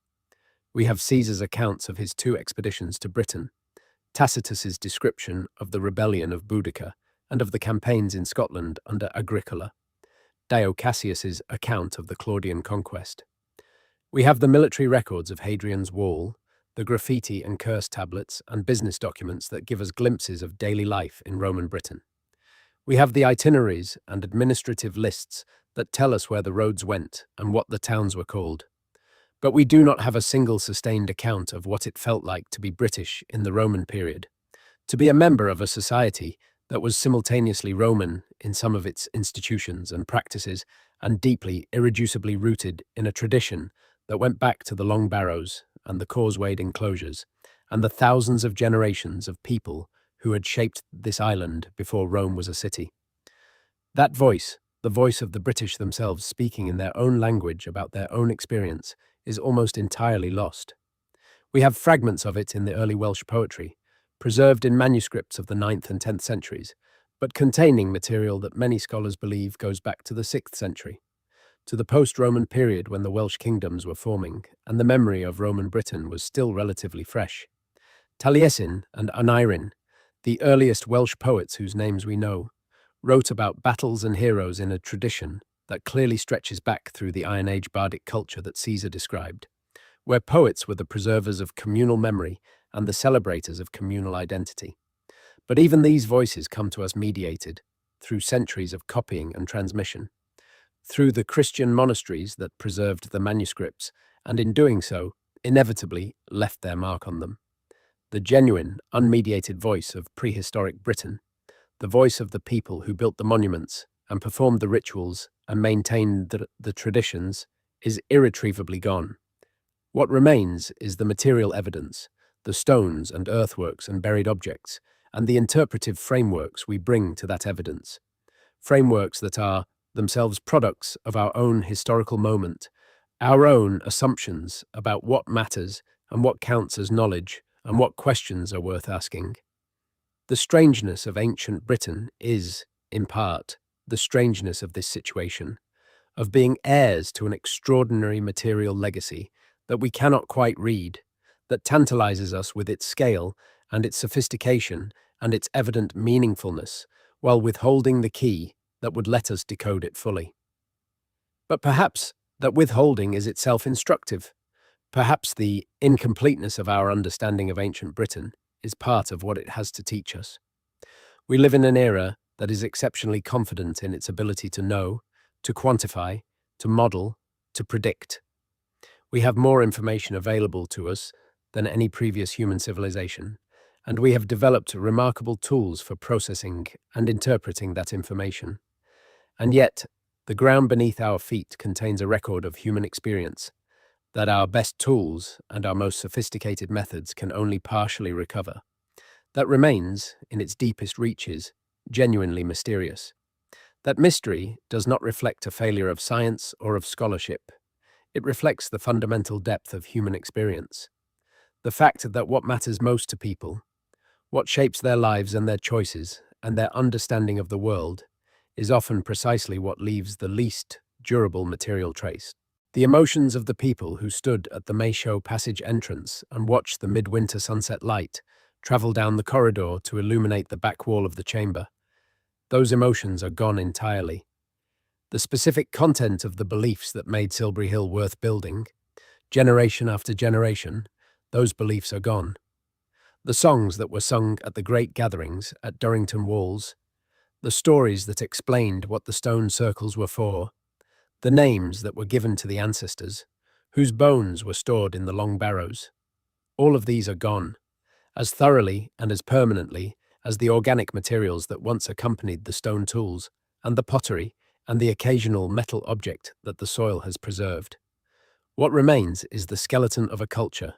We have Caesar's accounts of his 2 expeditions to Britain, Tacitus's description of the rebellion of Boudicca and of the campaigns in Scotland under Agricola, Dio Cassius's account of the Claudian conquest. We have the military records of Hadrian's Wall, the graffiti and curse tablets and business documents that give us glimpses of daily life in Roman Britain. We have the itineraries and administrative lists that tell us where the roads went and what the towns were called. But we do not have a single sustained account of what it felt like to be British in the Roman period, to be a member of a society that was simultaneously Roman in some of its institutions and practices and deeply, irreducibly rooted in a tradition that went back to the Long Barrows and the causewayed enclosures and the thousands of generations of people who had shaped this island before Rome was a city. That voice, the voice of the British themselves speaking in their own language about their own experience, is almost entirely lost. We have fragments of it in the early Welsh poetry, preserved in manuscripts of the 9th and 10th centuries, but containing material that many scholars believe goes back to the 6th century, to the post-Roman period when the Welsh kingdoms were forming and the memory of Roman Britain was still relatively fresh. Taliesin and Aneurin, the earliest Welsh poets whose names we know, wrote about battles and heroes in a tradition that clearly stretches back through the Iron Age bardic culture that Caesar described, where poets were the preservers of communal memory and the celebrators of communal identity. But even these voices come to us mediated through centuries of copying and transmission, through the Christian monasteries that preserved the manuscripts and in doing so, inevitably left their mark on them. The genuine, unmediated voice of prehistoric Britain, the voice of the people who built the monuments and performed the rituals and maintained the traditions, is irretrievably gone. What remains is the material evidence, the stones and earthworks and buried objects, and the interpretive frameworks we bring to that evidence. Frameworks that are themselves products of our own historical moment, our own assumptions about what matters and what counts as knowledge and what questions are worth asking. The strangeness of ancient Britain is, in part, the strangeness of this situation, of being heirs to an extraordinary material legacy that we cannot quite read, that tantalizes us with its scale and its sophistication and its evident meaningfulness, while withholding the key that would let us decode it fully. But perhaps that withholding is itself instructive. Perhaps the incompleteness of our understanding of ancient Britain is part of what it has to teach us. We live in an era that is exceptionally confident in its ability to know, to quantify, to model, to predict. We have more information available to us than any previous human civilization, and we have developed remarkable tools for processing and interpreting that information. And yet, the ground beneath our feet contains a record of human experience that our best tools and our most sophisticated methods can only partially recover. That remains, in its deepest reaches, genuinely mysterious. That mystery does not reflect a failure of science or of scholarship. It reflects the fundamental depth of human experience. The fact that what matters most to people, what shapes their lives and their choices and their understanding of the world, is often precisely what leaves the least durable material trace. The emotions of the people who stood at the Maeshowe Passage entrance and watched the midwinter sunset light travel down the corridor to illuminate the back wall of the chamber, those emotions are gone entirely. The specific content of the beliefs that made Silbury Hill worth building, generation after generation, those beliefs are gone. The songs that were sung at the great gatherings at Durrington Walls, the stories that explained what the stone circles were for, the names that were given to the ancestors, whose bones were stored in the Long Barrows, all of these are gone, as thoroughly and as permanently as the organic materials that once accompanied the stone tools and the pottery and the occasional metal object that the soil has preserved. What remains is the skeleton of a culture,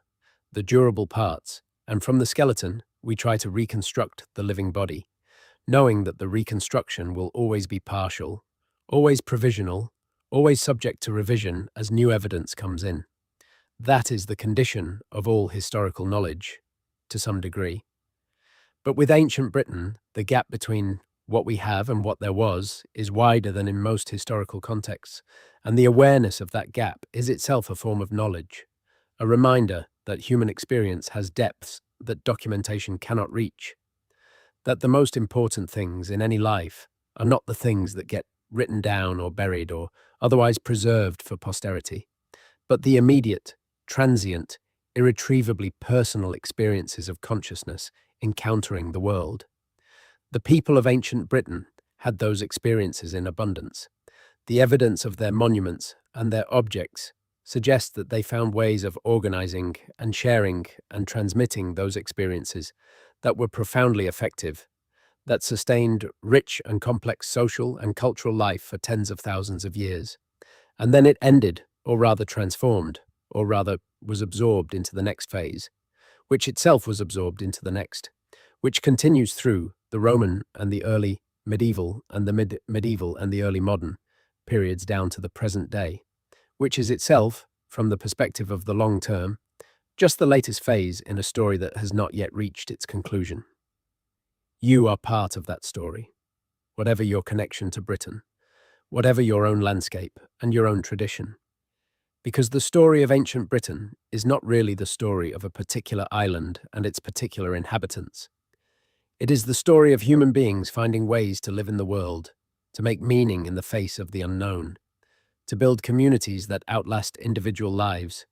the durable parts, and from the skeleton, we try to reconstruct the living body, knowing that the reconstruction will always be partial, always provisional, always subject to revision as new evidence comes in. That is the condition of all historical knowledge, to some degree. But with ancient Britain, the gap between what we have and what there was is wider than in most historical contexts, and the awareness of that gap is itself a form of knowledge, a reminder that human experience has depths that documentation cannot reach, that the most important things in any life are not the things that get written down or buried or otherwise preserved for posterity, but the immediate, transient, irretrievably personal experiences of consciousness encountering the world. The people of ancient Britain had those experiences in abundance. The evidence of their monuments and their objects suggests that they found ways of organizing and sharing and transmitting those experiences that were profoundly effective, that sustained rich and complex social and cultural life for tens of thousands of years. And then it ended, or rather transformed, or rather was absorbed into the next phase, which itself was absorbed into the next, which continues through the Roman and the early medieval and the mid-medieval and the early modern periods down to the present day, which is itself, from the perspective of the long term, just the latest phase in a story that has not yet reached its conclusion. You are part of that story, whatever your connection to Britain, whatever your own landscape and your own tradition. Because the story of ancient Britain is not really the story of a particular island and its particular inhabitants. It is the story of human beings finding ways to live in the world, to make meaning in the face of the unknown, to build communities that outlast individual lives,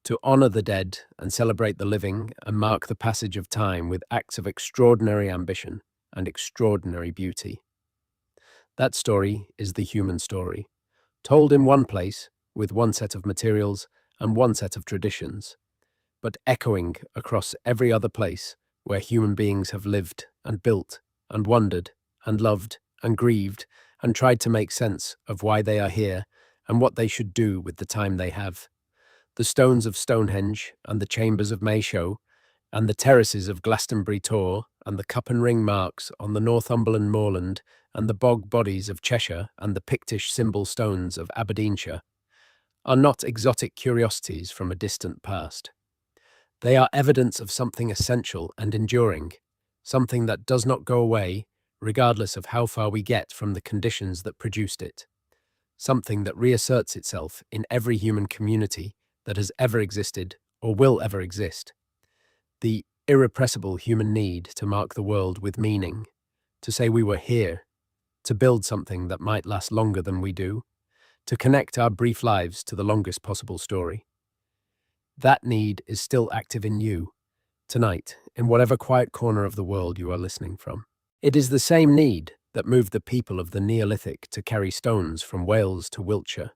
to honor the dead and celebrate the living and mark the passage of time with acts of extraordinary ambition and extraordinary beauty. That story is the human story, told in one place, with one set of materials and one set of traditions, but echoing across every other place where human beings have lived and built and wondered and loved and grieved and tried to make sense of why they are here and what they should do with the time they have. The stones of Stonehenge and the chambers of Maeshowe and the terraces of Glastonbury Tor and the cup and ring marks on the Northumberland moorland and the bog bodies of Cheshire and the Pictish symbol stones of Aberdeenshire are not exotic curiosities from a distant past. They are evidence of something essential and enduring, something that does not go away regardless of how far we get from the conditions that produced it, something that reasserts itself in every human community that has ever existed or will ever exist. The irrepressible human need to mark the world with meaning, to say we were here, to build something that might last longer than we do, to connect our brief lives to the longest possible story. That need is still active in you, tonight, in whatever quiet corner of the world you are listening from. It is the same need that moved the people of the Neolithic to carry stones from Wales to Wiltshire,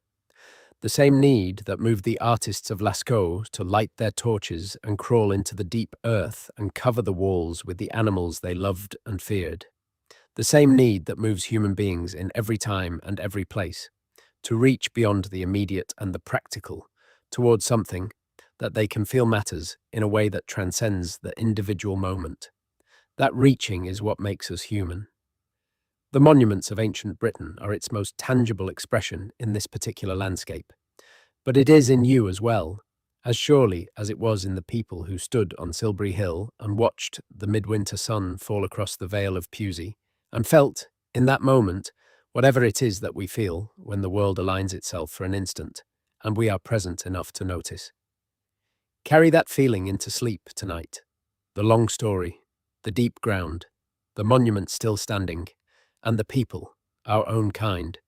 the same need that moved the artists of Lascaux to light their torches and crawl into the deep earth and cover the walls with the animals they loved and feared, the same need that moves human beings in every time and every place to reach beyond the immediate and the practical towards something that they can feel matters in a way that transcends the individual moment. That reaching is what makes us human. The monuments of ancient Britain are its most tangible expression in this particular landscape, but it is in you as well, as surely as it was in the people who stood on Silbury Hill and watched the midwinter sun fall across the Vale of Pewsey, and felt, in that moment, whatever it is that we feel when the world aligns itself for an instant, and we are present enough to notice. Carry that feeling into sleep tonight. The long story, the deep ground, the monument still standing, and the people, our own kind,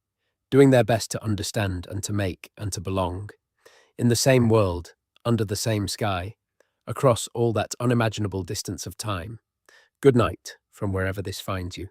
doing their best to understand and to make and to belong, in the same world, under the same sky, across all that unimaginable distance of time. Good night from wherever this finds you.